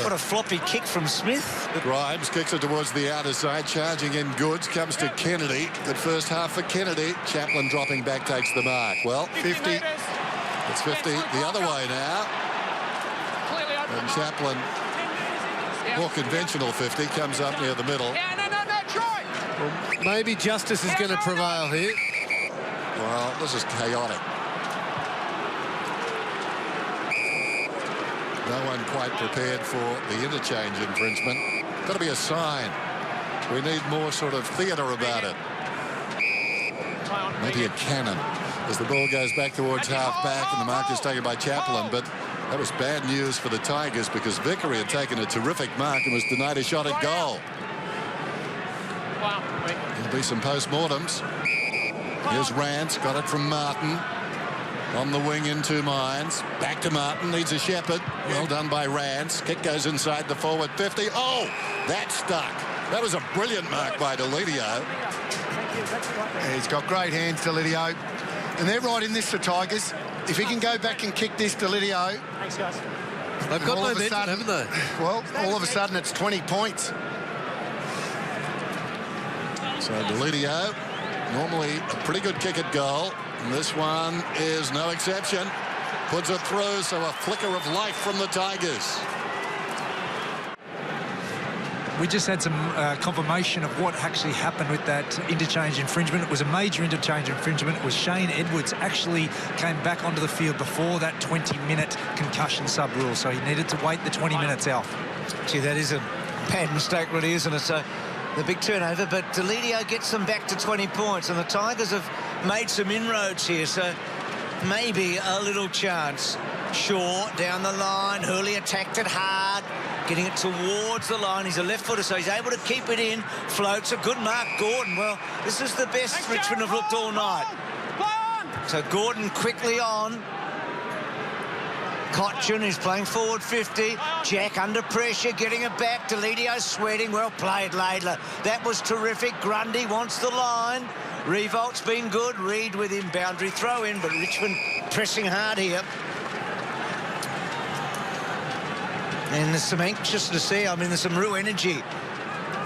S1: what a floppy kick from Smith.
S6: Grimes kicks it towards the outer side, charging in Goods, comes to Kennedy. Good first half for Kennedy. Chaplin dropping back, takes the mark. Well, 50. It's 50 the other way now. And Chaplin, more conventional 50, comes up near the middle.
S11: No, try.
S2: Well, maybe justice is going to prevail here.
S6: Well, this is chaotic. No one quite prepared for the interchange infringement. Got to be a sign. We need more sort of theatre about it. Maybe a cannon as the ball goes back towards half-back, and the mark is taken by Chaplin. But that was bad news for the Tigers, because Vickery had taken a terrific mark and was denied a shot at goal. There'll be some post-mortems. Here's Rance, got it from Martin. On the wing in 2 minds. Back to Martin, needs a shepherd. Well done by Rance. Kick goes inside the forward 50. Oh, that stuck. That was a brilliant mark by Deledio.
S10: Yeah, he's got great hands, Deledio. And they're right in this, the Tigers. If he can go back and kick this, Deledio...
S11: Thanks, guys.
S2: They've got momentum, haven't they?
S10: Well, all of a sudden it's 20 points.
S6: So Deledio, normally a pretty good kick at goal. And this one is no exception. Puts it through, so a flicker of life from the Tigers.
S4: We just had some confirmation of what actually happened with that interchange infringement. It was a major interchange infringement. It was Shane Edwards actually came back onto the field before that 20-minute concussion sub-rule, so he needed to wait the 20 minutes out.
S1: Gee, that is a bad mistake, really, isn't it? So the big turnover, but Deledio gets them back to 20 points, and the Tigers have made some inroads here, so maybe a little chance. Shaw down the line. Hurley attacked it hard, getting it towards the line. He's a left footer, so he's able to keep it in. Floats a good mark. Gordon, well, this is the best Richmond have looked all night. So Gordon quickly on. Cotchin is playing forward 50. Jack under pressure, getting it back. Delidio sweating. Well played, Laidler. That was terrific. Grundy wants the line. Revolt's been good. Reed with him. Boundary throw in, but Richmond pressing hard here. And there's some anxious to see. I mean, there's some real energy.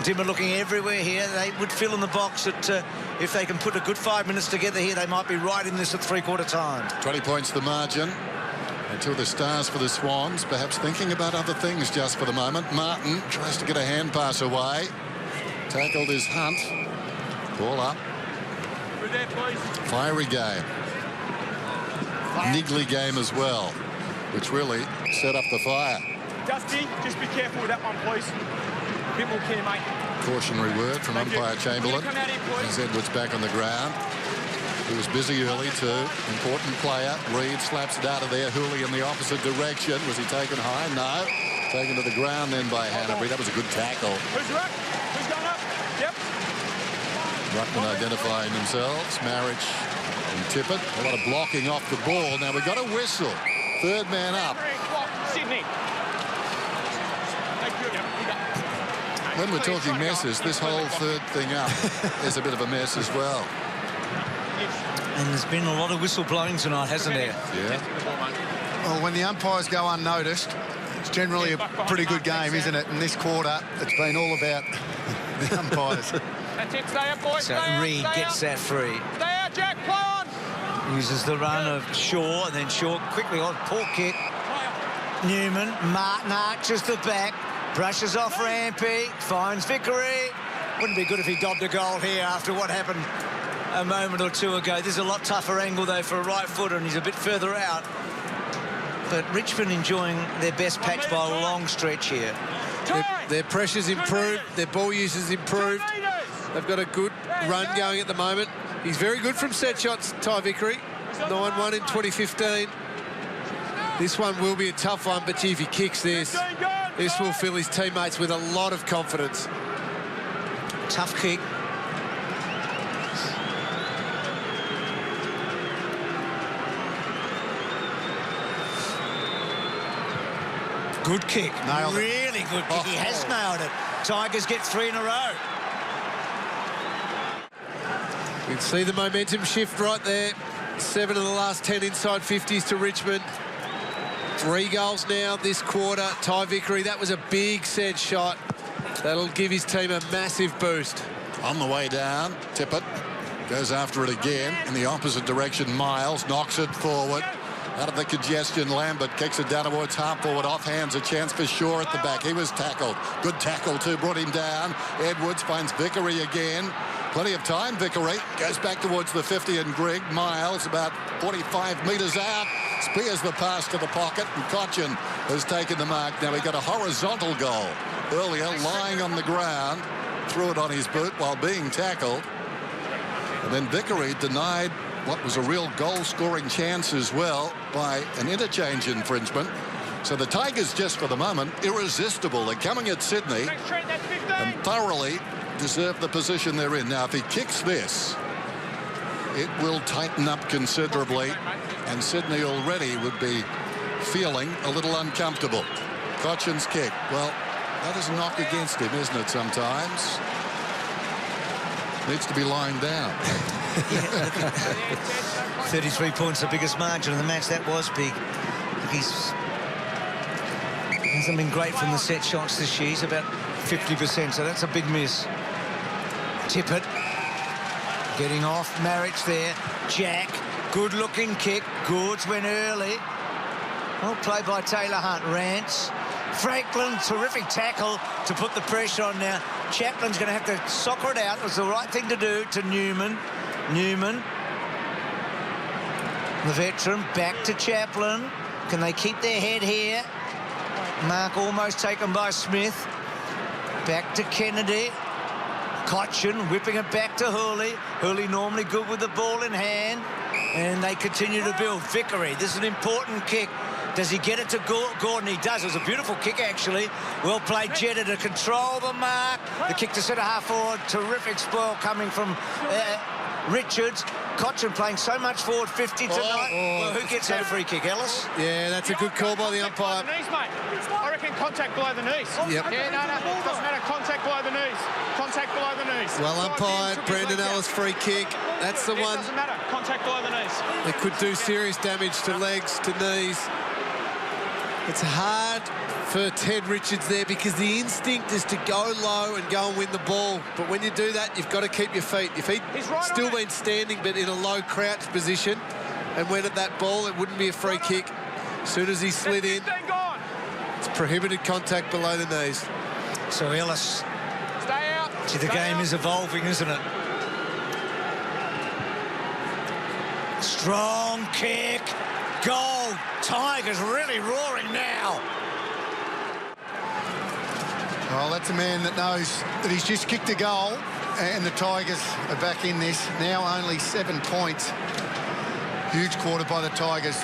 S1: Dimmer looking everywhere here. They would fill in the box that if they can put a good 5 minutes together here, they might be right in this at three-quarter time.
S6: 20 points the margin. Until the stars for the Swans, perhaps thinking about other things just for the moment. Martin tries to get a hand pass away. Tackled his Hunt. Ball up. Fiery game. Niggly game as well, which really set up the fire.
S11: Dusty, just be careful with that one, please. A bit more care, mate.
S6: Cautionary word from umpire Chamberlain. As Edwards back on the ground. He was busy early too. Important player. Reed slaps it out of there. Hooley in the opposite direction. Was he taken high? No. Taken to the ground then by Hanbury. That was a good tackle.
S11: Who's ruck? Who's going up? Yep.
S6: Ruckman identifying themselves. Marriage and Tippett. A lot of blocking off the ball. Now we've got a whistle. Third man up.
S11: Sydney.
S6: When we're talking messes, this whole third thing up is a bit of a mess as well.
S1: And there's been a lot of whistle blowing tonight, hasn't there?
S6: Yeah.
S10: Well, when the umpires go unnoticed, it's generally a pretty good game, isn't it? In this quarter, it's been all about the umpires.
S11: That's it. Stay up, boys.
S1: So Reed gets that free.
S11: Stay out, Jack. Play on.
S1: Uses the run of Shaw, and then Shaw quickly on. Poor kick. Newman. Martin arches the back. Brushes off Rampy. Finds Vickery. Wouldn't be good if he dobbed a goal here after what happened a moment or two ago. This is a lot tougher angle, though, for a right footer, and he's a bit further out. But Richmond enjoying their best patch by a long stretch here.
S2: Their pressure's improved. Their ball use has improved. They've got a good run going at the moment. He's very good from set shots, Ty Vickery. 9-1 in 2015. This one will be a tough one, but gee, if he kicks this will fill his teammates with a lot of confidence.
S1: Tough kick. Good kick.
S10: Nailed it.
S1: Really good kick. He has nailed it. Tigers get 3 in a row.
S2: You can see the momentum shift right there. 7 of the last 10 inside 50s to Richmond. 3 goals now this quarter. Ty Vickery, that was a big set shot. That'll give his team a massive boost.
S6: On the way down, Tippett goes after it again in the opposite direction. Miles knocks it forward. Out of the congestion, Lambert kicks it down towards half forward. Off hands, a chance for Shaw at the back. He was tackled. Good tackle too, brought him down. Edwards finds Vickery again. Plenty of time, Vickery. Goes back towards the 50 and Grigg. Miles about 45 metres out. Spears the pass to the pocket, and Cotchin has taken the mark. Now he got a horizontal goal earlier, lying on the ground. Threw it on his boot while being tackled. And then Vickery denied what was a real goal-scoring chance as well by an interchange infringement. So the Tigers, just for the moment, irresistible. They're coming at Sydney and thoroughly deserve the position they're in. Now, if he kicks this, it will tighten up considerably, and Sydney already would be feeling a little uncomfortable. Cotchin's kick. Well, that is a knock against him, isn't it, sometimes? Needs to be lying down.
S1: 33 points, the biggest margin of the match. That was big. He hasn't been great from the set shots this year. He's about 50%, so that's a big miss. Tippett getting off. Marriage there. Jack, good-looking kick. Gourds went early. Well played by Taylor Hunt. Rance. Franklin, terrific tackle to put the pressure on now. Chaplin's going to have to soccer it out. It was the right thing to do to Newman. Newman, the veteran, back to Chaplin. Can they keep their head here? Mark almost taken by Smith. Back to Kennedy. Cotchin whipping it back to Hurley. Hurley normally good with the ball in hand. And they continue to build. Vickery, this is an important kick. Does he get it to Gordon? He does. It was a beautiful kick, actually. Well played, Jetta, to control the mark. The kick to centre half forward. Terrific spoil coming from Richards. Cochin playing so much forward 50 tonight. Well, who gets that free kick, Ellis?
S2: Yeah, that's a good call by the umpire.
S11: Knees, mate. I reckon contact below the knees.
S2: Yep.
S11: Yeah, no, doesn't matter. Contact below the knees. Contact below the knees.
S2: Well umpired, Brendan Ellis free kick. That's the one.
S11: Doesn't matter. Contact below the knees.
S2: It could do serious damage to legs, to knees. It's hard for Ted Richards there because the instinct is to go low and go and win the ball. But when you do that, you've got to keep your feet. If he'd still been standing but in a low crouch position and went at that ball, it wouldn't be a free kick. As soon as he slid in, it's prohibited contact below the knees.
S1: So Ellis.
S11: Stay out.
S1: See, the game is evolving, isn't it? Strong kick. Goal. Tigers really roaring now.
S10: Well, that's a man that knows that he's just kicked a goal and the Tigers are back in this. Now only 7 points. Huge quarter by the Tigers.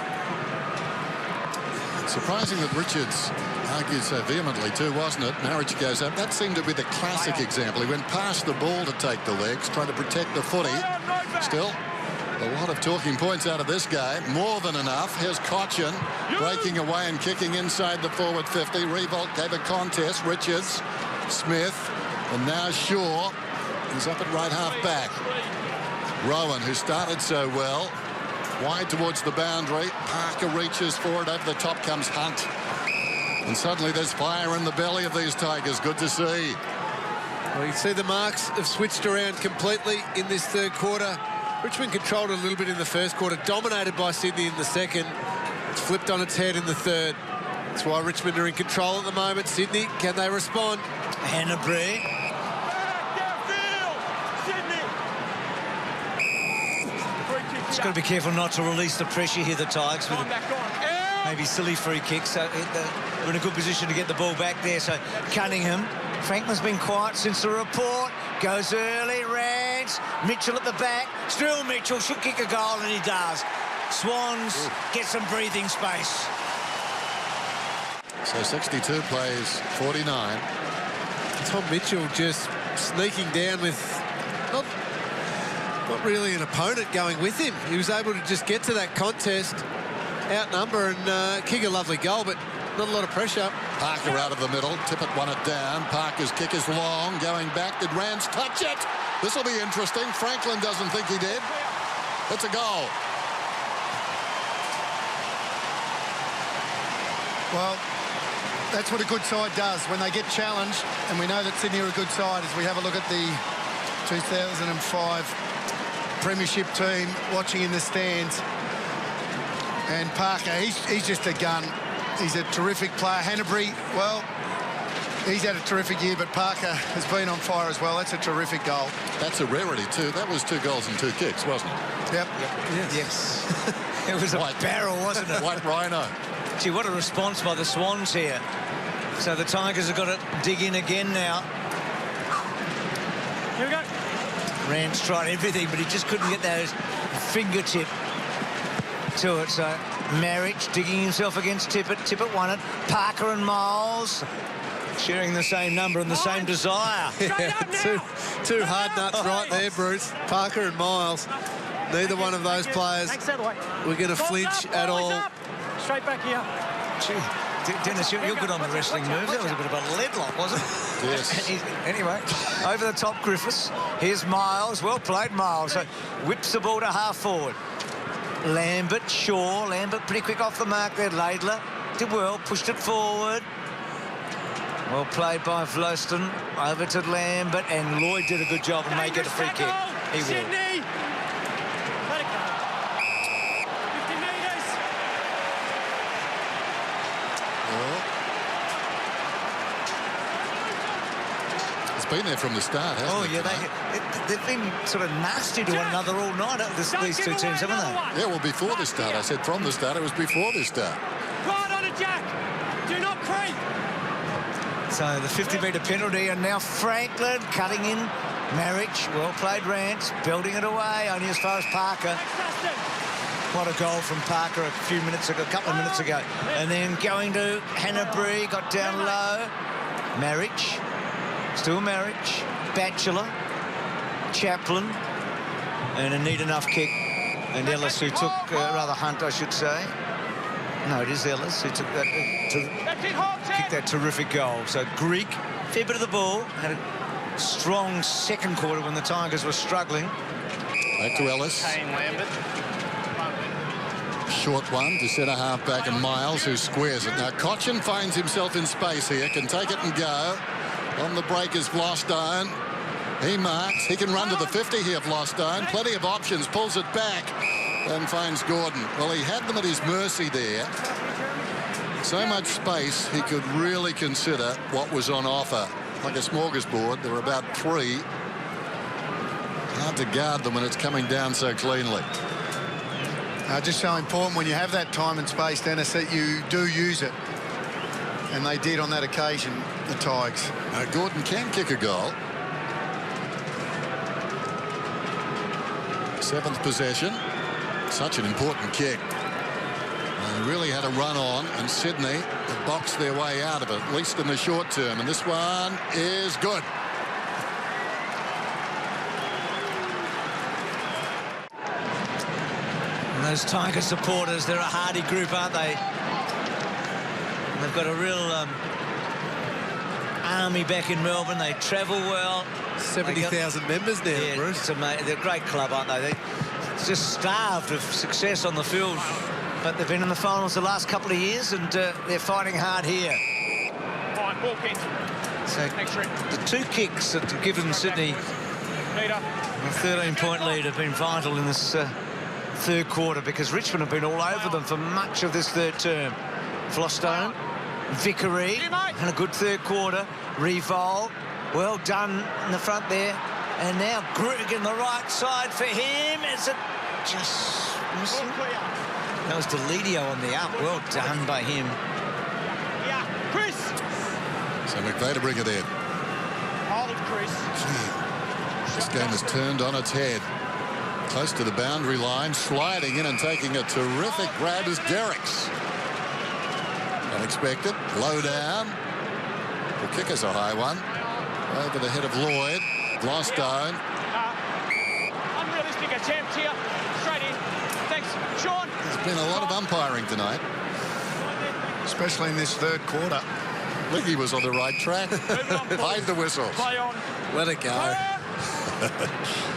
S6: Surprising that Richards argued so vehemently too, wasn't it? Marriage goes up. That seemed to be the classic example. He went past the ball to take the legs, trying to protect the footy. Still, a lot of talking points out of this game. More than enough. Here's Cochin breaking away and kicking inside the forward 50. Revolt gave a contest. Richards, Smith, and now Shaw. He's up at right half back. Rowan, who started so well, wide towards the boundary. Parker reaches forward. Over the top comes Hunt. And suddenly there's fire in the belly of these Tigers. Good to see.
S2: Well, you can see the marks have switched around completely in this third quarter. Richmond controlled it a little bit in the first quarter, dominated by Sydney in the second. It's flipped on its head in the third. That's why Richmond are in control at the moment. Sydney, can they respond?
S1: Hanbury. Just got to be careful not to release the pressure here, the Tigers, with maybe silly free kicks. So they're in a good position to get the ball back there. So Cunningham. Franklin's been quiet since the report. Goes early, Rance. Mitchell at the back. Still Mitchell should kick a goal, and he does. Swans get some breathing space.
S6: So 62 plays 49.
S2: Tom Mitchell just sneaking down with not really an opponent going with him. He was able to just get to that contest, outnumber and kick a lovely goal, but not a lot of pressure.
S6: Parker out of the middle. Tippett won it down. Parker's kick is long. Going back. Did Rance touch it? This will be interesting. Franklin doesn't think he did. It's a goal.
S10: Well, that's what a good side does when they get challenged, and we know that Sydney are a good side as we have a look at the 2005 Premiership team watching in the stands. And Parker, he's just a gun. He's a terrific player. Hanbury, well, he's had a terrific year, but Parker has been on fire as well. That's a terrific goal.
S6: That's a rarity too. That was 2 goals and 2 kicks, wasn't it?
S10: Yep.
S1: Yes. It was a white barrel, wasn't it?
S6: White rhino.
S1: Gee, what a response by the Swans here. So the Tigers have got to dig in again now.
S11: Here we go.
S1: Rance tried everything, but he just couldn't get those fingertip to it. So Marriage digging himself against Tippett. Tippett won it. Parker and Miles sharing the same number and the same desire.
S2: Yeah, two hard nuts right there, Bruce. Parker and Miles. Neither one of those players were going to flinch at all.
S11: Straight back here.
S1: Gee, Dennis, you're good on the wrestling moves. That was a bit of a leadlock, wasn't it?
S6: Yes.
S1: Anyway, over the top, Griffiths. Here's Miles. Well played, Miles. So whips the ball to half forward. Lambert, Shaw. Lambert pretty quick off the mark there. Laidler did well, pushed it forward. Well played by Vloston. Over to Lambert, and Lloyd did a good job and may get a free kick. He will.
S11: Sydney. Let it go. 50 metres.
S6: It's been there from the start, hasn't
S1: Oh,
S6: it?
S1: yeah, they've been sort of nasty to one another all night, these two teams, haven't they?
S6: Yeah, well, before the start. I said from the start. It was before the start.
S11: Right on it, Jack. Do not creep.
S1: So the 50-metre penalty, and now Franklin cutting in. Marriage, well played, Rance, building it away, only as far as Parker. What a goal from Parker a few minutes ago, a couple of minutes ago. And then going to Hanbury, got down low. Marriage, still Marriage. Batchelor, Chaplin, And a neat enough kick. And Ellis, who took, rather Hunt, I should say. No, it is Ellis who took that, kicked that terrific goal. So Greek, fair bit of the ball, had a strong second quarter when the Tigers were struggling.
S6: Back to Ellis. Short one to centre half back and Miles, who squares it. Now Cochin finds himself in space here, can take it and go. On the break is Vlostone. He marks. He can run to the 50 here, Vlostone. Plenty of options. Pulls it back and finds Gordon. Well, he had them at his mercy there. So much space, he could really consider what was on offer. Like a smorgasbord, there were about 3. Hard to guard them when it's coming down so cleanly.
S10: Just so important when you have that time and space, Dennis, that you do use it. And they did on that occasion, the Tigers.
S6: Gordon can kick a goal. 7th possession. Such an important kick. They really had a run on, and Sydney have boxed their way out of it, at least in the short term. And this one is good.
S1: And those Tiger supporters, they're a hardy group, aren't they? They've got a real army back in Melbourne. They travel well.
S2: 70,000 members now,
S1: yeah,
S2: Bruce.
S1: It's amazing. They're a great club, aren't they? They're just starved of success on the field. But they've been in the finals the last couple of years, and they're fighting hard here.
S11: Fine, ball kick.
S1: So the 2 kicks that have given Sydney a 13-point lead have been vital in this third quarter, because Richmond have been all over them for much of this third term. Vlostone, Vickery, and a good third quarter. Revol, well done in the front there. And now Grigg in the right side for him. Is it just missing? That was Deledio on the up. Well done by him.
S11: Yeah, Chris.
S6: So McVeigh to bring it in.
S11: Hold it, Chris.
S6: This game has turned on its head. Close to the boundary line, sliding in and taking a terrific grab is Derricks. Unexpected, low down. The kick is a high one. Over the head of Lloyd. Vlostone.
S11: Unrealistic attempt here. Straight in. Thanks, Sean.
S6: There's been a lot of umpiring tonight.
S10: Especially in this third quarter.
S6: Liggy was on the right track. Hide the whistles.
S11: Play on.
S6: Let it go.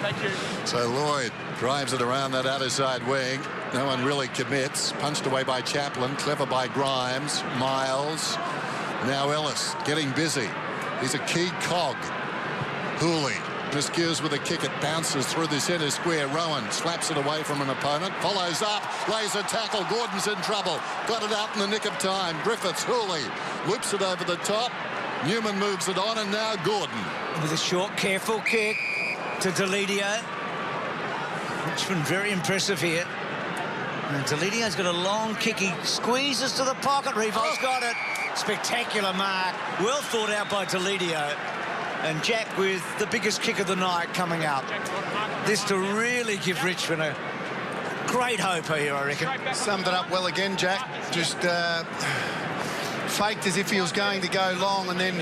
S11: Thank you.
S6: So Lloyd drives it around that outer side wing. No one really commits. Punched away by Chaplin. Clever by Grimes. Miles. Now Ellis getting busy. He's a key cog. Hooley miscues with a kick. It bounces through the centre square. Rowan slaps it away from an opponent. Follows up. Lays a tackle. Gordon's in trouble. Got it out in the nick of time. Griffiths. Hooley loops it over the top. Newman moves it on, and now Gordon.
S1: With a short, careful kick to Deledio. Richmond very impressive here. And Deledio's got a long kick. He squeezes to the pocket. Revol's got it. Spectacular mark. Well thought out by Deledio. And Jack with the biggest kick of the night coming up. This to really give Richmond a great hope here, I reckon.
S10: Summed it up well again, Jack. Just faked as if he was going to go long and then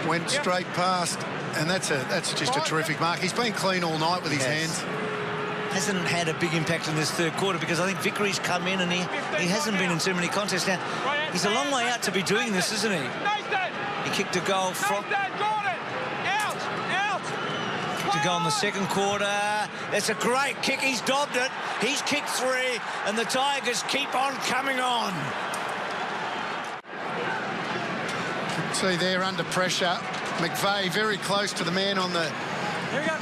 S10: went straight past. And that's just a terrific mark. He's been clean all night with his hands.
S1: Hasn't had a big impact in this third quarter because I think Vickery's come in and he hasn't been in too many contests. Now, he's a long way out to be doing this, isn't he? He kicked a goal from... to go in the second quarter. That's a great kick. He's dobbed it. He's kicked 3, and the Tigers keep on coming on.
S10: See there under pressure. McVeigh very close to the man on the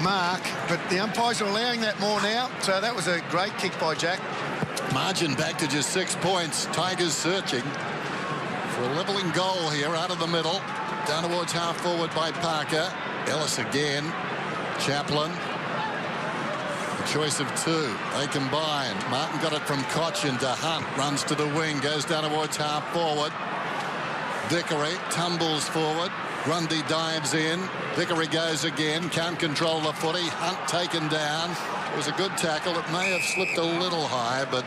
S10: mark, but the umpires are allowing that more now. So that was a great kick by Jack.
S6: Margin back to just 6 points. Tigers searching for a levelling goal here out of the middle. Down towards half forward by Parker. Ellis again. Chaplin. A choice of 2. They combine. Martin got it from Cochin to Hunt. Runs to the wing. Goes down towards half forward. Vickery tumbles forward. Grundy dives in. Vickery goes again. Can't control the footy. Hunt taken down. It was a good tackle. It may have slipped a little high, but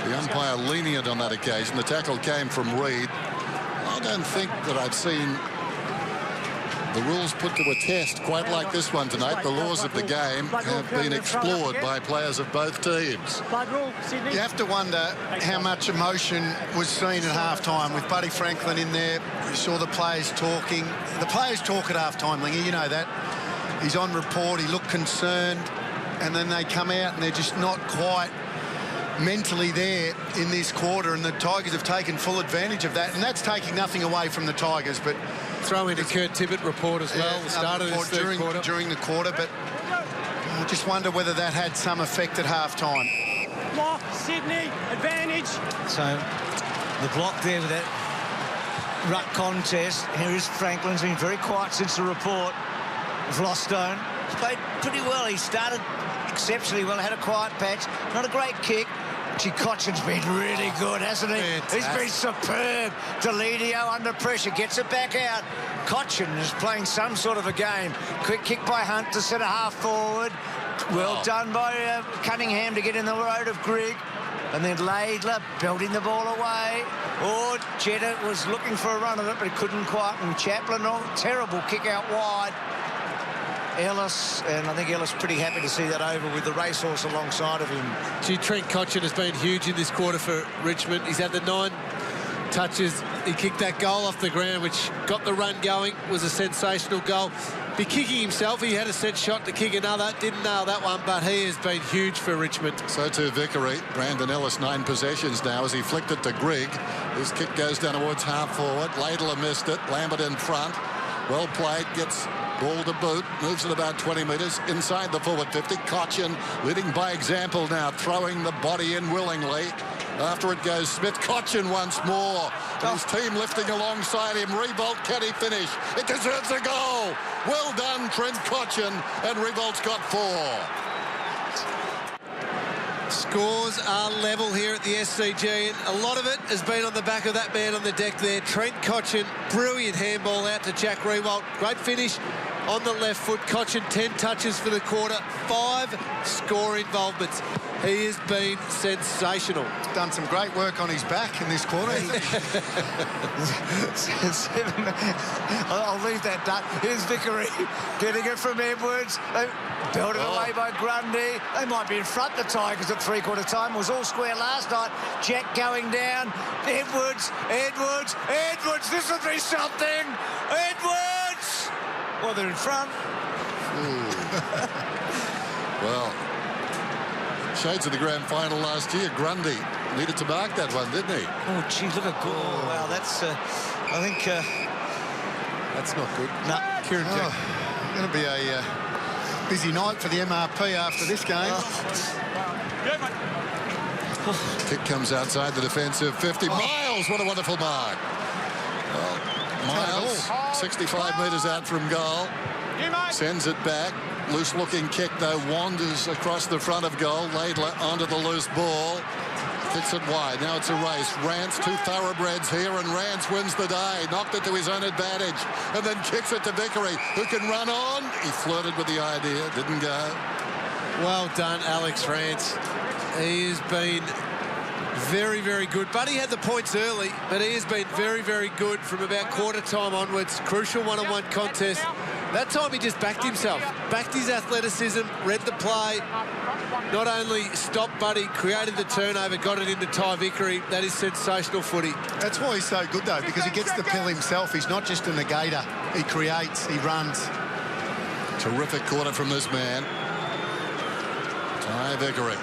S6: the umpire lenient on that occasion. The tackle came from Reid. I don't think that I've seen The rules put to a test, quite like this one tonight. The laws of the game have been explored by players of both teams.
S10: You have to wonder how much emotion was seen at half-time with Buddy Franklin in there. You saw the players talking. The players talk at half-time, Lingy, you know that. He's on report, he looked concerned, and then they come out and they're just not quite mentally there in this quarter, and the Tigers have taken full advantage of that, and that's taking nothing away from the Tigers. But
S2: throw in a Kurt Tippett report as well, the start of this third quarter. During
S10: the quarter, but I just wonder whether that had some effect at half-time.
S11: Block, Sydney, advantage.
S1: So the block there with that ruck contest. Here is Franklin's been very quiet since the report. Vlostone played pretty well. He started exceptionally well, had a quiet patch, not a great kick. Cochin's been really good, hasn't he?
S2: Fantastic.
S1: He's been superb. Deledio under pressure, gets it back out. Cochin is playing some sort of a game. Quick kick by Hunt to centre half forward. Well done by Cunningham to get in the road of Grigg. And then Laidler belting the ball away. Oh, Jetta was looking for a run at it, but he couldn't quite. And Chaplin, terrible kick out wide. Ellis, and I think Ellis pretty happy to see that over with the racehorse alongside of him.
S2: Gee, Trent Cotchin has been huge in this quarter for Richmond. He's had the 9 touches. He kicked that goal off the ground, which got the run going. Was a sensational goal. Be kicking himself. He had a set shot to kick another. Didn't nail that one, but he has been huge for Richmond.
S6: So too Vickery. Brandon Ellis 9 possessions now as he flicked it to Grigg. His kick goes down towards half forward. Laidler missed it. Lambert in front. Well played. Gets ball to boot, moves it about 20 metres inside the forward 50. Cochin leading by example now, throwing the body in willingly. After it goes Smith. Cochin once more. And his team lifting alongside him. Revolt, can he finish? It deserves a goal. Well done, Trent Cochin. And Revolt's got 4.
S2: Scores are level here at the SCG, and a lot of it has been on the back of that man on the deck there. Trent Cochin, brilliant handball out to Jack Riewoldt. Great finish on the left foot. Cochin, 10 touches for the quarter, 5 score involvements. He has been sensational.
S10: Done some great work on his back in this quarter.
S1: I'll leave that done. Here's Vickery getting it from Edwards. Belted away by Grundy. They might be in front, the Tigers, at three-quarter time. It was all square last night. Jack going down. Edwards. This will be something. Edwards. Well, they're in front.
S6: Well, shades of the grand final last year. Grundy needed to mark that one, didn't he?
S1: Oh, gee, look at goal. Wow, that's, I think...
S2: that's not good.
S1: No.
S2: Kieran Jack.
S10: Going to be a busy night for the MRP after this game.
S6: Kick comes outside the defensive 50. Miles, what a wonderful mark. Well, Miles, 65 metres out from goal. Sends it back. Loose-looking kick, though, wanders across the front of goal. Laidler onto the loose ball. Kicks it wide. Now it's a race. Rance, 2 thoroughbreds here, and Rance wins the day. Knocked it to his own advantage. And then kicks it to Vickery, who can run on. He flirted with the idea. Didn't go.
S2: Well done, Alex Rance. He has been very, very good. Buddy had the points early, but he has been very, very good from about quarter time onwards. Crucial one-on-one contest. That time he just backed himself, backed his athleticism, read the play. Not only stopped Buddy, created the turnover, got it into Ty Vickery. That is sensational footy.
S10: That's why he's so good, though, because he gets the pill himself. He's not just a negator. He creates, he runs.
S6: Terrific quarter from this man. Ty Vickery.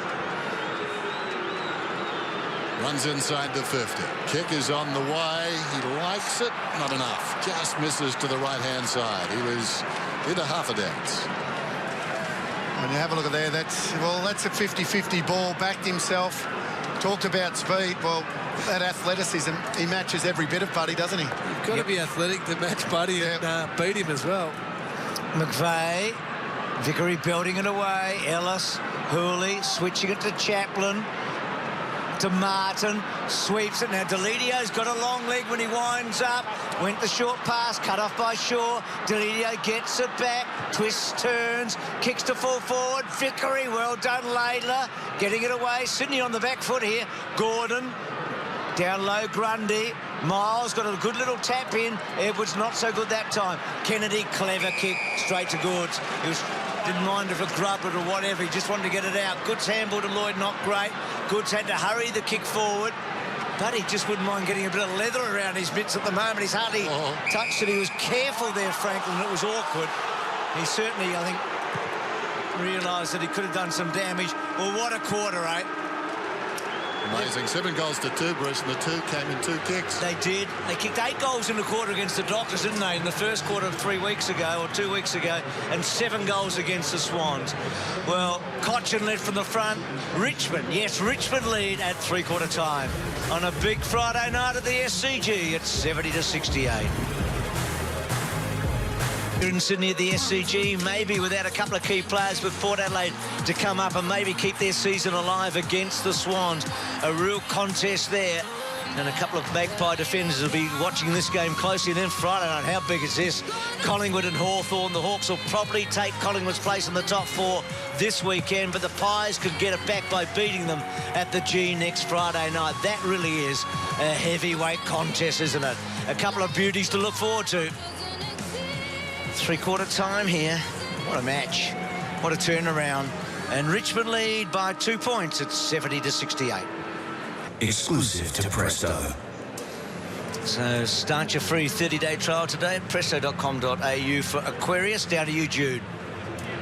S6: Runs inside the 50. Kick is on the way. He likes it. Not enough. Just misses to the right-hand side. He was into half a dance.
S10: When you have a look at there, that's a 50-50 ball. Backed himself. Talked about speed. Well, that athleticism, he matches every bit of Buddy, doesn't he?
S2: You've got to be athletic to match Buddy and beat him as well.
S1: McVeigh. Vickery belting it away. Ellis. Hooley switching it to Chaplin. To Martin, sweeps it. Now Deledio's got a long leg when he winds up. Went the short pass, cut off by Shaw. Deledio gets it back, twists, turns, kicks to full forward. Vickery, well done, Laidler, getting it away. Sydney on the back foot here. Gordon, down low, Grundy. Miles got a good little tap in. Edwards not so good that time. Kennedy, clever kick straight to Goods. Didn't mind if it grubbed it or whatever. He just wanted to get it out. Goods handball to Lloyd, not great. Goods had to hurry the kick forward. But he just wouldn't mind getting a bit of leather around his mitts at the moment. He's hardly touched it. He was careful there, Franklin. It was awkward. He certainly, I think, realised that he could have done some damage. Well, what a quarter, eh?
S6: Amazing. 7 goals to 2, Bruce, and the 2 came in 2 kicks.
S1: They did. They kicked 8 goals in the quarter against the Dockers, didn't they, in the first quarter of 3 weeks ago, or 2 weeks ago, and 7 goals against the Swans. Well, Cochin led from the front. Richmond, yes, Richmond lead at 3-quarter time. On a big Friday night at the SCG, it's 70-68. In Sydney at the SCG, maybe without a couple of key players, but Port Adelaide to come up and maybe keep their season alive against the Swans. A real contest there, and a couple of Magpie defenders will be watching this game closely. And then Friday night, how big is this? Collingwood and Hawthorn. The Hawks will probably take Collingwood's place in the top 4 this weekend, but the Pies could get it back by beating them at the G next Friday night. That really is a heavyweight contest, isn't it? A couple of beauties to look forward to. 3-quarter time here. What a match. What a turnaround. And Richmond lead by 2 points. It's 70-68.
S14: Exclusive to Presto.
S1: So start your free 30-day trial today at presto.com.au for Aquarius. Down to you, Jude.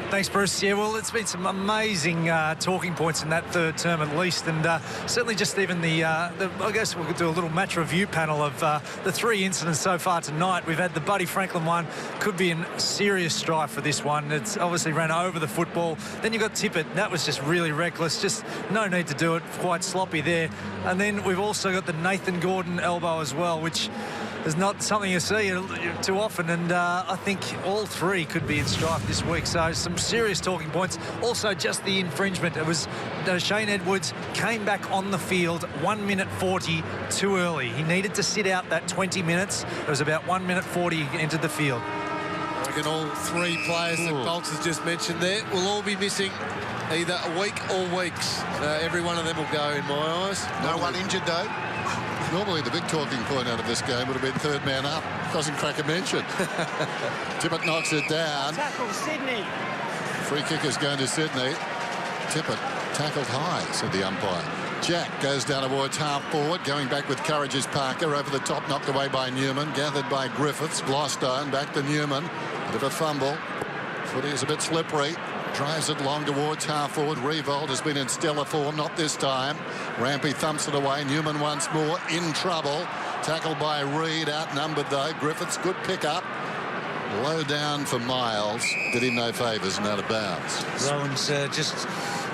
S4: Thanks, Bruce. Yeah, well, it's been some amazing talking points in that third term at least, and certainly just even the I guess we could do a little match review panel of the 3 incidents so far tonight. We've had the Buddy Franklin one, could be in serious strife for this one. It's obviously ran over the football. Then you got Tippett. That was just really reckless. Just no need to do it. Quite sloppy there. And then we've also got the Nathan Gordon elbow as well, which is not something you see too often, and I think all 3 could be in strife this week. So some serious talking points. Also, just the infringement. It was Shane Edwards came back on the field 1 minute 40 too early. He needed to sit out that 20 minutes. It was about 1 minute 40 he entered the field.
S2: I reckon all 3 players that Bolts has just mentioned there will all be missing either a week or weeks. Every one of them will go in my eyes.
S10: No one injured, though.
S6: Normally the big talking point out of this game would have been third man up. Doesn't crack a mention. Tippett knocks it down.
S11: Tackle Sydney.
S6: Free kick is going to Sydney. Tippett tackled high, said the umpire. Jack goes down towards half forward, going back with courage is Parker. Over the top, knocked away by Newman. Gathered by Griffiths. Glostone back to Newman. Bit of a fumble. Footy is a bit slippery. Drives it long towards half forward. Revolt has been in stellar form, not this time. Rampy thumps it away. Newman once more in trouble. Tackled by Reid, outnumbered though. Griffiths, good pick up. Low down for Miles. Did him no favours and out of bounds.
S1: Rowan's just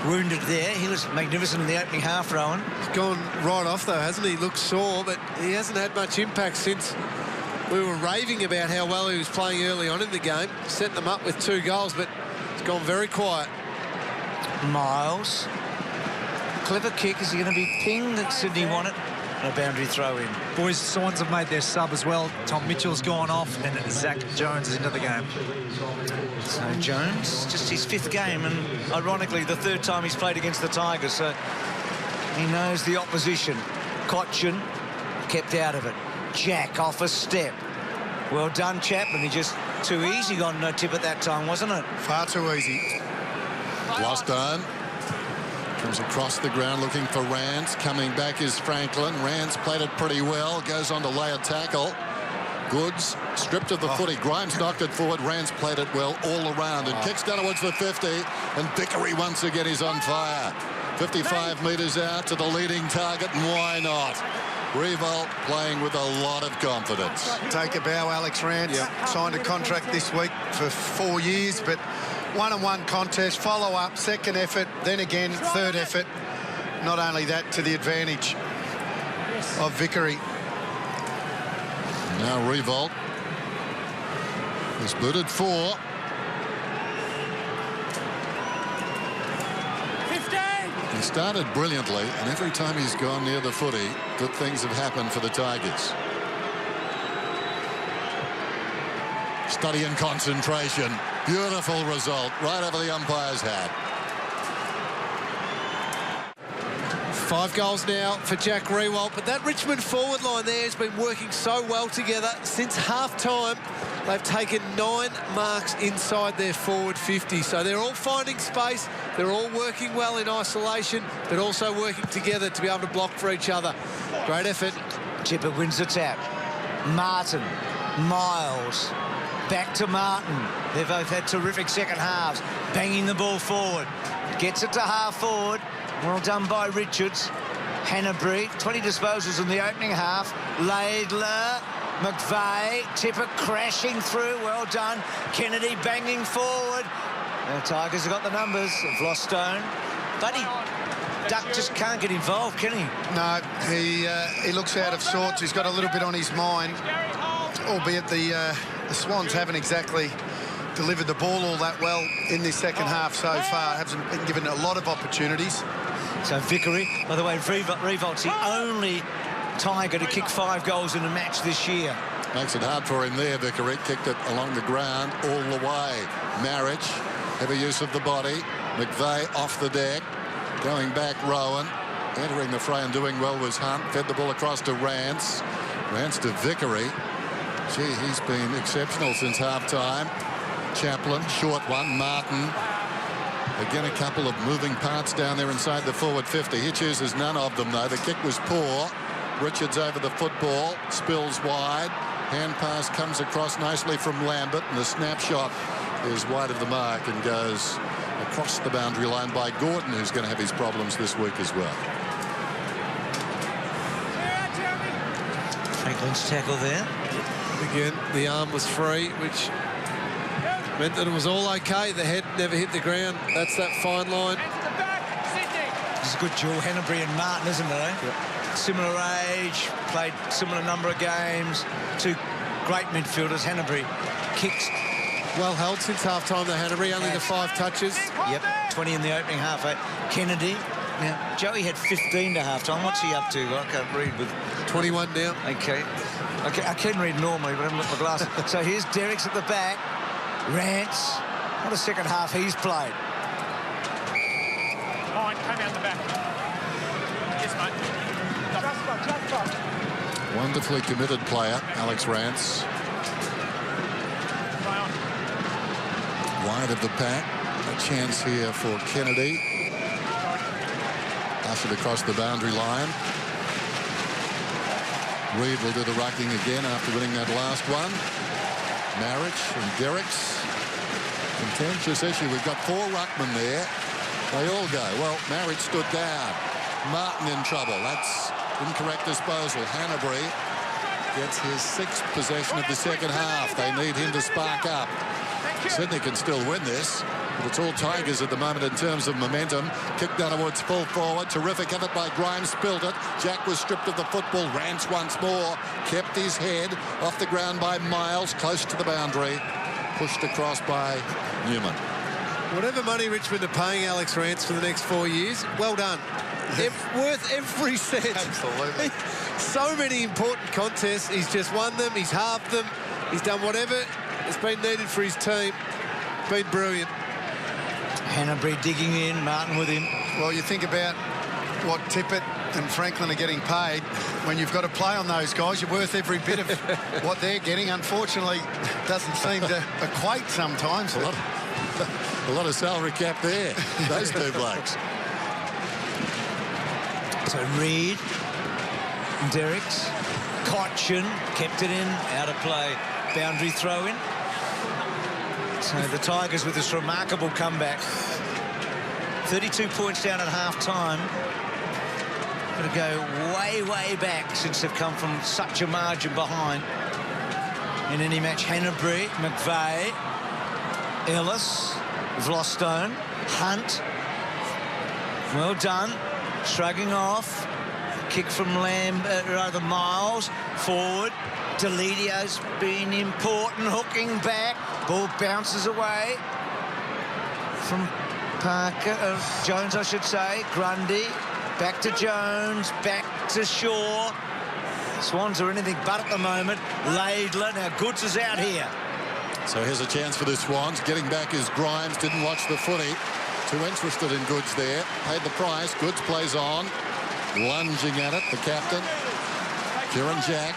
S1: wounded there. He was magnificent in the opening half, Rowan.
S2: He's gone right off though, hasn't he? Looks sore, but he hasn't had much impact since we were raving about how well he was playing early on in the game. Set them up with 2 goals, but it's gone very quiet.
S1: Miles. Clever kick. Is he going to be pinged that Sydney wanted? And a boundary throw in.
S4: Boys, Swans have made their sub as well. Tom Mitchell's gone off, and Zach Jones is into the game.
S1: So Jones, just his 5th game, and ironically the 3rd time he's played against the Tigers, so he knows the opposition. Cochin kept out of it. Jack off a step. Well done, Chapman. He just too easy got no tip at that time, wasn't it?
S10: Far too easy.
S6: Glostone comes across the ground looking for Rance. Coming back is Franklin. Rance played it pretty well. Goes on to lay a tackle. Goods stripped of the footy. Grimes knocked it forward. Rance played it well all around and kicks down towards the 50. And Vickery once again is on fire. 55 metres out to the leading target, and why not? Revolt playing with a lot of confidence.
S10: Take a bow, Alex Rance. Signed a contract this week for 4 years, but one-on-one contest, follow-up, second effort, then again, third effort. Not only that, to the advantage of Vickery.
S6: Now Revolt is booted 4.
S11: 15.
S6: He started brilliantly, and every time he's gone near the footy, good things have happened for the Tigers. Study and concentration. Beautiful result right over the umpire's hat.
S2: 5 goals now for Jack Rewalt, but that Richmond forward line there has been working so well together since half-time. They've taken 9 marks inside their forward 50, so they're all finding space, they're all working well in isolation, but also working together to be able to block for each other. Great effort.
S1: Tippett wins the tap. Martin, Miles, back to Martin. They've both had terrific second halves, banging the ball forward. Gets it to half forward. Well done by Richards. Hanbury, 20 disposals in the opening half. Laidler, McVeigh, Tippett crashing through. Well done. Kennedy banging forward. The Tigers have got the numbers. They've lost Stone. Buddy Duck just can't get involved, can he?
S10: No, he looks out of sorts. He's got a little bit on his mind, albeit the Swans haven't exactly delivered the ball all that well in this second half so far. Hasn't been given a lot of opportunities.
S1: So Vickery, by the way, Revolt's the only Tiger to kick 5 goals in a match this year.
S6: Makes it hard for him there, Vickery. Kicked it along the ground all the way. Marriage, heavy use of the body. McVeigh off the deck. Going back, Rowan. Entering the fray and doing well was Hunt. Fed the ball across to Rance. Rance to Vickery. Gee, he's been exceptional since half-time. Chaplin, short one. Martin. Again, a couple of moving parts down there inside the forward 50. He chooses none of them, though. The kick was poor. Richards over the football. Spills wide. Hand pass comes across nicely from Lambert. And the snapshot is wide of the mark and goes across the boundary line by Gordon, who's going to have his problems this week as well.
S1: Franklin's tackle there.
S2: Again, the arm was free, which meant that it was all okay. The head never hit the ground. That's that fine line.
S1: It's a good duel, Hanbury and Martin, isn't it? Eh? Yep. Similar age, played similar number of games. 2 great midfielders. Hanbury kicks.
S2: Well held since half-time, the Hanbury. Only the 5 touches.
S1: Yep, 20 in the opening half. Kennedy. Now, Joey had 15 to half-time. What's he up to? I can't read with...
S2: 21 now.
S1: Okay. I can read normally, but I haven't got my glasses. So here's Derrick's at the back. Rance. What a second half he's played.
S11: Mine came out the back. Yes, mate.
S6: Wonderfully committed player, Alex Rance. Wide of the pack. A chance here for Kennedy. Ushered across the boundary line. Reid will do the rucking again after winning that last one. Marriage and Derricks. Contentious issue. We've got 4 ruckmen there. They all go. Well, Marriage stood down. Martin in trouble. That's incorrect disposal. Hanbury gets his 6th possession of the second half. They need him to spark up. Sydney can still win this, but it's all Tigers at the moment in terms of momentum. Kick downwards, pull forward. Terrific effort by Grimes, spilled it. Jack was stripped of the football. Rance once more. Kept his head off the ground by Miles, close to the boundary. Pushed across by Newman.
S2: Whatever money Richmond are paying Alex Rance for the next 4 years, well done. Worth every cent.
S10: Absolutely.
S2: So many important contests. He's just won them. He's halved them. He's done whatever has been needed for his team. Been brilliant.
S1: Hanbury digging in, Martin with him.
S10: Well, you think about what Tippett and Franklin are getting paid. When you've got to play on those guys, you're worth every bit of what they're getting. Unfortunately, it doesn't seem to equate sometimes.
S6: A lot of salary cap there, those 2 blokes.
S1: So Reid, Derricks, Cochin kept it in, out of play. Boundary throw in. So the Tigers with this remarkable comeback. 32 points down at half-time. Got to go way, way back since they've come from such a margin behind. In any match, Hanbury, McVeigh, Ellis, Vlostone, Hunt. Well done. Shrugging off. Kick from Miles. Forward. Delidio's been important. Hooking back. Ball bounces away from Parker. Jones, I should say. Grundy. Back to Jones. Back to Shaw. Swans are anything but at the moment. Laidler. Now Goods is out here.
S6: So here's a chance for the Swans. Getting back is Grimes. Didn't watch the footy. Too interested in Goods there. Paid the price. Goods plays on. lunging at it, the captain, Kieran Jack.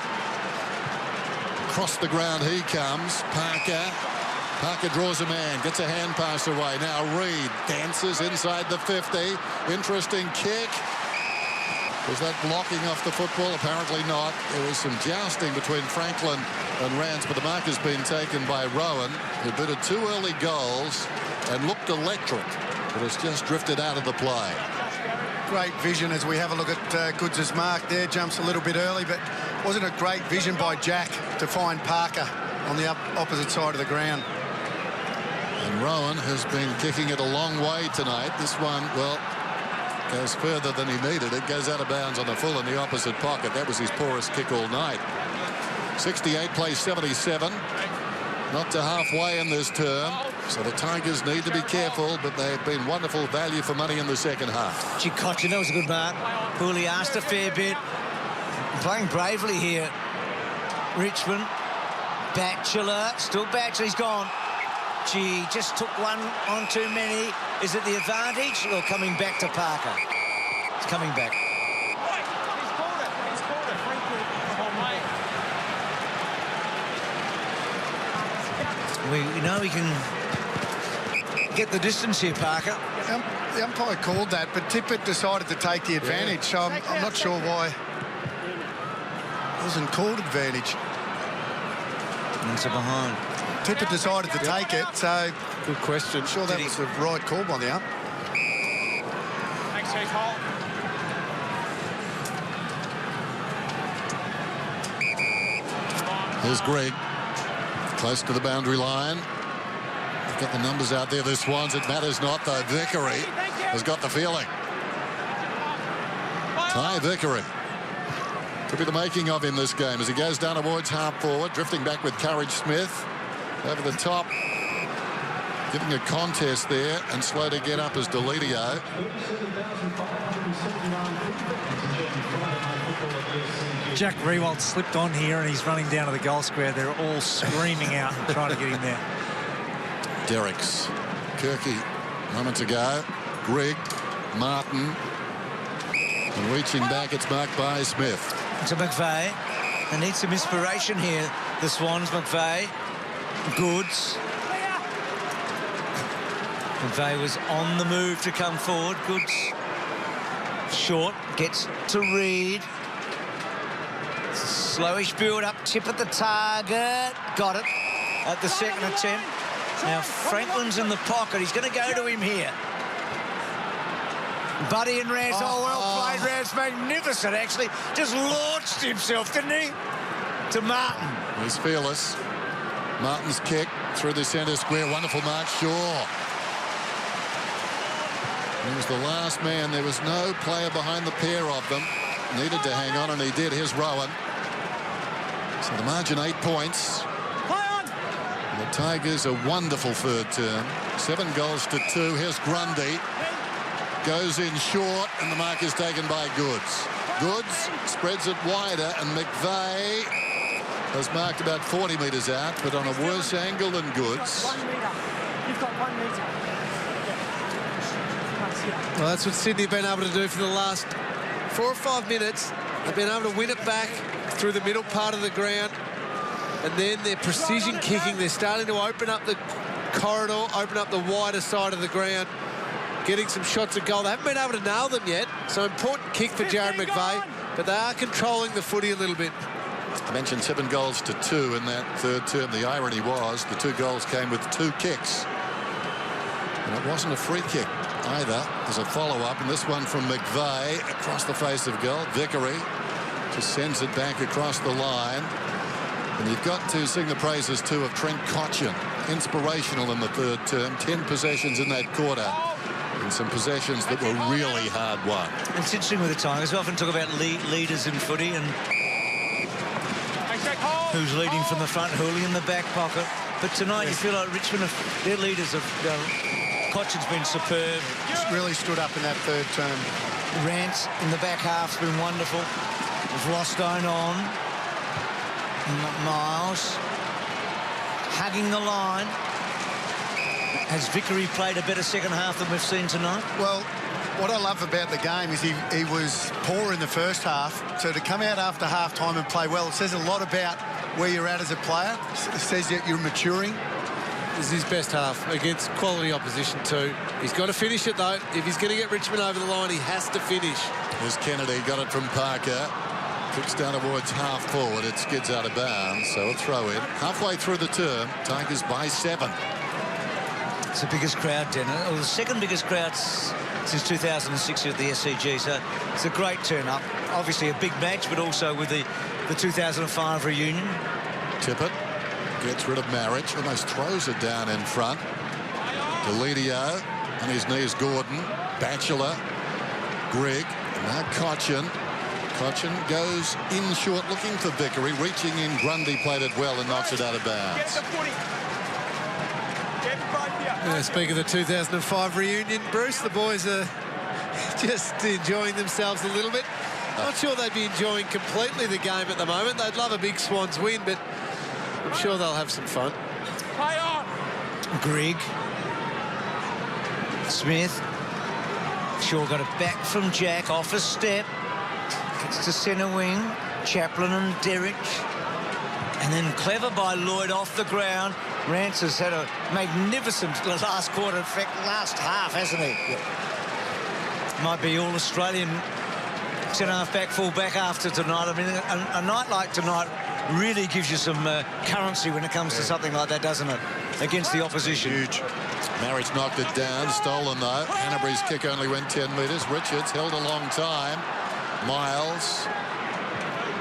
S6: Across the ground he comes. Parker draws a man, gets a hand pass away. Now Reid dances inside the 50. Interesting kick. Was that blocking off the football? Apparently not. There was some jousting between Franklin and Rance, but the mark has been taken by Rowan, who bitted 2 early goals and looked electric, but has just drifted out of the play.
S10: Great vision as we have a look at Goods' mark there. Jumps a little bit early, but wasn't it great vision by Jack to find Parker on the opposite side of the ground?
S6: And Rowan has been kicking it a long way tonight. This one, well, goes further than he needed. It goes out of bounds on the full in the opposite pocket. That was his poorest kick all night. 68 plays 77. Not to halfway in this term. So the Tigers need to be careful, but they've been wonderful value for money in the second half.
S1: Gee, Cochin, that was a good mark. Hooley asked a fair bit. Playing bravely here. Richmond. Batchelor. Still Batchelor. He's gone. Gee, just took one on too many. Is it the advantage or coming back to Parker? It's coming back. We know we can get the distance here, Parker.
S10: The umpire called that, but Tippett decided to take the advantage, so I'm not sure why it wasn't called advantage.
S1: It's a behind.
S10: Tippett decided to take it, so
S2: good question.
S10: I'm sure that was the right call by the ump.
S11: Thanks, Hall.
S6: Here's Greg. Close to the boundary line. They've got the numbers out there, the Swans. It matters not, though. Vickery has got the feeling. Ty Vickery. Could be the making of him this game as he goes down towards half forward, drifting back with Courage Smith. Over the top. Giving a contest there, and slow to get up is Deledio.
S4: Jack Riewoldt slipped on here and he's running down to the goal square. They're all screaming out and trying to get him there.
S6: Derricks. Kirky moments ago. Grigg. Martin. And reaching back, it's marked by Smith.
S1: To McVeigh. They need some inspiration here, the Swans. McVeigh. Goods. McVeigh was on the move to come forward. Goods. Short. Gets to Reid. Slowish build up, tip at the target. Got it at the second attempt. Now Franklin's in the pocket. He's going to go to him here. Buddy and Rance. Oh, well played, Rance. Magnificent, actually. Just launched himself, didn't he? To Martin.
S6: He's fearless. Martin's kick through the centre square. Wonderful mark, Shaw. He was the last man. There was no player behind the pair of them. Needed to hang on, and he did. Here's Rowan. So the margin 8 points. And the Tigers a wonderful third term. 7 goals to 2. Here's Grundy. Goes in short, and the mark is taken by Goods. Goods spreads it wider, and McVeigh has marked about 40 metres out, but on a worse angle than Goods.
S11: You've got 1 metre.
S2: Well, that's what Sydney have been able to do for the last 4 or 5 minutes. They've been able to win it back through the middle part of the ground, and then their precision kicking. They're starting to open up the corridor, open up the wider side of the ground, getting some shots at goal. They haven't been able to nail them yet, so important kick for Jared McVeigh, but they are controlling the footy a little bit.
S6: I mentioned 7 goals to 2 in that third term. The irony was the 2 goals came with 2 kicks, and it wasn't a free kick either. There's a follow-up, and this one from McVeigh across the face of goal. Vickery just sends it back across the line. And you've got to sing the praises, too, of Trent Cotchin. Inspirational in the third term. 10 possessions in that quarter. And some possessions that were really hard won.
S1: It's interesting with the Tigers. We often talk about leaders in footy and who's leading from the front, Hooley in the back pocket. But tonight you feel like Richmond, their leaders have... Cotchin's been superb.
S10: Really stood up in that third term.
S1: Rance in the back half's been wonderful. Vlostone on. Miles hugging the line. Has Vickery played a better second half than we've seen tonight?
S10: Well, what I love about the game is he was poor in the first half. So to come out after half-time and play well, it says a lot about where you're at as a player. It says that you're maturing.
S2: This is his best half against quality opposition too. He's got to finish it though. If he's going to get Richmond over the line, he has to finish.
S6: Here's Kennedy, got it from Parker. Kicks down towards half forward. It skids out of bounds, so a throw in. Halfway through the term, Tigers by 7.
S1: It's the biggest crowd, Denner, or the second biggest crowd since 2006 at the SCG, so it's a great turn-up. Obviously a big match, but also with the 2005 reunion.
S6: Tippett gets rid of Marriage, almost throws it down in front. Deledio, on his knees Gordon, Batchelor, Grigg, and now Cochin. Cochin goes in short looking for Vickery, reaching in. Grundy played it well and knocks it out of bounds.
S2: Speaking of the 2005 reunion, Bruce, the boys are just enjoying themselves a little bit. Not sure they'd be enjoying completely the game at the moment. They'd love a big Swans win, but I'm sure they'll have some fun.
S11: Play on.
S1: Grigg. Smith. Shaw got it back from Jack, off a step. Gets to centre wing. Chaplin and Derrick. And then clever by Lloyd off the ground. Rance has had a magnificent last quarter, in fact, last half, hasn't he? Yeah. Might be all-Australian centre-half back, full-back after tonight. I mean, a night like tonight really gives you some currency when it comes to something like that, doesn't it? Against the opposition.
S6: Huge. Marriage knocked it down, stolen though. Hanbury's kick only went 10 metres. Richards held a long time. Miles.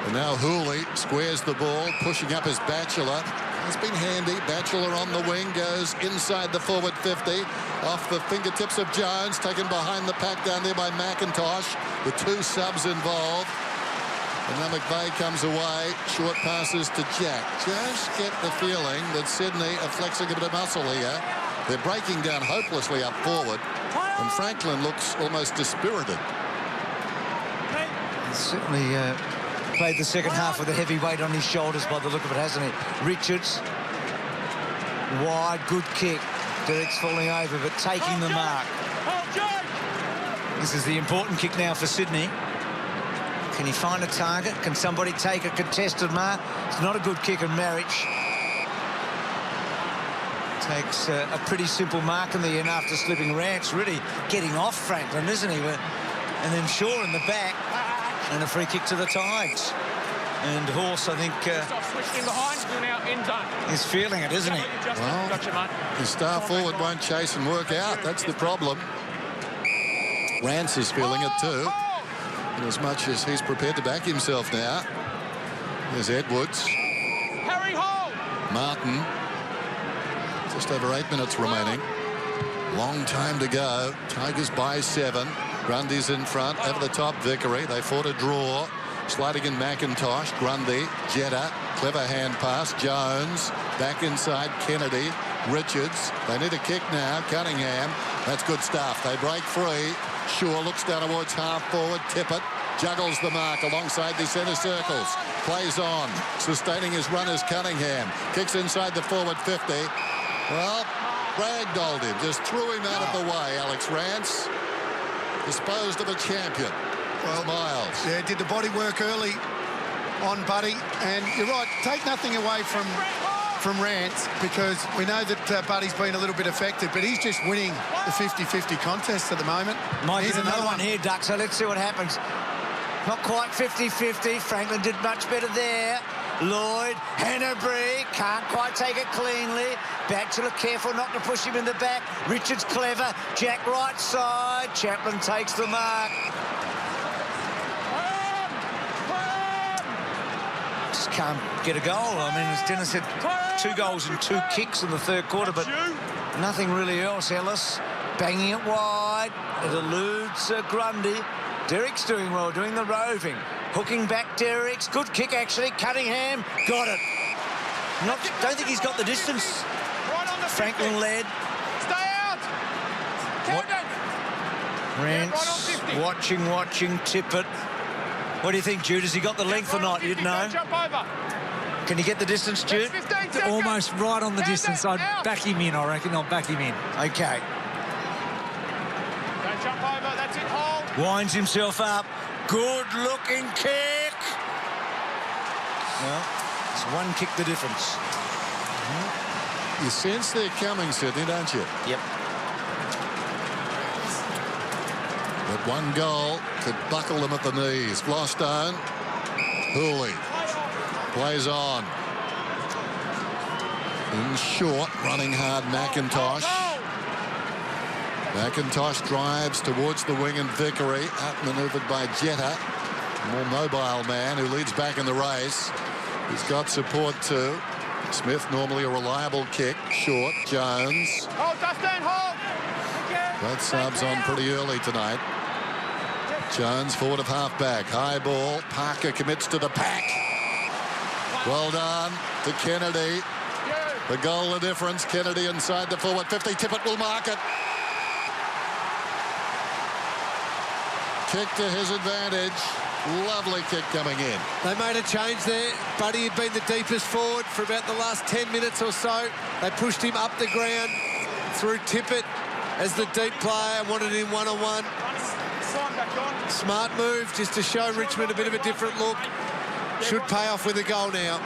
S6: And now Hooley squares the ball, pushing up his Batchelor. It's been handy. Batchelor on the wing, goes inside the forward 50. Off the fingertips of Jones, taken behind the pack down there by McIntosh. The two subs involved. And now McVeigh comes away. Short passes to Jack. Just get the feeling that Sydney are flexing a bit of muscle here. They're breaking down hopelessly up forward. And Franklin looks almost dispirited.
S1: Certainly played the second half with a heavy weight on his shoulders by the look of it, hasn't he? Richards. Wide, good kick. Derrick's falling over, but taking the mark. This is the important kick now for Sydney. Can he find a target? Can somebody take a contested mark? It's not a good kick, and Marriage takes a pretty simple mark in the end after slipping. Rance really getting off Franklin, isn't he? And then Shaw in the back, and a free kick to the Tigers. And Horse, I think, is feeling it, isn't he?
S6: Well, his star forward won't chase and work out. That's the problem. Rance is feeling it too. And as much as he's prepared to back himself now. There's Edwards.
S11: Harry Hall.
S6: Martin. Just over 8 minutes remaining. Long time to go. Tigers by 7. Grundy's in front, over the top, Vickery. They fought a draw. Sliding in McIntosh, Grundy, Jetta, clever hand pass, Jones, back inside, Kennedy, Richards. They need a kick now, Cunningham. That's good stuff. They break free. Shaw looks down towards half forward, Tippett juggles the mark alongside the centre circles. Plays on, sustaining his run is Cunningham. Kicks inside the forward 50. Well, ragdolled him, just threw him out of the way, Alex Rance. Disposed of a champion. Well, Miles.
S10: Yeah, did the body work early on Buddy. And you're right, take nothing away from Rance, because we know that Buddy's been a little bit affected, but he's just winning the 50-50 contest at the moment.
S1: Might be another one here, Duck, so let's see what happens. Not quite 50-50. Franklin did much better there. Lloyd, Hanbury, can't quite take it cleanly. Batchelor careful not to push him in the back. Richards clever. Jack right side. Chaplin takes the mark. Just can't get a goal. I mean, as Dennis said, 2 goals and 2 kicks in the third quarter, but nothing really else. Ellis banging it wide. It eludes Grundy. Derrick's doing well, doing the roving. Hooking back Derrick's. Good kick, actually. Cunningham got it. Don't think he's got the distance. Franklin led.
S11: Stay out.
S1: Rance watching Tippett. What do you think, Jude? Has he got the length or not? You'd know. Can he get the distance, Jude?
S4: Almost right on the distance. I'd back him in, I reckon. I'll back him in.
S1: Okay.
S11: jump over. That's it, hold.
S1: Winds himself up. Good-looking kick. Well, it's one kick the difference.
S6: You sense they're coming, Sydney, don't you?
S1: Yep.
S6: But one goal could buckle them at the knees. Glostone. Hooley plays on. In short, running hard, McIntosh. McIntosh drives towards the wing and Vickery, outmanoeuvred by Jetta, a more mobile man who leads back in the race. He's got support too. Smith, normally a reliable kick, short. Jones.
S11: Hold, Dustin, hold.
S6: Both subs on pretty early tonight. Jones forward of half-back. High ball. Parker commits to the pack. Well done to Kennedy. The goal, the difference. Kennedy inside the forward 50. Tippett will mark it. Kick to his advantage. Lovely kick coming in.
S2: They made a change there. Buddy had been the deepest forward for about the last 10 minutes or so. They pushed him up the ground through Tippett as the deep player, wanted him one-on-one. Smart move just to show Richmond a bit of a different look. Should pay off with a goal now.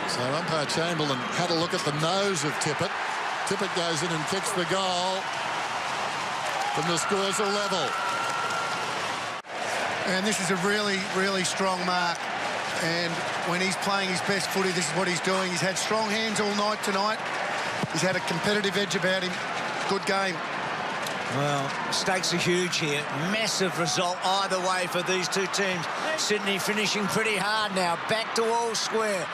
S6: So umpire Chamberlain had a look at the nose of Tippett. Tippett goes in and kicks the goal. And the scores are level.
S10: And this is a really, really strong mark. And when he's playing his best footy, this is what he's doing. He's had strong hands all night tonight. He's had a competitive edge about him. Good game.
S1: Well, stakes are huge here. Massive result either way for these two teams. Sydney finishing pretty hard now. Back to all square.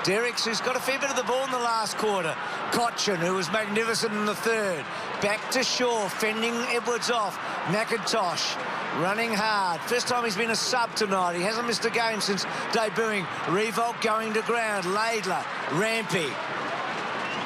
S1: Derricks, who's got a fair bit of the ball in the last quarter. Cotchin, who was magnificent in the third. Back to Shaw, fending Edwards off. McIntosh running hard. First time he's been a sub tonight. He hasn't missed a game since debuting. Revolt going to ground. Laidler, Rampy.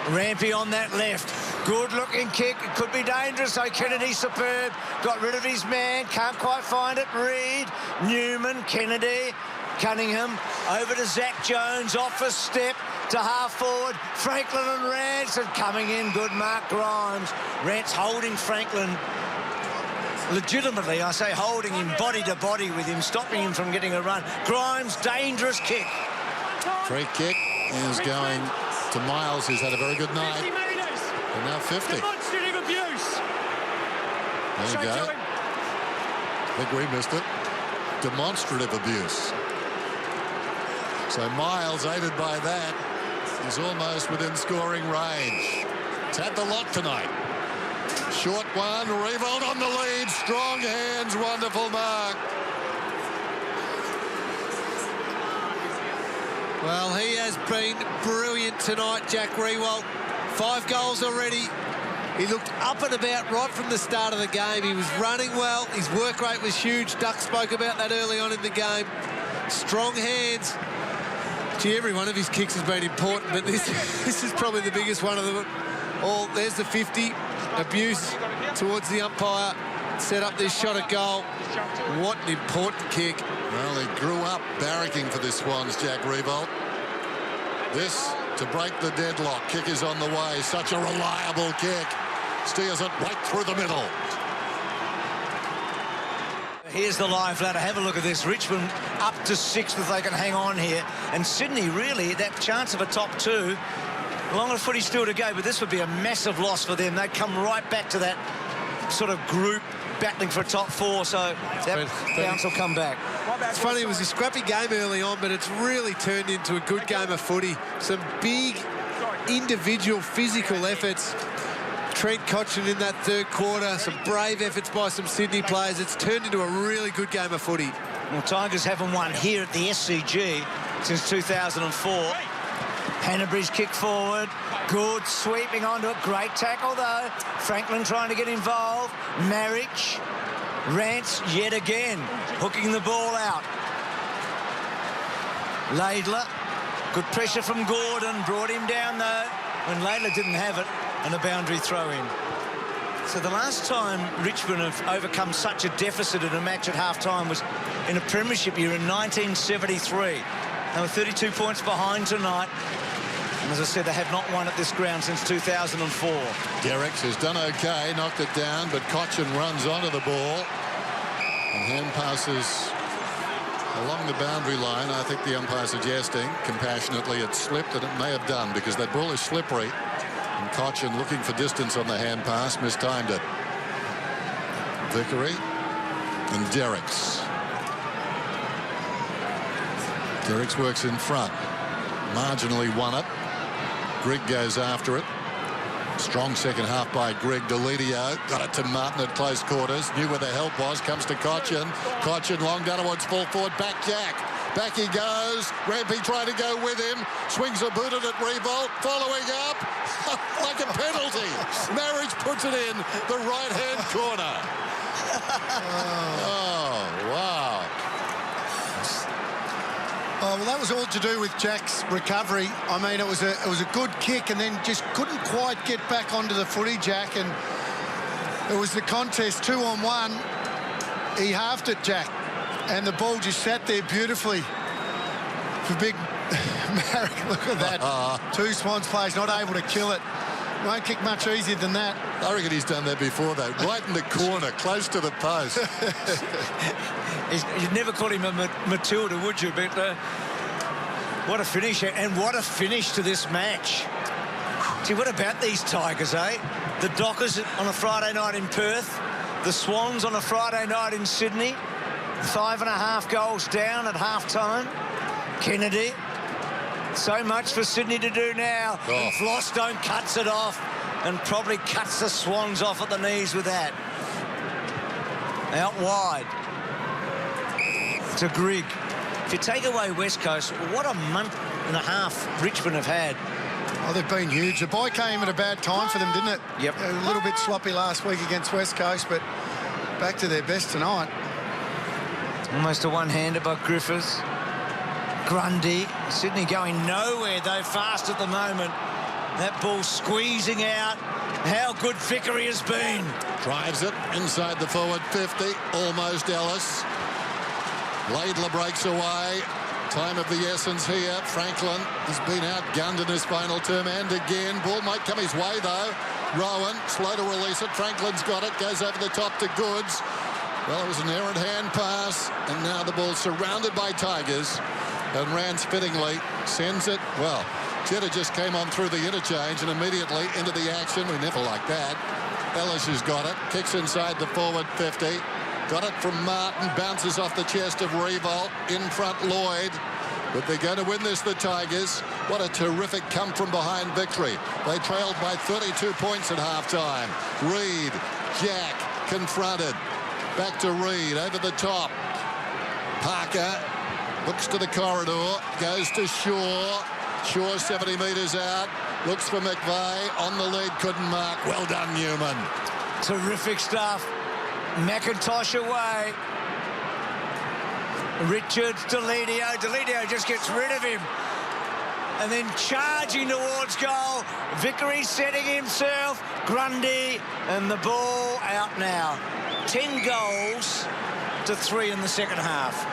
S1: Rampy on that left. Good-looking kick. It could be dangerous. So Kennedy superb. Got rid of his man. Can't quite find it. Reed, Newman, Kennedy, Cunningham. Over to Zach Jones. Off a step to half forward. Franklin and Rance. And coming in, good mark, Grimes. Rance holding Franklin. Legitimately, I say holding him body to body with him, stopping him from getting a run. Grimes, dangerous kick.
S6: Free kick is going to Miles, who's had a very good night. And now 50.
S11: Demonstrative abuse.
S6: There you go. I think we missed it. Demonstrative abuse. So Miles, aided by that, is almost within scoring range. It's had the lot tonight. Short one, Revolt on the lead. Strong hands, wonderful mark.
S2: Well, he has been brilliant tonight, Jack Riewoldt. 5 goals already. He looked up and about right from the start of the game. He was running well. His work rate was huge. Duck spoke about that early on in the game. Strong hands. Gee, every one of his kicks has been important, but this is probably the biggest one of them all. There's the 50. Abuse towards the umpire. Set up this shot at goal. What an important kick.
S6: Well, he grew up barracking for the Swans, Jack Riewoldt. This to break the deadlock. Kick is on the way. Such a reliable kick. Steers it right through the middle.
S1: Here's the live ladder. Have a look at this. Richmond up to 6th if they can hang on here. And Sydney, really, that chance of a top 2. A long of footy still to go, but this would be a massive loss for them. They'd come right back to that sort of group battling for a top 4, so that bounce will come back.
S2: It's funny, it was a scrappy game early on, but it's really turned into a good game of footy. Some big individual physical efforts. Trent Cotchin in that third quarter, some brave efforts by some Sydney players. It's turned into a really good game of footy.
S1: Well, Tigers haven't won here at the SCG since 2004. Hanbury's kick forward. Good, sweeping onto it. Great tackle, though. Franklin trying to get involved. Marriage. Rance yet again. Hooking the ball out. Laidler. Good pressure from Gordon. Brought him down, though, when Laidler didn't have it. And a boundary throw in. So the last time Richmond have overcome such a deficit in a match at half-time was in a premiership year in 1973. They were 32 points behind tonight. And as I said, they have not won at this ground since 2004.
S6: Derricks has done okay, knocked it down, but Cochin runs onto the ball. And hand passes along the boundary line. I think the umpire suggesting compassionately it slipped, and it may have done because that ball is slippery. And Cochin looking for distance on the hand pass, mistimed it. Vickery and Derricks. Derricks works in front. Marginally won it. Grigg goes after it. Strong second half by Grigg. Deledio got it to Martin at close quarters. Knew where the help was. Comes to Cochin. Cochin long down towards full forward. Back Jack. Back he goes. Rampy trying to go with him. Swings a boot at it. Revolt. Following up. Like a penalty. Marriage puts it in the right-hand corner. Oh, wow.
S10: Oh, well, that was all to do with Jack's recovery. I mean, it was a good kick and then just couldn't quite get back onto the footy, Jack. And it was the contest 2-on-1. He halved it, Jack. And the ball just sat there beautifully for big Marrick. Look at that. Two Swans players not able to kill it. Won't kick much easier than that.
S6: I reckon he's done that before, though. Right in the corner, close to the post.
S1: You'd never call him a Matilda, would you? But what a finish, and what a finish to this match. Gee, what about these Tigers, eh? The Dockers on a Friday night in Perth. The Swans on a Friday night in Sydney. 5.5 goals down at half-time. Kennedy. So much for Sydney to do now.
S6: Oh.
S1: And Flosstone cuts it off and probably cuts the Swans off at the knees with that. Out wide to Grigg. If you take away West Coast, what a month and a half Richmond have had.
S10: Oh, they've been huge. The bye came at a bad time for them, didn't it?
S1: Yep.
S10: A little bit sloppy last week against West Coast, but back to their best tonight.
S1: Almost a one-hander by Griffiths. Grundy. Sydney going nowhere, though, fast at the moment. That ball squeezing out. How good Vickery has been.
S6: Drives it inside the forward 50. Almost Ellis. Laidler breaks away. Time of the essence here. Franklin has been outgunned in his final term, and again. Ball might come his way, though. Rowan, slow to release it. Franklin's got it. Goes over the top to Goods. Well, it was an errant hand pass, and now the ball surrounded by Tigers. And Rance fittingly sends it. Well, Jetta just came on through the interchange and immediately into the action. We never like that. Ellis has got it. Kicks inside the forward 50. Got it from Martin. Bounces off the chest of Revolt. In front, Lloyd. But they're going to win this, the Tigers. What a terrific come-from-behind victory. They trailed by 32 points at halftime. Reid, Jack, confronted. Back to Reid, over the top. Parker looks to the corridor, goes to Shaw. Shaw 70 metres out. Looks for McVeigh. On the lead, couldn't mark. Well done, Newman.
S1: Terrific stuff. McIntosh away. Richards, Deledio. Deledio just gets rid of him. And then charging towards goal. Vickery setting himself. Grundy. And the ball out now. 10 goals to 3 in the second half.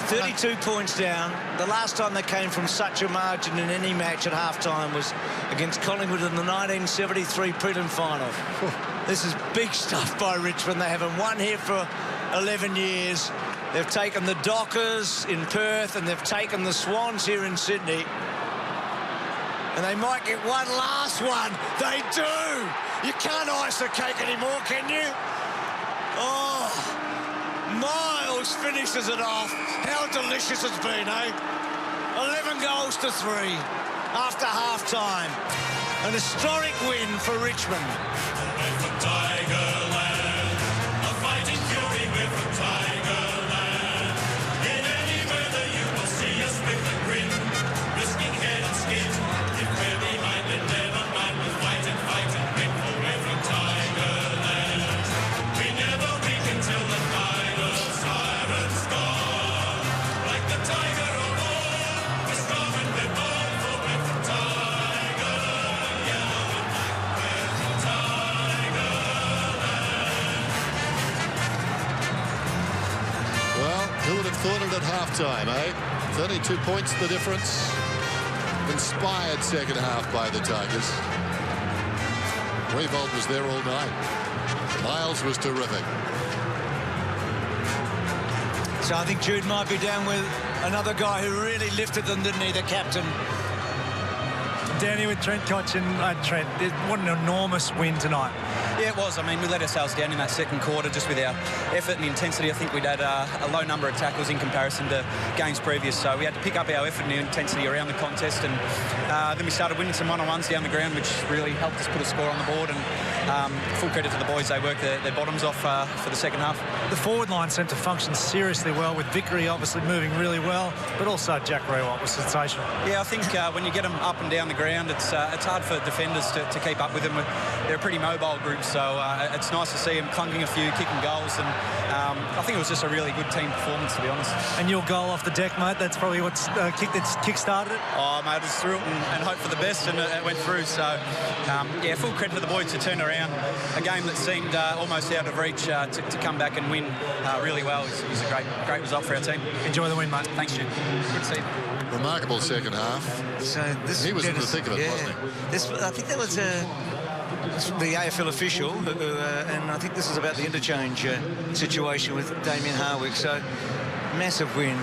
S1: 32 points down. The last time they came from such a margin in any match at halftime was against Collingwood in the 1973 prelim final. This is big stuff by Richmond. They haven't won here for 11 years. They've taken the Dockers in Perth and they've taken the Swans here in Sydney. And they might get one last one. They do. You can't ice the cake anymore, can you? Oh, Miles finishes it off. How delicious it's been, eh? 11 goals to 3 after half-time. An historic win for Richmond.
S21: We're from Tigerland, a fighting fury, we're from Tigerland. In any weather you will see us with a grin, risking head and skin. If we're behind it, never mind, we'll fight and win, for we're from Tigerland. We never weak until the final siren's gone. Like the tiger of old, we're strong and we're bold, for we're from Tigerland. Yellow and black, we're from Tigerland.
S6: Well, who would have thought it at halftime, eh? 32 points the difference in inspired second half by the Tigers. Revolt was there all night. Miles was terrific.
S1: So I think Jude might be down with another guy who really lifted them, didn't he, the captain?
S4: Down here with Trent Cotchin. Trent, what an enormous win tonight.
S5: Yeah, it was. I mean, we let ourselves down in that second quarter just with our effort and intensity. I think we'd had a low number of tackles in comparison to games previous, so we had to pick up our effort and intensity around the contest, and then we started winning some one-on-ones down the ground, which really helped us put a score on the board, and full credit to the boys. They worked their bottoms off for the second half.
S4: The forward line seemed to function seriously well, with Vickery obviously moving really well, but also Jack Rewalt was sensational.
S5: Yeah, I think when you get them up and down the ground, it's hard for defenders to keep up with them. They're a pretty mobile group, so it's nice to see them clunking a few, kicking goals, and I think it was just a really good team performance, to be honest.
S4: And your goal off the deck, mate, that's probably what's kick-started it?
S5: Oh, mate, I just threw it and hoped for the best, and it went through. So, yeah, full credit to the boys to turn around a game that seemed almost out of reach to come back and win really well. It was a great result for our team.
S4: Enjoy the win, mate.
S5: Thanks, Jim. Good to see you.
S6: Remarkable second half.
S1: So this
S6: he was in the thick of it, wasn't he?
S1: I think that was the AFL official, and I think this is about the interchange situation with Damien Harwick. So massive win.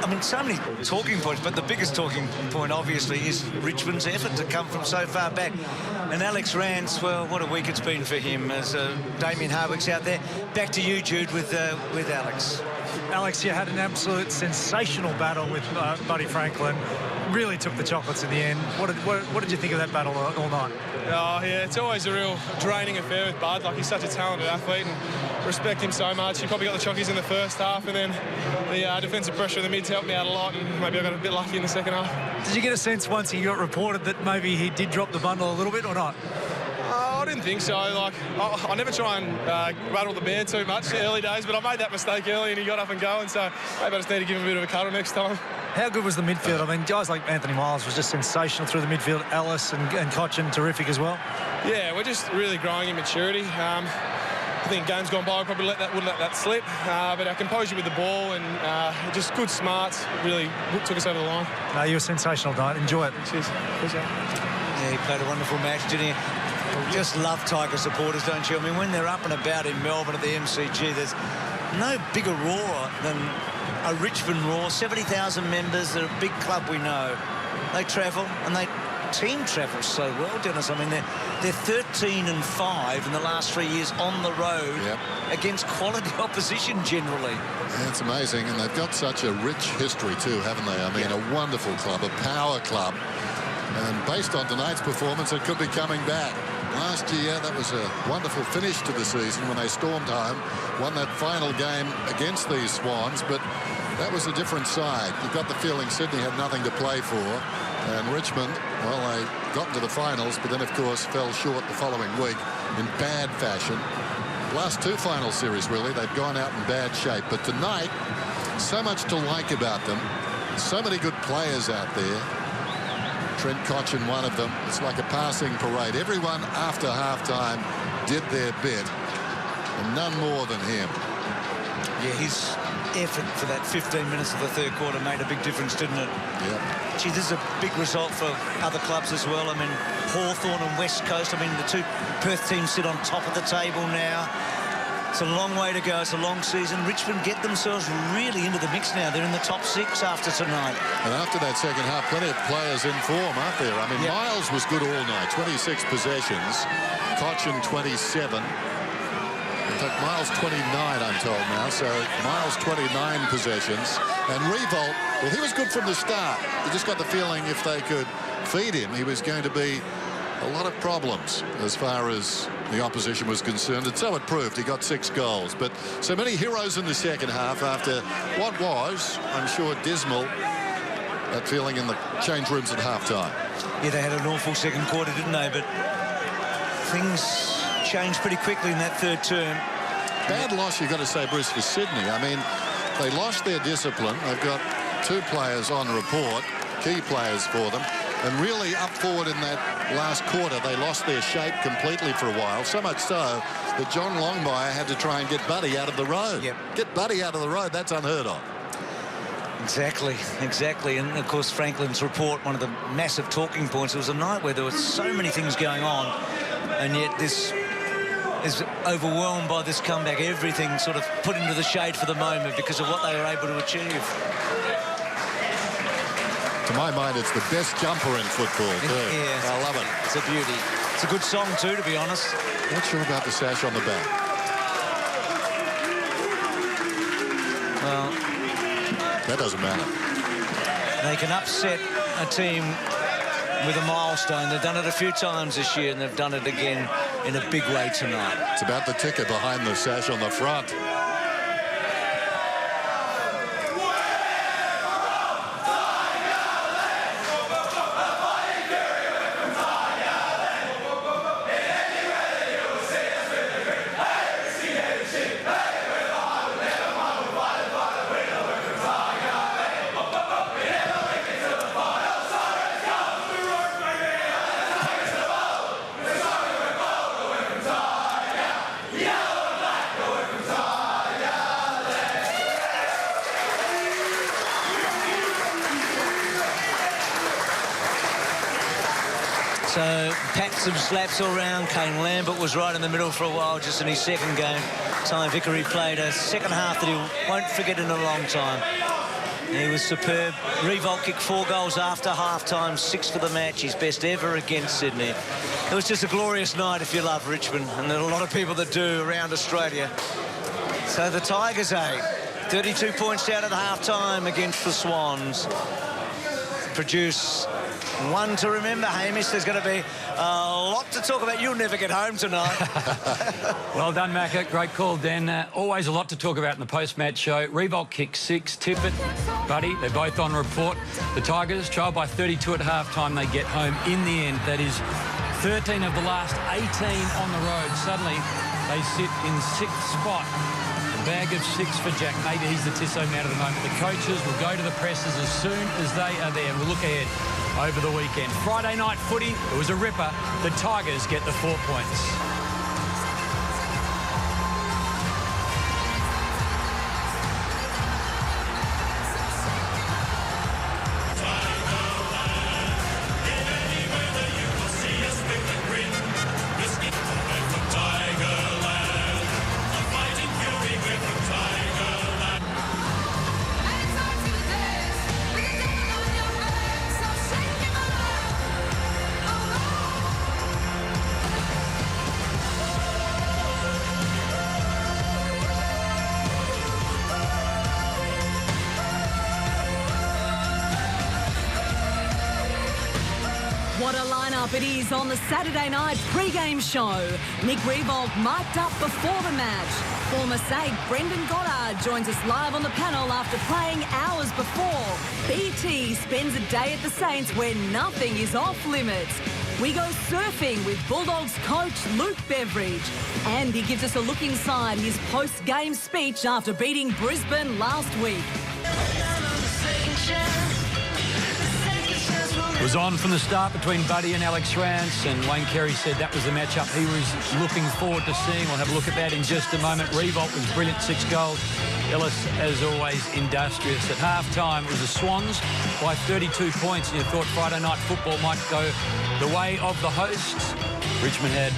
S1: I mean, so many talking points, but the biggest talking point, obviously, is Richmond's effort to come from so far back. And Alex Rance, well, what a week it's been for him as Damien Harwick's out there. Back to you, Jude, with Alex.
S4: Alex, you had an absolute sensational battle with Buddy Franklin. Really took the chocolates in the end. What did you think of that battle all night?
S8: Oh, yeah, it's always a real draining affair with Bud. Like, he's such a talented athlete and respect him so much. He probably got the chockies in the first half, and then the defensive pressure in the mids helped me out a lot, and maybe I got a bit lucky in the second half.
S4: Did you get a sense once he got reported that maybe he did drop the bundle a little bit or not?
S8: I didn't think so. Like, I never try and rattle the bear too much in the early days, but I made that mistake early and he got up and going, so maybe I just need to give him a bit of a cuddle next time.
S4: How good was the midfield? I mean, guys like Anthony Miles was just sensational through the midfield. Ellis and Cotchin, terrific as well.
S8: Yeah, we're just really growing in maturity. I think games gone by, probably wouldn't let that slip, but our composure with the ball and just good smarts really took us over the line.
S4: No, you were sensational tonight. Enjoy it.
S8: Cheers. Appreciate it.
S1: Yeah, he played a wonderful match, didn't he? Just love Tiger supporters, don't you? I mean, when they're up and about in Melbourne at the MCG, there's no bigger roar than a Richmond roar. 70,000 members, they're a big club, we know. They travel, and they team travel so well, Dennis. I mean, they're 13-5 in the last 3 years on the road against quality opposition generally.
S6: Yeah, it's amazing, and they've got such a rich history too, haven't they? I mean, a wonderful club, a power club, and based on tonight's performance, it could be coming back. Last year, that was a wonderful finish to the season when they stormed home, won that final game against these Swans, but that was a different side. You got the feeling Sydney had nothing to play for, and Richmond, well, they got into the finals, but then, of course, fell short the following week in bad fashion. Last two final series, really, they've gone out in bad shape, but tonight, so much to like about them, so many good players out there. Trent Cotchin, one of them. It's like a passing parade. Everyone after halftime did their bit, and none more than him.
S1: Yeah, his effort for that 15 minutes of the third quarter made a big difference, didn't it?
S6: Yeah.
S1: Gee, this is a big result for other clubs as well. I mean, Hawthorn and West Coast. I mean, the two Perth teams sit on top of the table now. It's a long way to go. It's a long season. Richmond get themselves really into the mix now. They're in the top 6 after tonight.
S6: And after that second half, plenty of players in form, aren't there? I mean, Miles was good all night. 26 possessions. Cotchin, 27. In fact, Miles 29, I'm told now. So Miles 29 possessions. And Revolt, well, he was good from the start. You just got the feeling if they could feed him, he was going to be a lot of problems as far as the opposition was concerned, and so it proved. He got 6 goals, but so many heroes in the second half after what was, I'm sure, dismal, that feeling in the change rooms at halftime.
S1: Yeah, they had an awful second quarter, didn't they? But things changed pretty quickly in that third term.
S6: Bad loss, you've got to say, Bruce, for Sydney. I mean, they lost their discipline. They've got 2 players on report, key players for them. And really up forward in that last quarter, they lost their shape completely for a while. So much so that John Longmire had to try and get Buddy out of the road. Get Buddy out of the road, that's unheard of.
S1: Exactly. And, of course, Franklin's report, one of the massive talking points, it was a night where there were so many things going on, and yet this is overwhelmed by this comeback. Everything sort of put into the shade for the moment because of what they were able to achieve.
S6: To my mind, it's the best jumper in football, too.
S1: Yeah,
S6: I love it.
S1: It's a beauty. It's a good song, too, to be honest.
S6: Not sure about the sash on the back.
S1: Well,
S6: that doesn't matter.
S1: They can upset a team with a milestone. They've done it a few times this year, and they've done it again in a big way tonight.
S6: It's about the ticker behind the sash on the front.
S1: So packed some slaps all round. Kane Lambert was right in the middle for a while, just in his second game. Ty Vickery played a second half that he won't forget in a long time. He was superb. Revolt kicked 4 goals after half-time, 6 for the match, his best ever against Sydney. It was just a glorious night if you love Richmond, and there are a lot of people that do around Australia. So the Tigers, 32 points down at half-time against the Swans. Produce one to remember, Hamish. There's going to be a lot to talk about. You'll never get home tonight.
S16: Well done, Macca. Great call, Dan. Always a lot to talk about in the post-match show. Revolt kicked 6. Tippett, Buddy, they're both on report. The Tigers trailed by 32 at half-time. They get home in the end. That is 13 of the last 18 on the road. Suddenly, they sit in 6th spot. Bag of 6 for Jack. Maybe he's the Tissot man at the moment. The coaches will go to the presses as soon as they are there. We'll look ahead over the weekend. Friday night footy, it was a ripper. The Tigers get the 4 points.
S9: What a lineup it is on the Saturday night pre-game show. Nick Revolt mic'd up before the match. Former Saint Brendan Goddard joins us live on the panel after playing hours before. BT spends a day at the Saints where nothing is off limits. We go surfing with Bulldogs coach Luke Beveridge. And he gives us a look inside his post-game speech after beating Brisbane last week.
S16: It was on from the start between Buddy and Alex Rance, and Wayne Carey said that was the matchup he was looking forward to seeing. We'll have a look at that in just a moment. Revolt was brilliant, 6 goals. Ellis, as always, industrious. At half-time, it was the Swans by 32 points, and you thought Friday night football might go the way of the hosts. Richmond had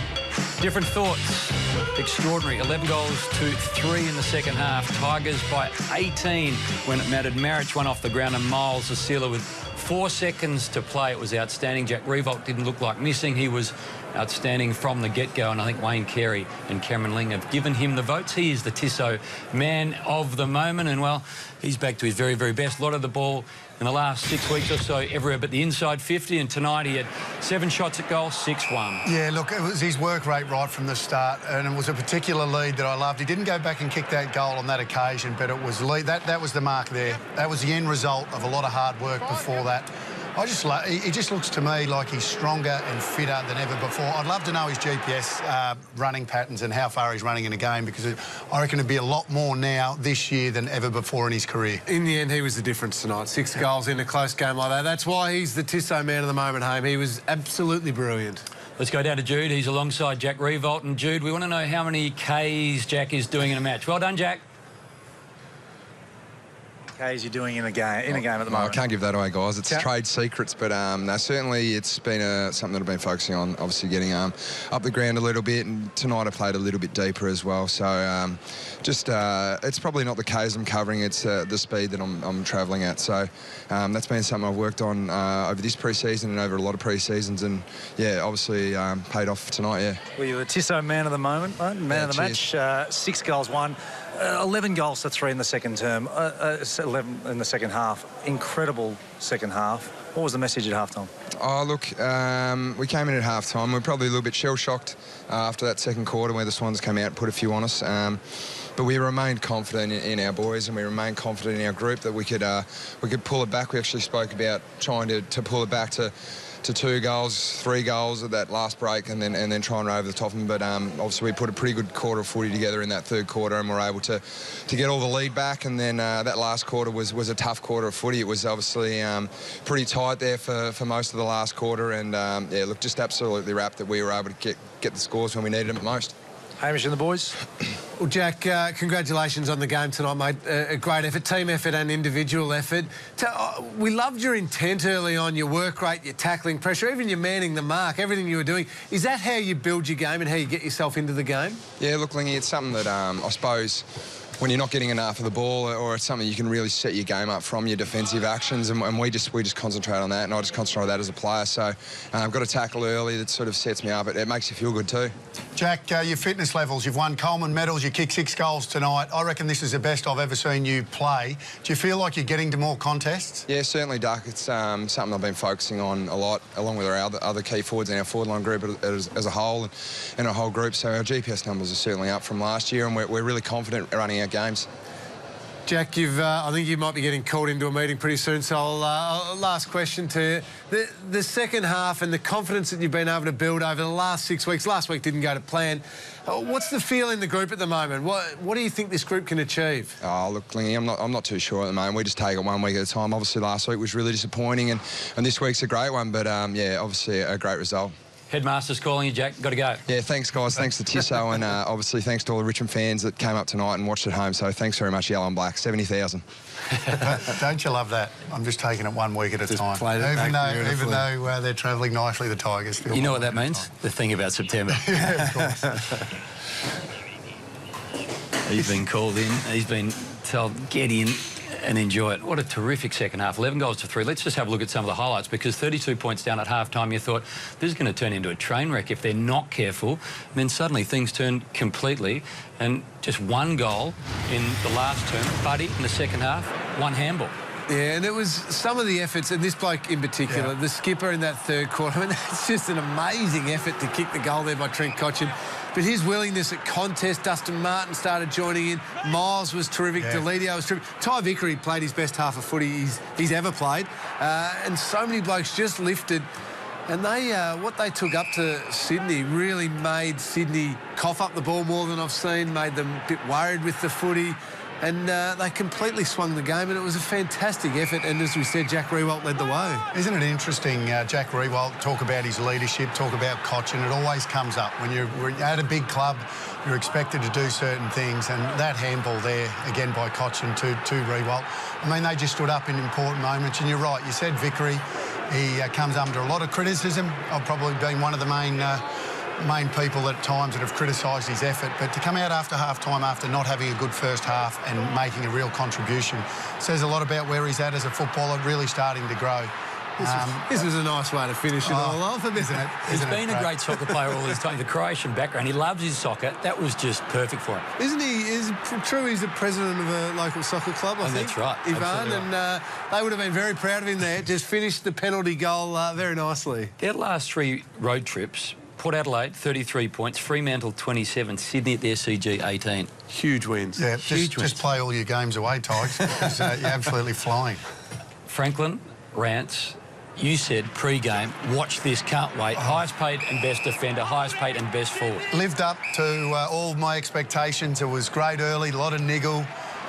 S16: different thoughts. Extraordinary. 11 goals to 3 in the second half. Tigers by 18 when it mattered. Marich went off the ground, and Miles, the sealer, with 4 seconds to play. It was outstanding. Jack Revolt didn't look like missing. He was outstanding from the get-go, and I think Wayne Carey and Cameron Ling have given him the votes. He is the Tissot man of the moment, and, well, he's back to his very, very best. A lot of the ball in the last 6 weeks or so everywhere but the inside 50, and tonight he had 7 shots at goal, 6-1.
S10: Yeah, look, it was his work rate right from the start, and it was a particular lead that I loved. He didn't go back and kick that goal on that occasion, but it was lead. That was the mark there. That was the end result of a lot of hard work before that. He just looks to me like he's stronger and fitter than ever before. I'd love to know his GPS running patterns and how far he's running in a game, because I reckon it'd be a lot more now this year than ever before in his career.
S2: In the end, he was the difference tonight. 6 goals in a close game like that. That's why he's the Tissot man of the moment, Hame. He was absolutely brilliant.
S16: Let's go down to Jude. He's alongside Jack Revolt. And, Jude, we want to know how many Ks Jack is doing in a match. Well done, Jack.
S4: K's you're doing in a game at the moment?
S3: I can't give that away, guys. It's trade secrets, but no, certainly it's been something that I've been focusing on, obviously getting up the ground a little bit, and tonight I played a little bit deeper as well. So it's probably not the K's I'm covering, it's the speed that I'm travelling at. So that's been something I've worked on over this pre-season and over a lot of pre-seasons, and yeah, obviously paid off tonight, yeah.
S4: Well, you're the Tissot man of the moment, mate. Man of the match. 6 goals, 1. 11 goals to 3 in the second term, 11 in the second half. Incredible second half. What was the message at halftime?
S3: Oh, look, we came in at halftime. We were probably a little bit shell-shocked after that second quarter where the Swans came out and put a few on us. But we remained confident in our boys, and we remained confident in our group that we could pull it back. We actually spoke about trying to pull it back to 2 goals, 3 goals at that last break, and then try and run over the top of them. But obviously we put a pretty good quarter of footy together in that third quarter, and we're able to get all the lead back. And then that last quarter was a tough quarter of footy. It was obviously pretty tight there for most of the last quarter, and yeah, look, just absolutely wrapped that we were able to get the scores when we needed them most.
S4: Hamish and the boys.
S2: Well, Jack, congratulations on the game tonight, mate. A great effort, team effort and individual effort. We loved your intent early on, your work rate, your tackling pressure, even your manning the mark, everything you were doing. Is that how you build your game and how you get yourself into the game?
S3: Yeah, look, Lingy, it's something that I suppose when you're not getting enough of the ball, or it's something you can really set your game up from your defensive actions, and we just concentrate on that, and I just concentrate on that as a player. So I've got a tackle early that sort of sets me up. It makes you feel good too.
S10: Jack, your fitness levels, you've won Coleman medals, you kicked 6 goals tonight. I reckon this is the best I've ever seen you play. Do you feel like you're getting to more contests?
S3: Yeah, certainly, Duck. It's something I've been focusing on a lot, along with our other key forwards and our forward line group as a whole, and our whole group. So our GPS numbers are certainly up from last year, and we're really confident running our games.
S2: Jack, I think you might be getting called into a meeting pretty soon, so last question to you. The second half and the confidence that you've been able to build over the last 6 weeks. Last week didn't go to plan. What's the feel in the group at the moment? What do you think this group can achieve?
S3: Oh, look, Lingy, I'm not too sure at the moment. We just take it 1 week at a time. Obviously, last week was really disappointing, and this week's a great one, but yeah, obviously a great result.
S16: Headmaster's calling you, Jack. Got to go. Yeah,
S3: thanks, guys. Thanks to Tissot, and obviously thanks to all the Richmond fans that came up tonight and watched at home. So thanks very much, Yellow and Black. 70,000.
S10: Don't you love that? I'm just taking it 1 week at a time. Even though they're travelling nicely, the Tigers.
S16: You know what that means? The thing about September.
S10: Yeah, of course.
S16: He's been called in. He's been told, get in and enjoy it. What a terrific second half. 11 goals to 3. Let's just have a look at some of the highlights, because 32 points down at half-time, you thought, this is going to turn into a train wreck if they're not careful. And then suddenly things turned completely, and just 1 goal in the last term. Buddy, in the second half, 1 handball.
S2: Yeah, and it was some of the efforts, and this bloke in particular, the skipper in that third quarter, I mean, it's just an amazing effort to kick the goal there by Trent Cotchin. But his willingness at contest, Dustin Martin started joining in. Miles was terrific. Deledio was terrific. Ty Vickery played his best half of footy he's ever played. And so many blokes just lifted. And what they took up to Sydney really made Sydney cough up the ball more than I've seen, made them a bit worried with the footy. And they completely swung the game, and it was a fantastic effort. And as we said, Jack Riewoldt led the way.
S10: Isn't it interesting, Jack Riewoldt, talk about his leadership, talk about Cotchin. It always comes up. When you're at a big club, you're expected to do certain things. And that handball there, again, by Cotchin to Riewoldt, I mean, they just stood up in important moments. And you're right, you said Vickery. He comes under a lot of criticism. I've probably been one of the main people at times that have criticised his effort, but to come out after half-time after not having a good first half and making a real contribution says a lot about where he's at as a footballer, really starting to grow.
S2: This was a nice way to finish it all off, isn't it?
S16: He's been a great soccer player all his time. The Croatian background, he loves his soccer. That was just perfect for him.
S2: Isn't he? Is true he's the president of a local soccer club, I think.
S16: That's right.
S2: Ivan, and they would have been very proud of him there. Just finished the penalty goal very nicely.
S16: Their last 3 road trips, Port Adelaide, 33 points. Fremantle, 27. Sydney at the SCG, 18.
S2: Huge wins.
S10: Yeah, just play all your games away, Tigers, because you're absolutely flying.
S16: Franklin, Rance, you said pre-game, watch this, can't wait. Highest paid and best defender, highest paid and best forward.
S10: Lived up to all my expectations. It was great early, a lot of niggle.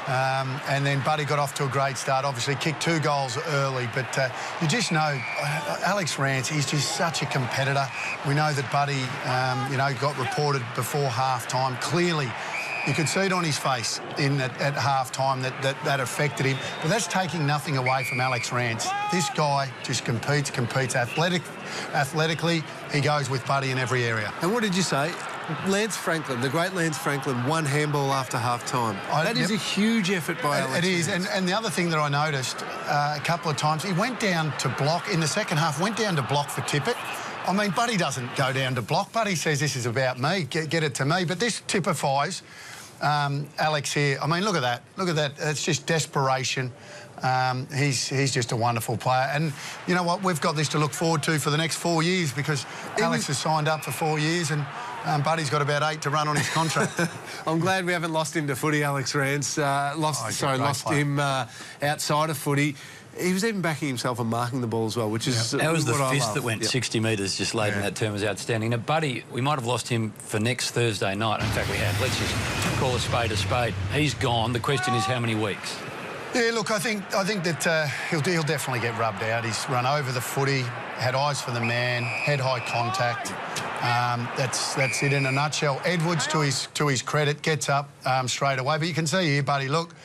S10: And then Buddy got off to a great start. Obviously kicked 2 goals early, but you just know Alex Rance, he's just such a competitor. We know that Buddy, got reported before half-time. Clearly, You could see it on his face at half-time that affected him. But that's taking nothing away from Alex Rance. This guy just competes athletically. He goes with Buddy in every area.
S12: And what did you say? Lance Franklin, the great Lance Franklin, one handball after half-time. That is a huge effort by Alex.
S10: It is, and the other thing that I noticed a couple of times, he went down to block in the second half, went down to block for Tippett. I mean, Buddy doesn't go down to block. Buddy says, this is about me, get it to me. But this typifies Alex here. I mean, look at that. Look at that. It's just desperation. He's just a wonderful player. And you know what? We've got this to look forward to for the next 4 years because Alex has signed up for 4 years and Buddy's got about 8 to run on his contract.
S12: I'm glad we haven't lost him to footy, Alex Rance. Lost him outside of footy. He was even backing himself and marking the ball as well, which is
S16: That was the
S12: what
S16: fist that went 60 metres just late in that term was outstanding. Now, Buddy, we might have lost him for next Thursday night. In fact, we have. Let's just call a spade a spade. He's gone. The question is how many weeks?
S10: Yeah, look, I think that he'll definitely get rubbed out. He's run over the footy, had eyes for the man, head-high contact. That's it in a nutshell. Edwards, to his credit, gets up straight away. But you can see here, Buddy, look,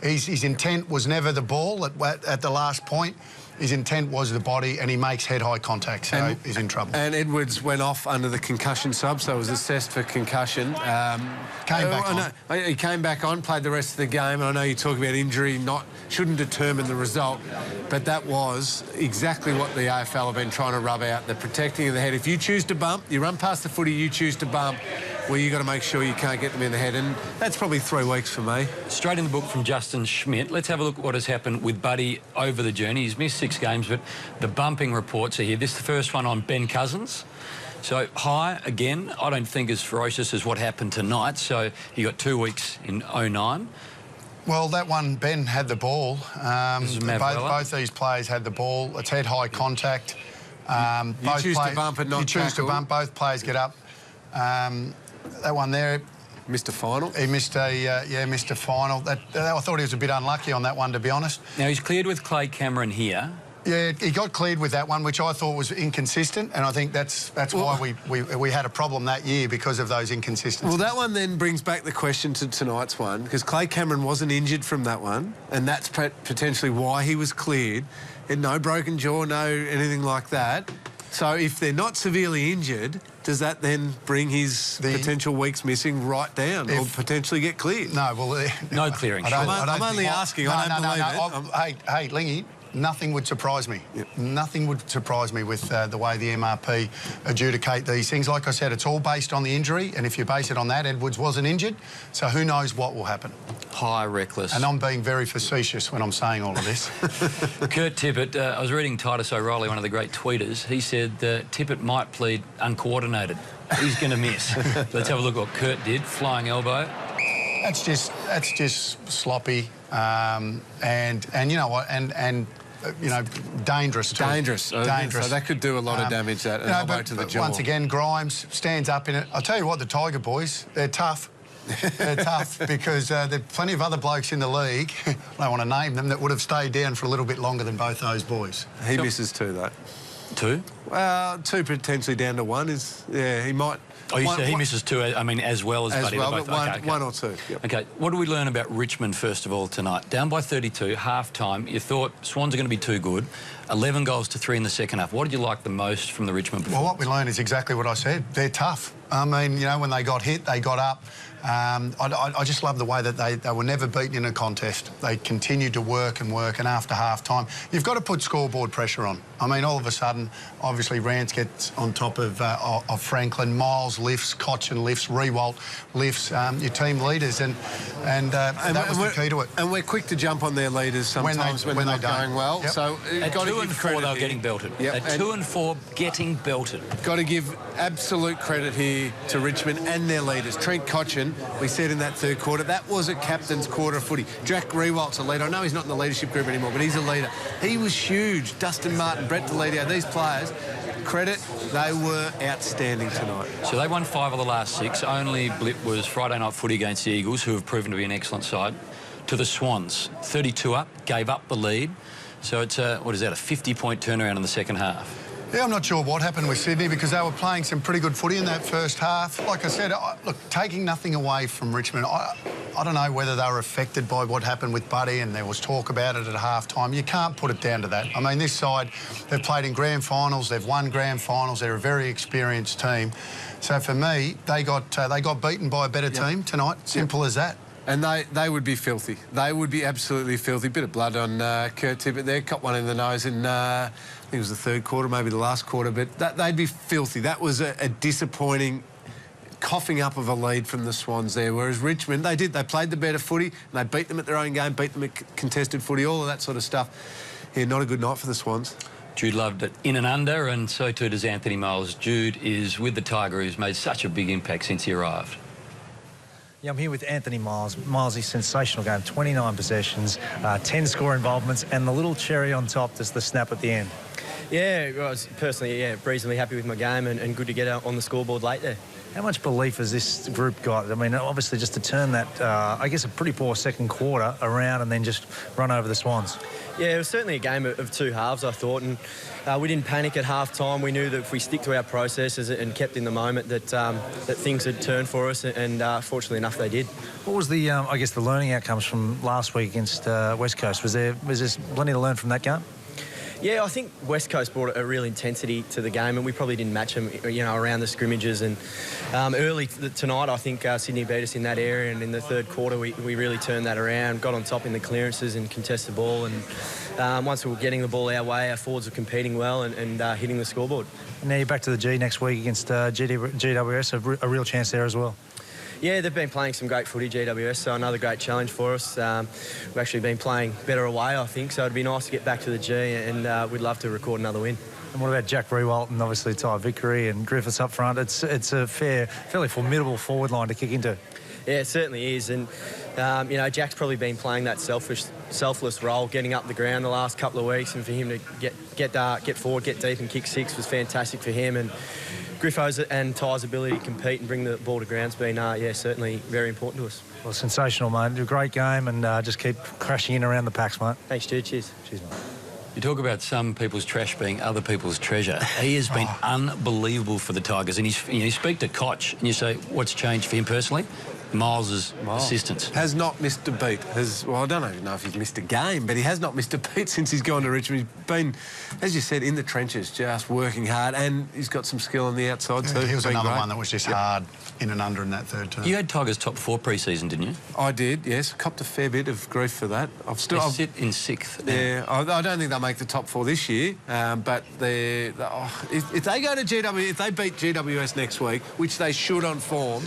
S10: his intent was never the ball at the last point. His intent was the body, and he makes head-high contact, so he's in trouble.
S12: And Edwards went off under the concussion sub, so was assessed for concussion.
S10: Came back on.
S12: He came back on, played the rest of the game, and I know you talk about injury shouldn't determine the result, but that was exactly what the AFL have been trying to rub out, the protecting of the head. If you choose to bump, you run past the footy, you choose to bump, well, you've got to make sure you can't get them in the head, and that's probably 3 weeks for me.
S16: Straight in the book from Justin Schmidt. Let's have a look at what has happened with Buddy over the journey. He's missed 6 games, but the bumping reports are here. This is the first one on Ben Cousins. So high, again, I don't think as ferocious as what happened tonight. So he got 2 weeks in 09.
S10: Well, that one, Ben had the ball. Both these players had the ball. It's head-high contact.
S12: You choose to bump and not
S10: You choose to bump. Both players get up. That one there...
S12: Missed a final?
S10: He missed a final. I thought he was a bit unlucky on that one, to be honest.
S16: Now, he's cleared with Clay Cameron here.
S10: Yeah, he got cleared with that one, which I thought was inconsistent, and I think that's why we had a problem that year because of those inconsistencies.
S12: Well, that one then brings back the question to tonight's one, because Clay Cameron wasn't injured from that one, and that's potentially why he was cleared. And no broken jaw, no anything like that. So if they're not severely injured, does that then bring his potential weeks missing right down or potentially get cleared?
S10: No, well...
S16: no clearing.
S12: I'm only asking. I don't believe it.
S10: Hey, Lingy, nothing would surprise me. Yep. Nothing would surprise me with the way the MRP adjudicate these things. Like I said, it's all based on the injury, and if you base it on that, Edwards wasn't injured, so who knows what will happen.
S16: High reckless.
S10: And I'm being very facetious when I'm saying all of this.
S16: Kurt Tippett, I was reading Titus O'Reilly, one of the great tweeters. He said Tippett might plead uncoordinated. He's going to miss. Let's have a look at what Kurt did. Flying elbow.
S10: That's just sloppy, and you know what, and you know, dangerous too.
S12: Dangerous. So that could do a lot of damage, that elbow to the jaw.
S10: Once again, Grimes stands up in it. I'll tell you what, the Tiger boys, they're tough. They're tough because there are plenty of other blokes in the league, I don't want to name them, that would have stayed down for a little bit longer than both those boys.
S12: He misses 2, though.
S16: 2?
S12: Well, 2 potentially down to 1 is... Yeah, he might...
S16: Oh, you say he misses 2, I mean, as well as Buddy.
S12: Well, but one or 2. Yep.
S16: OK, what do we learn about Richmond, first of all, tonight? Down by 32, half-time. You thought Swans are going to be too good. 11 goals to 3 in the second half. What did you like the most from the Richmond performance?
S10: Well, what we learned is exactly what I said. They're tough. I mean, you know, when they got hit, they got up. I just love the way that they were never beaten in a contest. They continued to work, and after half-time, you've got to put scoreboard pressure on. I mean, all of a sudden, obviously, Rance gets on top of Franklin. Miles lifts, Cochin lifts, Rewalt lifts, your team leaders, and that was the key to it.
S12: And we're quick to jump on their leaders sometimes when they're not going well.
S10: Yep.
S12: So
S16: at 2 and 4, they were getting belted.
S12: Yep.
S16: At 2 and 4, getting belted.
S12: Got to give absolute credit here to Richmond and their leaders. Trent Cochin, we said in that third quarter, that was a captain's quarter of footy. Jack Rewalt's a leader. I know he's not in the leadership group anymore, but he's a leader. He was huge. Dustin Martin, Brett Deledio, these players, credit, they were outstanding tonight.
S16: So they won 5 of the last 6. Only blip was Friday night footy against the Eagles, who have proven to be an excellent side, to the Swans. 32 up, gave up the lead. So it's, what is that, a 50-point turnaround in the second half?
S10: Yeah, I'm not sure what happened with Sydney because they were playing some pretty good footy in that first half. Like I said, look, taking nothing away from Richmond, I don't know whether they were affected by what happened with Buddy, and there was talk about it at half-time. You can't put it down to that. I mean, this side, they've played in grand finals, they've won grand finals, they're a very experienced team. So for me, they got beaten by a better team tonight. Simple as that.
S12: And they would be filthy. They would be absolutely filthy. Bit of blood on Kurt Tippett there. Caught one in the nose in, I think it was the third quarter, maybe the last quarter. But they'd be filthy. That was a disappointing coughing up of a lead from the Swans there. Whereas Richmond, they played the better footy, and they beat them at their own game, beat them at contested footy, all of that sort of stuff. Yeah, not a good night for the Swans.
S16: Jude loved it in and under, and so too does Anthony Miles. Jude is with the Tiger, who's made such a big impact since he arrived.
S4: Yeah, I'm here with Anthony Miles. Miles, he's sensational game, 29 possessions, 10 score involvements, and the little cherry on top is the snap at the end.
S13: Yeah, I was personally, reasonably happy with my game and good to get out on the scoreboard late there.
S4: How much belief has this group got? I mean, obviously just to turn that, I guess, a pretty poor second quarter around and then just run over the Swans.
S13: Yeah, it was certainly a game of two halves, I thought, and we didn't panic at half-time. We knew that if we stick to our processes and kept in the moment that that things had turned for us, and fortunately enough, they did.
S4: What was the, I guess, the learning outcomes from last week against West Coast? Was there plenty to learn from that game?
S13: Yeah, I think West Coast brought a real intensity to the game, and we probably didn't match them, around the scrimmages. And early tonight, I think Sydney beat us in that area, and in the third quarter, we really turned that around, got on top in the clearances and contested ball. And once we were getting the ball our way, our forwards were competing well and hitting the scoreboard.
S4: And now you're back to the G next week against GWS, a real chance there as well.
S13: Yeah, they've been playing some great footy, GWS, so another great challenge for us. We've actually been playing better away, I think, so it'd be nice to get back to the G, and we'd love to record another win.
S4: And what about Jack Rewalt and obviously Ty Vickery and Griffiths up front? It's a fairly formidable forward line to kick into.
S13: Yeah, it certainly is, and Jack's probably been playing that selfless role, getting up the ground the last couple of weeks, and for him to get forward, get deep and kick six was fantastic for him. And Griffo's and Ty's ability to compete and bring the ball to ground's been, certainly very important to us.
S4: Well, sensational, mate. A great game, and just keep crashing in around the packs, mate.
S13: Thanks, Jude. Cheers.
S4: Cheers, mate.
S16: You talk about some people's trash being other people's treasure. He has been unbelievable for the Tigers. And you speak to Koch and you say, what's changed for him personally? Miles' assistance.
S12: Has not missed a beat. I don't even know if he's missed a game, but he has not missed a beat since he's gone to Richmond. He's been, as you said, in the trenches, just working hard, and he's got some skill on the outside too.
S10: He was another one that was just hard in and under in that third term.
S16: You had Tigers top 4 pre-season, didn't you?
S12: I did, yes. Copped a fair bit of grief for that.
S16: They sit in 6th.
S12: Yeah, I don't think they'll make the top 4 this year, but if they go to GW, if they beat GWS next week, which they should on form,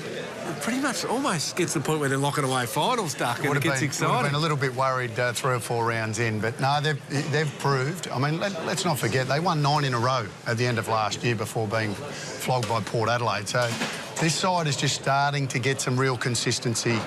S12: pretty much almost gets to the point where they're locking away final stuff, and it gets exciting.
S10: Would have been a little bit worried 3 or 4 rounds in, but no, they've proved. I mean, let's not forget, they won 9 in a row at the end of last year before being flogged by Port Adelaide. So this side is just starting to get some real consistency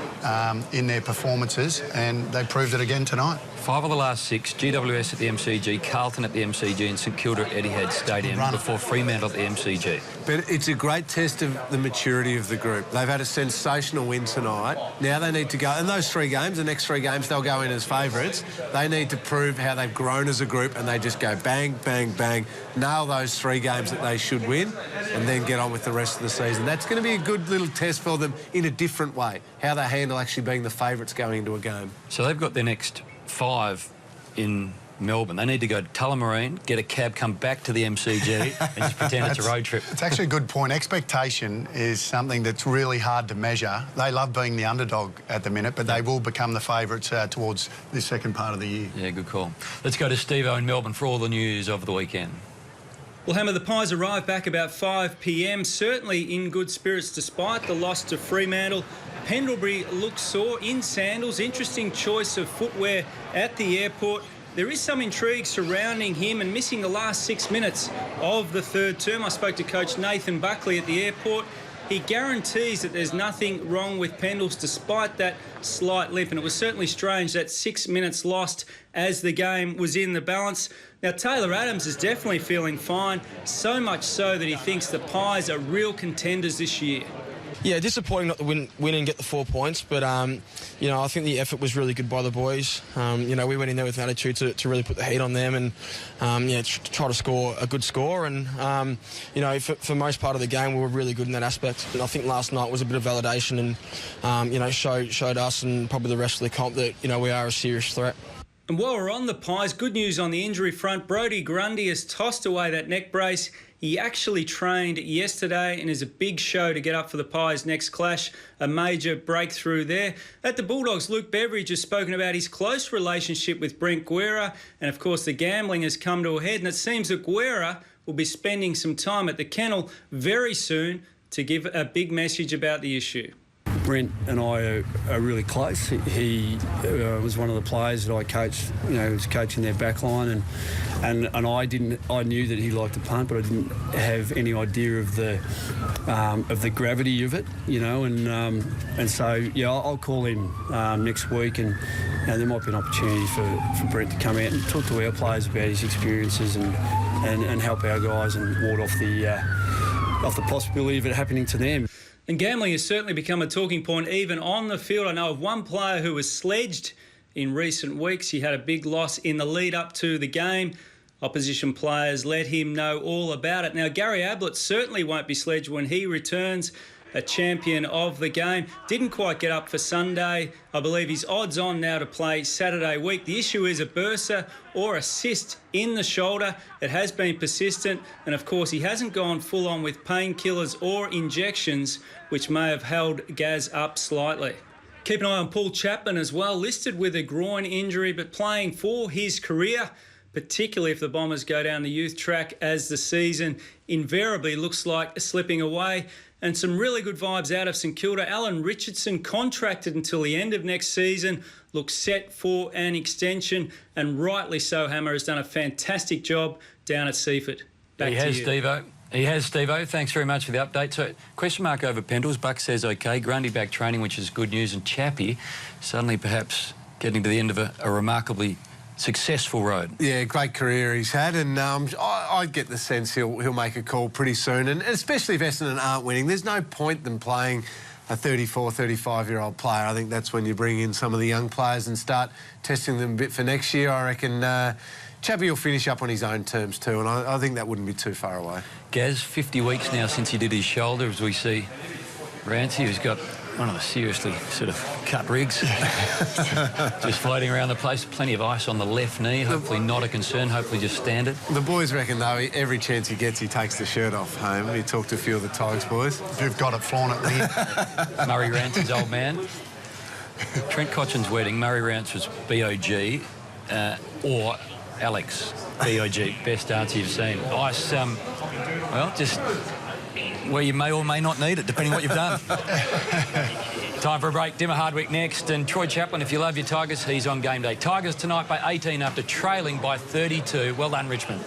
S10: in their performances, and they proved it again tonight.
S16: 5 of the last 6, GWS at the MCG, Carlton at the MCG and St Kilda at Etihad Stadium before Fremantle at the MCG.
S12: But it's a great test of the maturity of the group. They've had a sensational win tonight. Now they need to go, and those 3 games, the next 3 games, they'll go in as favourites. They need to prove how they've grown as a group, and they just go bang, bang, bang, nail those 3 games that they should win, and then get on with the rest of the season. That's going to be a good little test for them in a different way, how they handle actually being the favourites going into a game.
S16: So they've got their next 5 in Melbourne. They need to go to Tullamarine, get a cab, come back to the MCG and just pretend it's a road trip.
S10: It's actually a good point. Expectation is something that's really hard to measure. They love being the underdog at the minute, but they will become the favourites towards this second part of the year.
S16: Yeah, good call. Let's go to Steve-O in Melbourne for all the news over the weekend.
S22: Well, Hammer, the Pies arrived back about 5 p.m, certainly in good spirits despite the loss to Fremantle. Pendlebury looks sore in sandals. Interesting choice of footwear at the airport. There is some intrigue surrounding him and missing the last 6 minutes of the third term. I spoke to coach Nathan Buckley at the airport. He guarantees that there's nothing wrong with Pendles despite that slight limp, and it was certainly strange that 6 minutes lost as the game was in the balance. Now, Taylor Adams is definitely feeling fine, so much so that he thinks the Pies are real contenders this year.
S15: Yeah, disappointing not to win and get the 4 points, but, you know, I think the effort was really good by the boys. You know, we went in there with an attitude to really put the heat on them and, yeah, try to score a good score. And, you know, for most part of the game, we were really good in that aspect. And I think last night was a bit of validation and, you know, showed us and probably the rest of the comp that, you know, we are a serious threat.
S22: And while we're on the Pies, good news on the injury front. Brodie Grundy has tossed away that neck brace. He actually trained yesterday and is a big show to get up for the Pies' next clash. A major breakthrough there. At the Bulldogs, Luke Beveridge has spoken about his close relationship with Brent Guerra. And, of course, the gambling has come to a head. And it seems that Guerra will be spending some time at the kennel very soon to give a big message about the issue.
S17: Brent and I are really close. He was one of the players that I coached, you know, was coaching their back line, and I knew that he liked to punt, but I didn't have any idea of the gravity of it, you know, and so, yeah, I'll call him next week, and you know, there might be an opportunity for Brent to come out and talk to our players about his experiences and help our guys and ward off the possibility of it happening to them.
S22: And gambling has certainly become a talking point even on the field. I know of one player who was sledged in recent weeks. He had a big loss in the lead up to the game. Opposition players let him know all about it. Now, Gary Ablett certainly won't be sledged when he returns, a champion of the game. Didn't quite get up for Sunday. I believe he's odds on now to play Saturday week. The issue is a bursa or a cyst in the shoulder. It has been persistent, and of course he hasn't gone full on with painkillers or injections, which may have held Gaz up slightly. Keep an eye on Paul Chapman as well, listed with a groin injury but playing for his career, particularly if the Bombers go down the youth track as the season invariably looks like slipping away. And some really good vibes out of St Kilda. Alan Richardson, contracted until the end of next season, looks set for an extension, and rightly so. Hammer has done a fantastic job down at Seaford. Back to you.
S16: He has, Steve-O. Thanks very much for the update. So, question mark over Pendles. Buck says OK. Grundy back training, which is good news. And Chappie suddenly perhaps getting to the end of a remarkably successful road.
S12: Yeah, great career he's had, and I get the sense he'll make a call pretty soon, and especially if Essendon aren't winning. There's no point them playing a 34, 35-year-old player. I think that's when you bring in some of the young players and start testing them a bit for next year. I reckon Chappie will finish up on his own terms too, and I think that wouldn't be too far away.
S16: Gaz, 50 weeks now since he did his shoulder, as we see Rancy, who's got one of the seriously sort of cut rigs just floating around the place. Plenty of ice on the left knee. Hopefully not a concern. Hopefully just standard.
S12: The boys reckon, though, every chance he gets, he takes the shirt off home. He talked to a few of the Tigers boys.
S10: You've got it, flaunt it there.
S16: Murray Ranson's old man. Trent Cotchin's wedding, Murray Ranson's B.O.G. Or Alex, B.O.G. Best answer you've seen. Ice, well, just where you may or may not need it, depending what you've done. Time for a break. Dimmer Hardwick next. And Troy Chaplin, if you love your Tigers, he's on game day. Tigers tonight by 18 after trailing by 32. Well done, Richmond.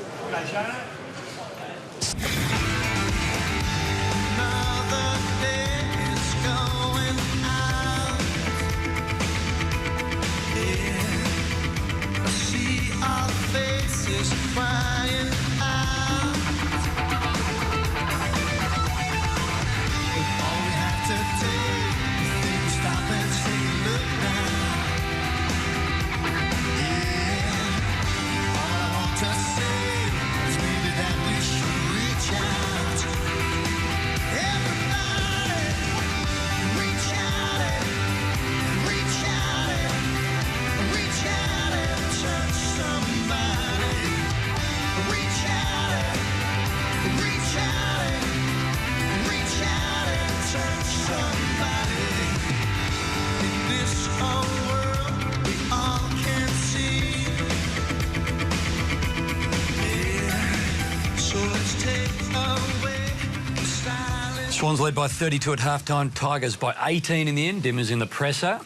S16: Swans led by 32 at half-time. Tigers by 18 in the end. Dimmer's in the presser.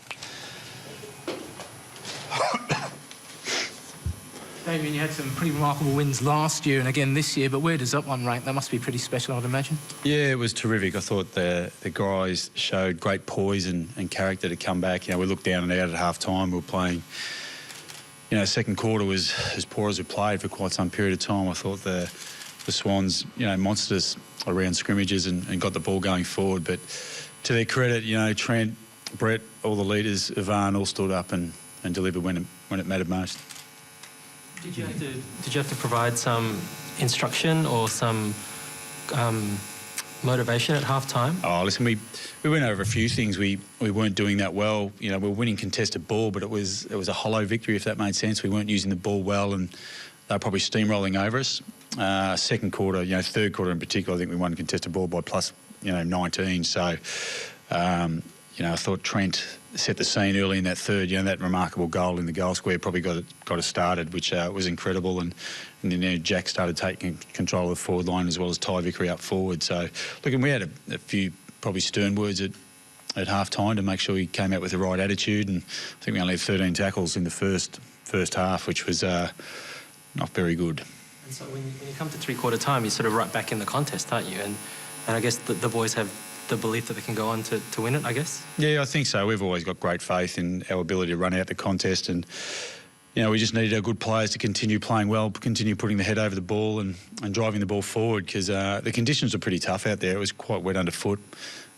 S23: Damien, you had some pretty remarkable wins last year and again this year, but where does that one rank? That must be pretty special, I'd imagine.
S24: Yeah, it was terrific. I thought the guys showed great poise and character to come back. You know, we looked down and out at half-time. We were playing, you know, second quarter was as poor as we played for quite some period of time. I thought the the Swans, monstered us around scrimmages and got the ball going forward. But to their credit, Trent, Brett, all the leaders, Ivan, all stood up and delivered when it mattered most.
S7: Did you have to provide some instruction or some motivation at half time?
S24: Oh, listen, we went over a few things. We weren't doing that well. We were winning contested ball, but it was a hollow victory, if that made sense. We weren't using the ball well, and they were probably steamrolling over us. Second quarter, third quarter in particular, I think we won contested ball by plus 19. So, I thought Trent set the scene early in that third. That remarkable goal in the goal square probably got us started, which was incredible. And then Jack started taking control of the forward line as well as Ty Vickery up forward. So, look, and we had a few probably stern words at half time to make sure he came out with the right attitude. And I think we only had 13 tackles in the first half, which was not very good.
S7: And so when you come to three-quarter time, you're sort of right back in the contest, aren't you? And I guess the boys have the belief that they can go on to win it, I guess?
S24: Yeah, I think so. We've always got great faith in our ability to run out the contest, and we just needed our good players to continue playing well, continue putting the head over the ball and driving the ball forward, because the conditions were pretty tough out there. It was quite wet underfoot.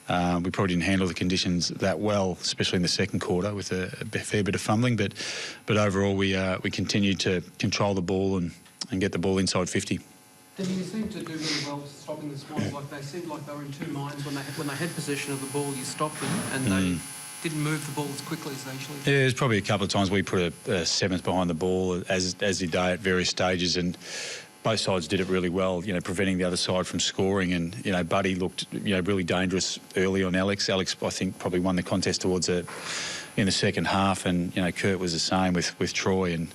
S24: We probably didn't handle the conditions that well, especially in the second quarter with a fair bit of fumbling, but overall we continued to control the ball and get the ball inside 50.
S18: Did you seem to do really well stopping the Swans? Like they seemed like they were in two minds when they had possession of the ball. You stopped them, and they didn't move the ball as quickly as they usually do.
S24: Yeah, there's probably a couple of times we put a seventh behind the ball, as did they at various stages, and both sides did it really well. Preventing the other side from scoring, and Buddy looked really dangerous early on Alex. Alex, I think, probably won the contest towards in the second half, and Kurt was the same with Troy. And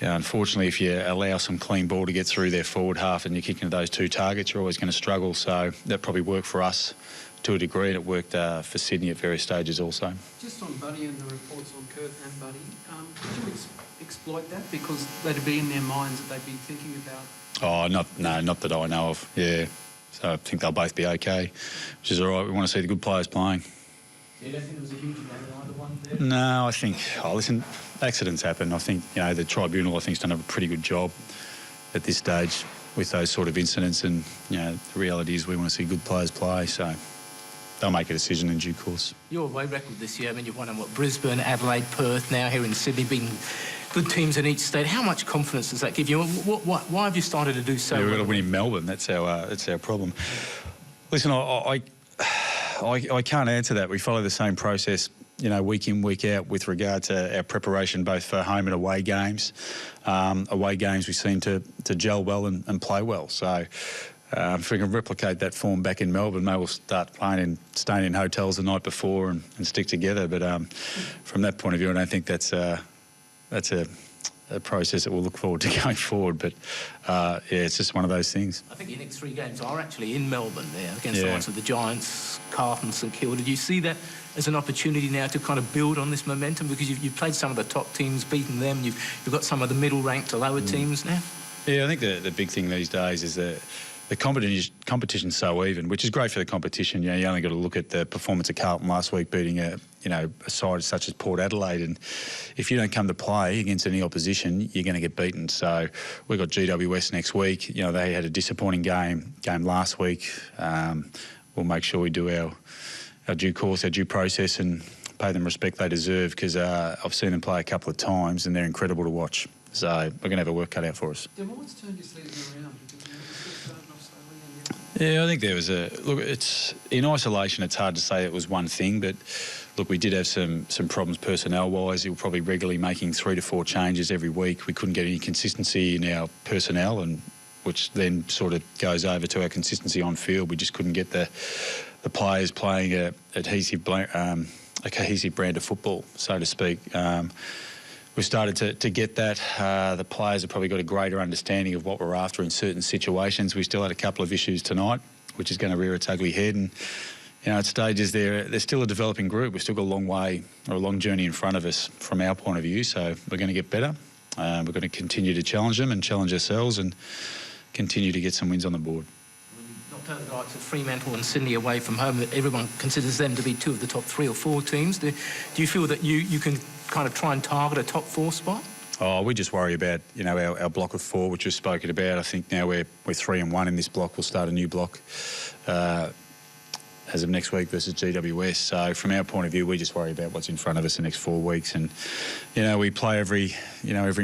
S24: unfortunately, if you allow some clean ball to get through their forward half and you kick into those two targets, you're always going to struggle. So that probably worked for us to a degree, and it worked for Sydney at various stages also.
S18: Just on Buddy and the reports on Kurt and Buddy, did you exploit that? Because that'd be in their minds that they'd be thinking about...
S24: Oh, not that I know of, yeah. So I think they'll both be okay, which is all right. We want to see the good players playing.
S18: You don't think there was a huge amount of either one there?
S24: No, I think... listen, accidents happen. I think, the tribunal, I think, has done a pretty good job at this stage with those sort of incidents, and, the reality is we want to see good players play, so they'll make a decision in due course.
S23: Your away record this year, you've won in Brisbane, Adelaide, Perth, now here in Sydney, being good teams in each state. How much confidence does that give you? Why have you started to do so well?
S24: We've got to win in Melbourne. That's our problem. Listen, I can't answer that. We follow the same process, week in, week out with regard to our preparation, both for home and away games. Away games, we seem to gel well and play well. So if we can replicate that form back in Melbourne, maybe we'll start staying in hotels the night before and stick together. But from that point of view, I don't think that's a process that we'll look forward to going forward. But, it's just one of those things.
S23: I think your next three games are actually in Melbourne there, against the likes of the Giants, Carlton, St Kilda. Do you see that as an opportunity now to kind of build on this momentum? Because you've played some of the top teams, beaten them. You've got some of the middle-ranked to lower teams now.
S24: Yeah, I think the big thing these days is that the competition's so even, which is great for the competition. You only got to look at the performance of Carlton last week, beating a side such as Port Adelaide, and if you don't come to play against any opposition, you're going to get beaten. So we've got GWS next week. They had a disappointing game last week. We'll make sure we do our due course, our due process, and pay them respect they deserve, because I've seen them play a couple of times and they're incredible to watch. So we're going to have a work cut out for us.
S18: Then what's turned your season around?
S24: Yeah, I think there was it's in isolation, it's hard to say it was one thing, but look, we did have some problems personnel-wise. We were probably regularly making 3 to 4 changes every week. We couldn't get any consistency in our personnel, and which then sort of goes over to our consistency on field. We just couldn't get the players playing a cohesive brand of football, so to speak. We started to get that. The players have probably got a greater understanding of what we're after in certain situations. We still had a couple of issues tonight, which is going to rear its ugly head. And, at stages they're still a developing group. We've still got a long journey in front of us from our point of view. So we're going to get better. We're going to continue to challenge them and challenge ourselves and continue to get some wins on the board.
S23: Knocked out the likes of Fremantle and Sydney away from home. Everyone considers them to be 2 of the top 3 or 4 teams. Do you feel that you can kind of try and target a top 4 spot?
S24: Oh, we just worry about, our block of 4, which we've spoken about. I think now we're 3-1 in this block. We'll start a new block as of next week versus GWS. So from our point of view, we just worry about what's in front of us the next 4 weeks, and we play every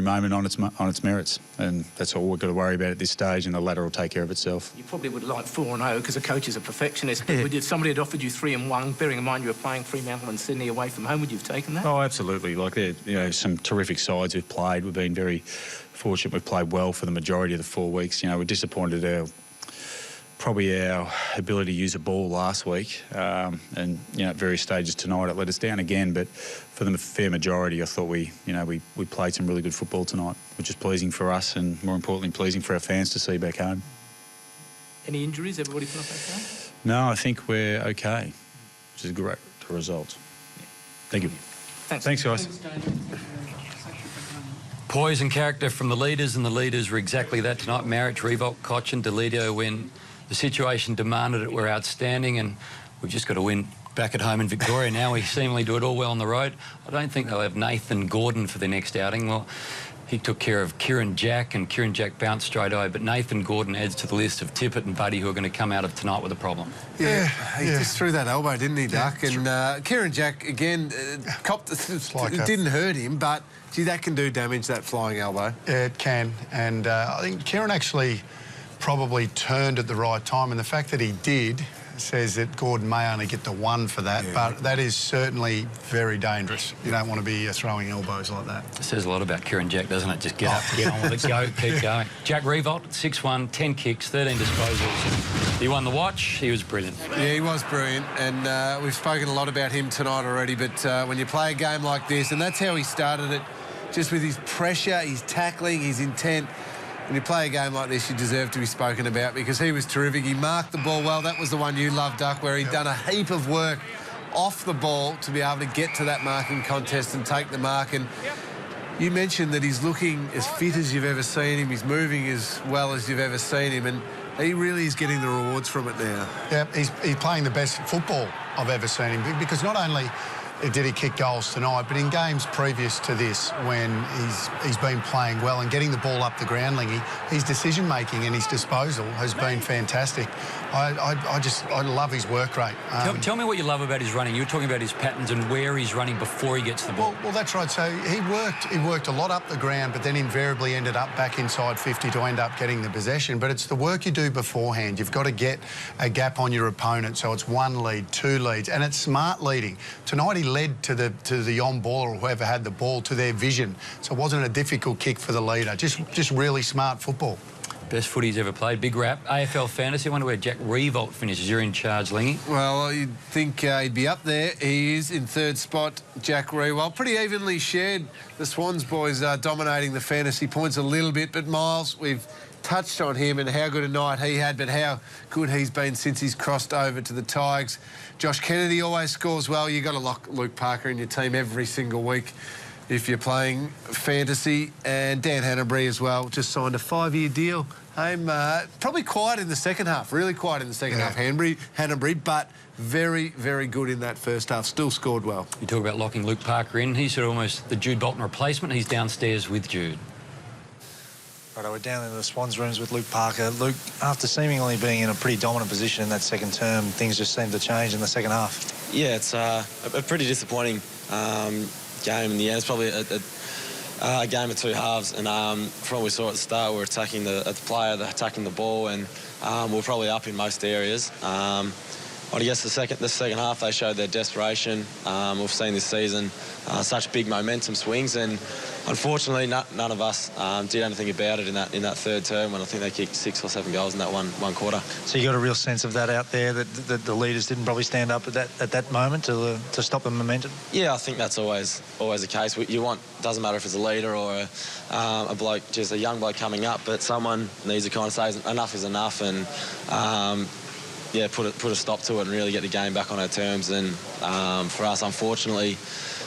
S24: moment on its merits, and that's all we've got to worry about at this stage, and the ladder will take care of itself.
S23: You probably would like 4-0 because a coach is a perfectionist. Yeah. If somebody had offered you 3-1, bearing in mind you were playing Fremantle and Sydney away from home, would you have taken that?
S24: Oh, absolutely. Like, some terrific sides we've played. We've been very fortunate. We've played well for the majority of the 4 weeks. We're disappointed probably our ability to use a ball last week, and at various stages tonight it let us down again. But for the fair majority, I thought we played some really good football tonight, which is pleasing for us, and more importantly, pleasing for our fans to see back home.
S23: Any injuries? Everybody feel okay?
S24: No, I think we're okay, which is a great result. Yeah. Thank you. Thanks, guys.
S16: Poise and character from the leaders, and the leaders were exactly that tonight. Marich, Revolt, Cochin, Delidio, when the situation demanded it, were outstanding, and we've just got to win back at home in Victoria now. We seemingly do it all well on the road. I don't think they'll have Nathan Gordon for the next outing. Well, he took care of Kieran Jack, and Kieran Jack bounced straight over, but Nathan Gordon adds to the list of Tippett and Buddy who are going to come out of tonight with a problem.
S12: Yeah, he just threw that elbow, didn't he, Duck? And Kieran Jack, again, it didn't hurt him, but, gee, that can do damage, that flying elbow.
S10: Yeah, it can. And I think Kieran actually probably turned at the right time, and the fact that he did says that Gordon may only get the 1 for that, but that is certainly very dangerous. You don't want to be throwing elbows like that.
S16: It says a lot about Kieran Jack, doesn't it? Just get up, get on with it, go, keep going. Jack Revolt, 6-1, 10 kicks, 13 disposals. He won the watch. He was brilliant.
S12: Yeah, he was brilliant, and we've spoken a lot about him tonight already, but when you play a game like this, and that's how he started it, just with his pressure, his tackling, his intent. When you play a game like this, you deserve to be spoken about, because he was terrific. He marked the ball well. That was the one you loved, Duck, where he'd done a heap of work off the ball to be able to get to that marking contest and take the mark. And you mentioned that he's looking as fit as you've ever seen him. He's moving as well as you've ever seen him, and he really is getting the rewards from it now.
S10: Yeah, he's playing the best football I've ever seen him, because not only did he kick goals tonight, but in games previous to this, when he's been playing well and getting the ball up the ground, Lingy, his decision-making and his disposal has been fantastic. I love his work rate.
S16: Tell me what you love about his running. You were talking about his patterns and where he's running before he gets the ball.
S10: Well, that's right. So he worked a lot up the ground, but then invariably ended up back inside 50 to end up getting the possession. But it's the work you do beforehand. You've got to get a gap on your opponent, so it's 1 lead, 2 leads, and it's smart leading. Tonight he led to the on-ball or whoever had the ball to their vision, so it wasn't a difficult kick for the leader. Just really smart football.
S16: Best footy he's ever played. Big rap. AFL fantasy. I wonder where Jack Revolt finishes. You're in charge, Lingy.
S12: Well, you'd think he'd be up there. He is in 3rd spot, Jack Revolt. Pretty evenly shared. The Swans boys dominating the fantasy points a little bit, but Miles, we've touched on him and how good a night he had, but how good he's been since he's crossed over to the Tigers. Josh Kennedy always scores well. You've got to lock Luke Parker in your team every single week if you're playing fantasy. And Dan Hanbury as well, just signed a 5-year deal. Probably quiet in the second half, really quiet in the second half, Hanbury, but very, very good in that first half. Still scored well.
S16: You talk about locking Luke Parker in. He's sort of almost the Jude Bolton replacement. He's downstairs with Jude.
S11: Right, we're down in the Swans rooms with Luke Parker. Luke, after seemingly being in a pretty dominant position in that second term, things just seemed to change in the second half.
S14: Yeah, it's a pretty disappointing game in the end. It's probably a game of 2 halves, and from what we saw at the start, we were attacking the attacking the ball, and we're probably up in most areas. I guess the second half they showed their desperation. We've seen this season such big momentum swings, and unfortunately none of us did anything about it in that third term, when I think they kicked 6 or 7 goals in that one quarter. So
S11: you got a real sense of that out there, that the leaders didn't probably stand up at that moment to stop the momentum?
S14: Yeah, I think that's always the case. Doesn't matter if it's a leader or a bloke, just a young bloke coming up, but someone needs to kind of say enough is enough, and put a stop to it and really get the game back on our terms. And for us, unfortunately,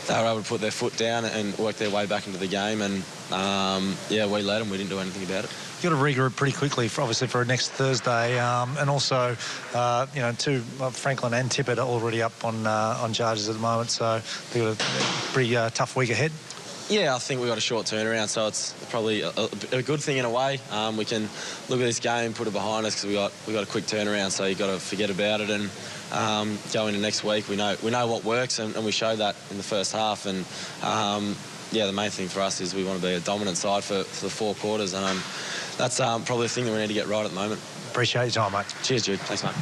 S14: they were able to put their foot down and work their way back into the game. And we led them. We didn't do anything about it.
S11: You've got to regroup pretty quickly, obviously, for next Thursday. And also, Franklin and Tippett are already up on charges at the moment, so they've got a pretty tough week ahead.
S14: Yeah, I think we've got a short turnaround, so it's probably a good thing in a way. We can look at this game, put it behind us, because we got a quick turnaround, so you've got to forget about it and go into next week. We know what works, and we showed that in the first half. And yeah, the main thing for us is we want to be a dominant side for the 4 quarters, and that's probably the thing that we need to get right at the moment.
S1: Appreciate your time, mate.
S14: Cheers, Jude. Thanks, mate.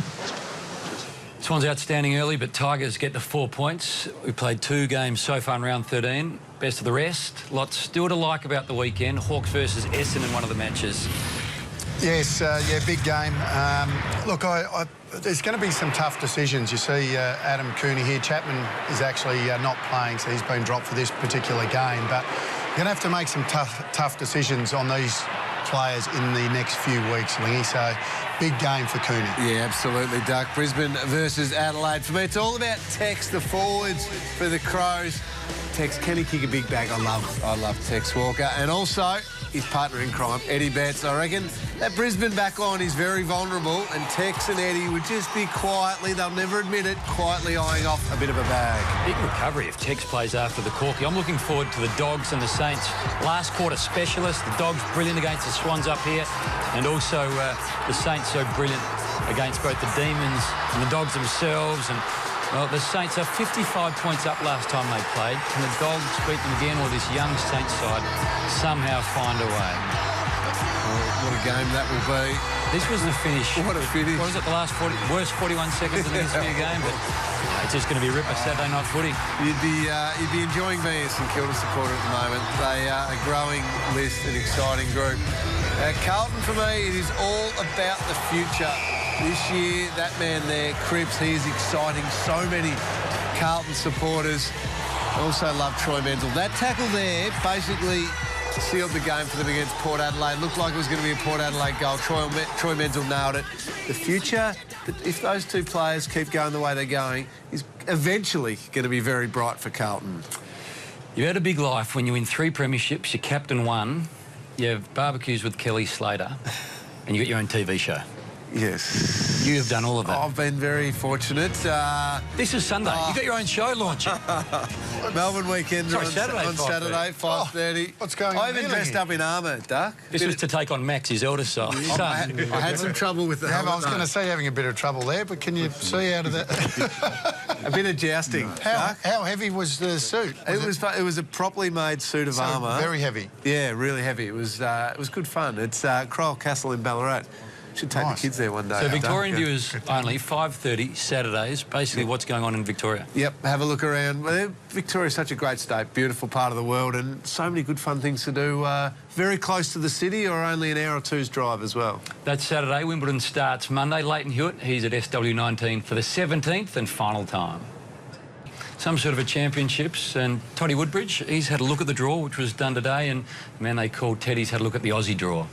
S16: Swans outstanding early, but Tigers get the 4 points. We played 2 games so far in round 13. Best of the rest. Lots still to like about the weekend. Hawks versus Essendon in one of the matches.
S10: Yes, yeah, big game. Look, there's going to be some tough decisions. You see Adam Cooney here. Chapman is actually not playing, so he's been dropped for this particular game. But you're going to have to make some tough decisions on these players in the next few weeks, Lingy. So big game for Cooney.
S12: Yeah, absolutely, Duck. Brisbane versus Adelaide. For me, it's all about Tex, the forwards for the Crows. Tex, can he kick a big bag? I love Tex Walker. And also his partner in crime, Eddie Betts. I reckon that Brisbane backline is very vulnerable, and Tex and Eddie would just be quietly, they'll never admit it, quietly eyeing off a bit of a bag.
S16: Big recovery if Tex plays after the corky. I'm looking forward to the Dogs and the Saints. Last quarter specialist. The Dogs brilliant against the Swans up here, and also the Saints so brilliant against both the Demons and the Dogs themselves. And well, the Saints are 55 points up last time they played. Can the Dogs beat them again, or this young Saints side somehow find a way?
S12: What a game that will be.
S16: This was the finish.
S12: What a finish.
S16: What was it, the last worst 41 seconds in the history of the game? But it's just going to be a ripper Saturday night footy.
S12: You'd be enjoying being a St Kilda supporter at the moment. They are a growing list, an exciting group. Carlton, for me, it is all about the future. This year, that man there, Cripps, he is exciting so many Carlton supporters. I also love Troy Menzel. That tackle there basically sealed the game for them against Port Adelaide. Looked like it was going to be a Port Adelaide goal. Troy Menzel nailed it. The future, if those 2 players keep going the way they're going, is eventually going to be very bright for Carlton.
S16: You had a big life when you win 3 premierships, you captain 1, you have barbecues with Kelly Slater, and you got your own TV show.
S12: Yes.
S16: You have done all of that.
S12: I've been very fortunate.
S16: This is Sunday. You got your own show launching.
S12: Melbourne weekend on
S16: Saturday,
S12: 5:30.
S10: What's going on?
S12: I even dressed up in armour, Duck.
S16: This was to take on Max, his eldest son.
S12: I had some trouble with the helmet.
S10: I was going to say having a bit of trouble there, but can you see out of that?
S12: A bit of jousting.
S10: How heavy was the suit?
S12: It was a properly made suit of armour.
S10: Very heavy.
S12: Yeah, really heavy. It was good fun. It's Crowell Castle in Ballarat. Should take the kids there one day.
S16: So Victorian viewers only, 5:30 Saturdays. Basically, what's going on in Victoria?
S12: Yep, have a look around. Well, Victoria's such a great state, beautiful part of the world, and so many good fun things to do. Very close to the city, or only an hour or 2's drive as well.
S16: That's Saturday. Wimbledon starts Monday. Leighton Hewitt, he's at SW19 for the 17th and final time. Some sort of a championships, and Toddy Woodbridge, he's had a look at the draw, which was done today, and the man they called Teddy's had a look at the Aussie draw.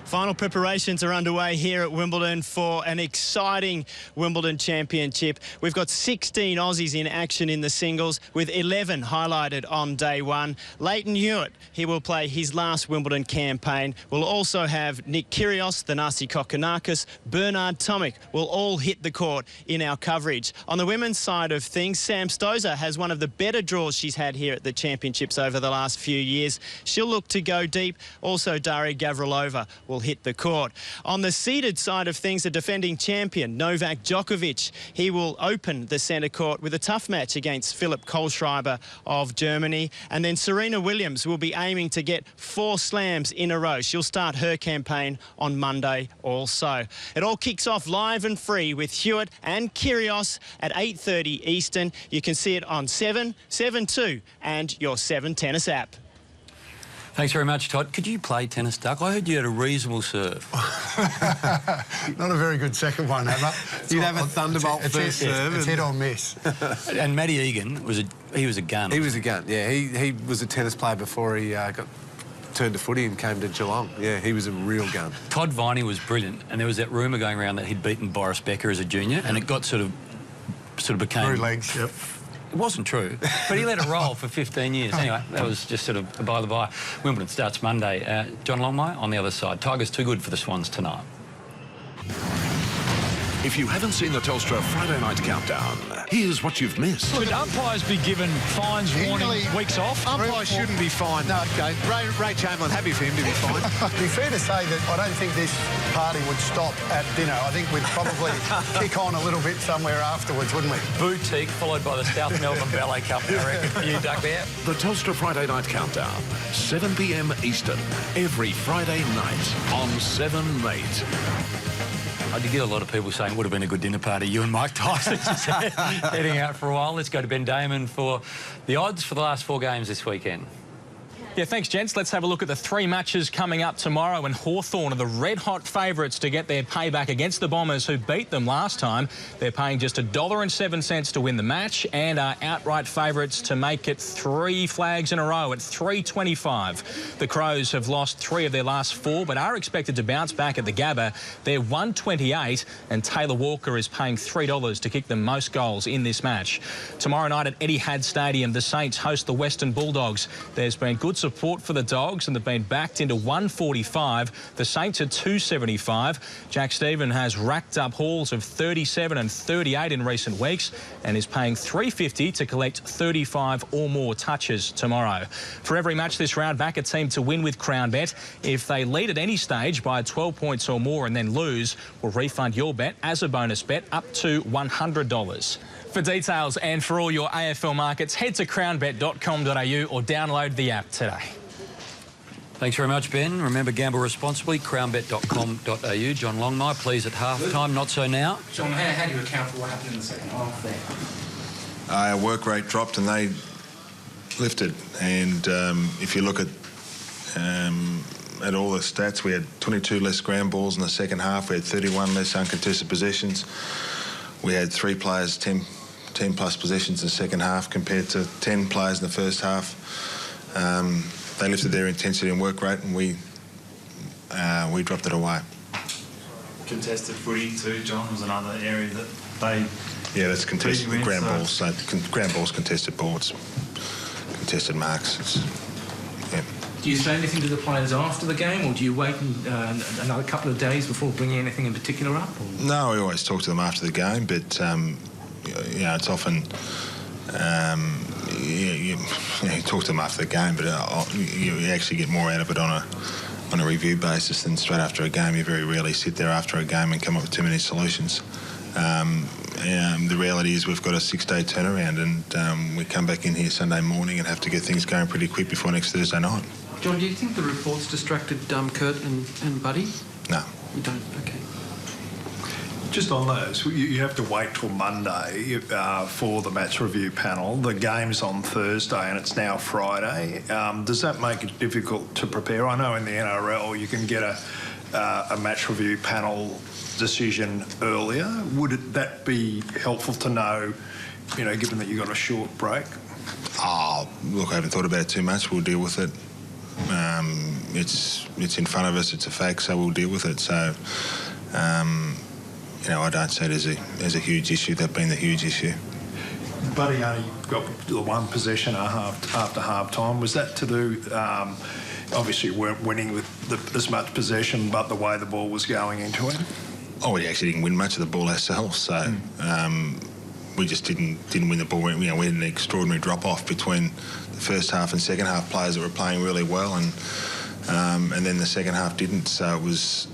S5: Final preparations are underway here at Wimbledon for an exciting Wimbledon Championship. We've got 16 Aussies in action in the singles, with 11 highlighted on day 1. Leighton Hewitt, he will play his last Wimbledon campaign. We'll also have Nick Kyrgios, Thanasi Kokkinakis, Bernard Tomic will all hit the court in our coverage. On the women's side of things, Sam Stosur has one of the better draws she's had here at the championships over the last few years. She'll look to go deep. Also, Daria Gavrilova will hit the court. On the seeded side of things, the defending champion, Novak Djokovic, he will open the centre court with a tough match against Philipp Kohlschreiber of Germany. And then Serena Williams will be aiming to get 4 slams in a row. She'll start her campaign on Monday also. It all kicks off live and free with Hewitt and Kyrgios at 8:30 Eastern. You can see it on 7, 7-2 and your 7 Tennis app.
S16: Thanks very much, Todd. Could you play tennis, Duck? I heard you had a reasonable serve.
S10: Not a very good second one, Emma.
S12: You'd have a thunderbolt first serve.
S10: It's hit or miss.
S16: And Matty Egan was a gun.
S12: He was a gun, yeah. He was a tennis player before he got turned to footy and came to Geelong. Yeah, he was a real gun.
S16: Todd Viney was brilliant, and there was that rumour going around that he'd beaten Boris Becker as a junior, and it got sort of became...
S10: 3 legs, yep.
S16: It wasn't true, but he let it roll for 15 years. Anyway, that was just sort of by the by. Wimbledon starts Monday. John Longmire on the other side. Tigers too good for the Swans tonight.
S8: If you haven't seen the Telstra Friday Night Countdown, here's what you've missed.
S16: Should umpires be given fines, warning, weeks off?
S2: Umpires shouldn't be fined. No, okay. Ray Chamberlain, happy for him to be fined.
S10: It'd be fair to say that I don't think this party would stop at dinner. I think we'd probably kick on a little bit somewhere afterwards, wouldn't we?
S16: Boutique, followed by the South Melbourne Ballet Company, I reckon. You duck there.
S8: The Telstra Friday Night Countdown, 7 p.m. Eastern, every Friday night on 7 Mate.
S16: I did get a lot of people saying it would have been a good dinner party. You and Mike Tyson just heading out for a while. Let's go to Ben Damon for the odds for the last 4 games this weekend.
S5: Yeah, thanks, gents. Let's have a look at the 3 matches coming up tomorrow, and Hawthorn are the red-hot favourites to get their payback against the Bombers, who beat them last time. They're paying just $1.07 to win the match and are outright favourites to make it 3 flags in a row at $3.25. The Crows have lost 3 of their last 4, but are expected to bounce back at the Gabba. They're $1.28, and Taylor Walker is paying $3 to kick the most goals in this match. Tomorrow night at Etihad Stadium, the Saints host the Western Bulldogs. There's been good support for the Dogs, and they've been backed into 145. The Saints are 275. Jack Stephen has racked up hauls of 37 and 38 in recent weeks and is paying $3.50 to collect 35 or more touches tomorrow. For every match this round, back a team to win with CrownBet. If they lead at any stage by 12 points or more and then lose, we'll refund your bet as a bonus bet up to $100. For details and for all your AFL markets, head to crownbet.com.au or download the app today.
S16: Thanks very much, Ben. Remember, gamble responsibly, crownbet.com.au. John Longmire, please, at half-time, not so now.
S23: John, how do you account for what happened in the second half there?
S19: Our work rate dropped and they lifted. And if you look at all the stats, we had 22 less ground balls in the second half. We had 31 less uncontested possessions. We had 3 players, 10 plus possessions in the second half compared to 10 players in the first half. They lifted their intensity and work rate, and we dropped it away.
S11: Contested footy too, John, was another area that they...
S19: Yeah, that's contested
S11: win,
S19: ground
S11: so-
S19: balls. So ground balls, contested boards, contested marks. Yeah.
S23: Do you say anything to the players after the game, or do you wait another couple of days before bringing anything in particular up? Or?
S19: No, we always talk to them after the game, but it's often you talk to them after the game, but you actually get more out of it on a review basis than straight after a game. You very rarely sit there after a game and come up with too many solutions. The reality is we've got a 6-day turnaround, and we come back in here Sunday morning and have to get things going pretty quick before next Thursday night.
S18: John, do you think the reports distracted Kurt and Buddy?
S19: No.
S18: You don't? Okay.
S20: Just on those, you have to wait till Monday for the match review panel. The game's on Thursday and it's now Friday. Does that make it difficult to prepare? I know in the NRL you can get a match review panel decision earlier. Would that be helpful to know, given that you got a short break?
S19: Oh, look, I haven't thought about it too much. We'll deal with it. It's in front of us. It's a fact, so we'll deal with it. So, I don't see it as a huge issue. That being the huge issue.
S20: Buddy only got the 1 possession after half time. Was that to do? Obviously, you weren't winning with as much possession, but the way the ball was going into it.
S19: Oh, we actually didn't win much of the ball ourselves. So. We just didn't win the ball. We had an extraordinary drop-off between the first half and second half. Players that were playing really well, and then the second half didn't. So it was,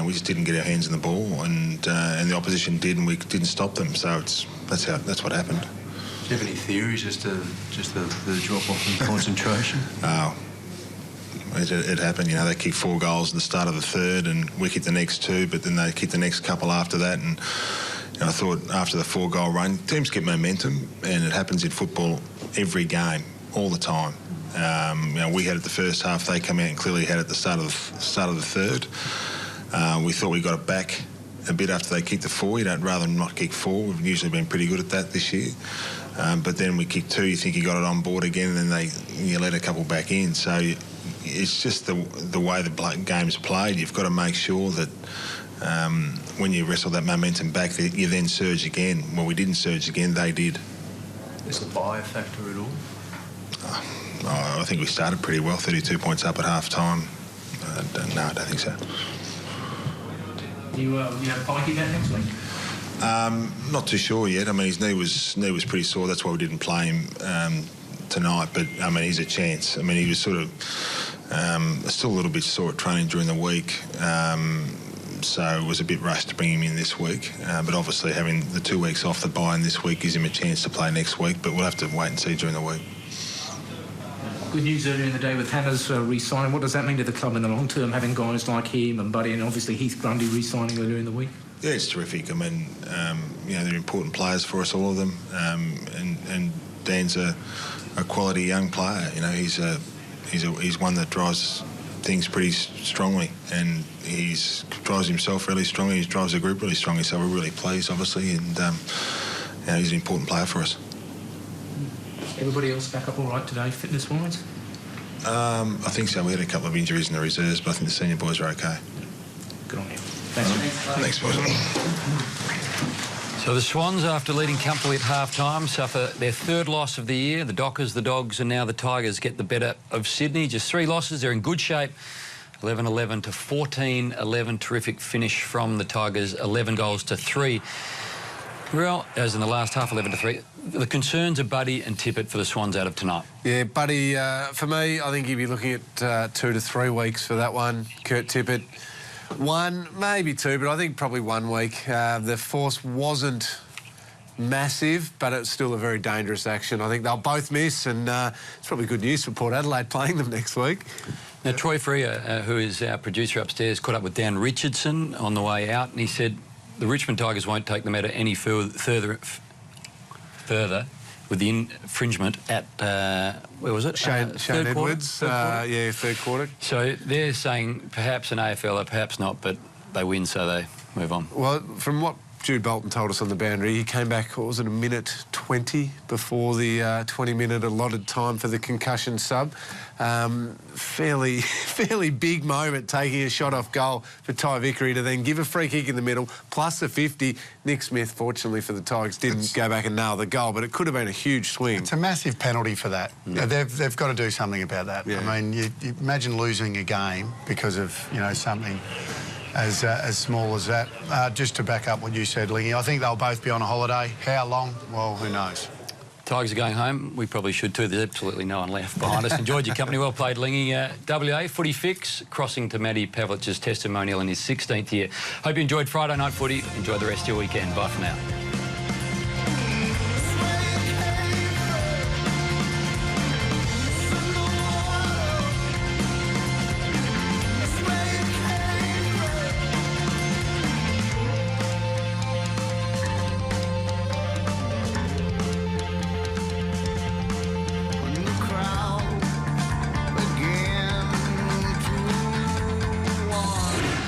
S19: we just didn't get our hands on the ball, and the opposition did, and we didn't stop them. So that's what happened.
S11: Do you have any theories as to just the drop-off in concentration?
S19: Oh, it happened. They kicked 4 goals at the start of the third, and we kicked the next 2, but then they kicked the next couple after that, and. I thought after the 4-goal run, teams get momentum, and it happens in football every game, all the time. We had it the first half. They come out and clearly had it at the start of the third. We thought we got it back a bit after they kicked the 4. You'd rather not kick 4. We've usually been pretty good at that this year. But then we kicked 2. You think you got it on board again, and then you let a couple back in. So it's just the way the game's played. You've got to make sure that. When you wrestle that momentum back, you then surge again. Well, we didn't surge again, they did.
S11: Is the buy a factor at all?
S19: I think we started pretty well, 32 points up at half-time. No, I don't think so.
S23: You have Pikey back next week?
S19: Not too sure yet. I mean, his knee was pretty sore. That's why we didn't play him tonight. But I mean, he's a chance. I mean, he was sort of still a little bit sore at training during the week. So it was a bit rushed to bring him in this week. But obviously having the 2 weeks off the bye in this week gives him a chance to play next week. But we'll have to wait and see during the week.
S23: Good news earlier in the day with Hannah's re-signing. What does that mean to the club in the long term, having guys like him and Buddy and obviously Heath Grundy re-signing earlier in the week?
S19: Yeah, it's terrific. I mean, you know, they're important players for us, all of them. And Dan's a quality young player. You know, he's one that drives things pretty strongly, and he drives himself really strongly. He drives the group really strongly. So we're really pleased, obviously, and you know, he's an important player for us.
S23: Everybody else back up all right today, fitness-wise?
S19: I think so. We had a couple of injuries in the reserves, but I think the senior boys are okay.
S23: Good on you. Thanks,
S19: boys.
S16: So the Swans, after leading comfortably at half-time, suffer their third loss of the year. The Dockers, the Dogs and now the Tigers get the better of Sydney. Just 3 losses. They're in good shape. 11-11 to 14-11. Terrific finish from the Tigers. 11 goals to 3. Well, as in the last half, 11 to 3. The concerns are Buddy and Tippett for the Swans out of tonight.
S12: Yeah, Buddy, for me, I think you'd be looking at 2 to 3 weeks for that one. Kurt Tippett, 1, maybe 2, but I think probably 1 week. The force wasn't massive, but it's still a very dangerous action. I think they'll both miss, and it's probably good news for Port Adelaide playing them next week.
S16: Now, Troy Freer, who is our producer upstairs, caught up with Dan Richardson on the way out, and he said the Richmond Tigers won't take the matter any further with the infringement at, where was it?
S12: Shane Edwards, yeah, third quarter.
S16: So they're saying perhaps an AFL, perhaps not, but they win, so they move on.
S12: Well, from what Jude Bolton told us on the boundary, he came back, what was it, a minute 20 before the 20-minute allotted time for the concussion sub. Fairly big moment, taking a shot off goal for Ty Vickery to then give a free kick in the middle, plus a 50. Nick Smith, fortunately for the Tigers, didn't go back and nail the goal, but it could have been a huge swing.
S10: It's a massive penalty for that.
S12: Yeah.
S10: They've got to do something about that.
S12: Yeah.
S10: I mean, you imagine losing a game because of, you know, something as small as that. Just to back up what you said, Lingy, I think they'll both be on a holiday. How long? Well, who knows?
S16: Tigers are going home. We probably should too. There's absolutely no one left behind us. Enjoyed your company. Well played, Lingy. WA Footy Fix, crossing to Matty Pavlich's testimonial in his 16th year. Hope you enjoyed Friday night footy. Enjoy the rest of your weekend. Bye for now.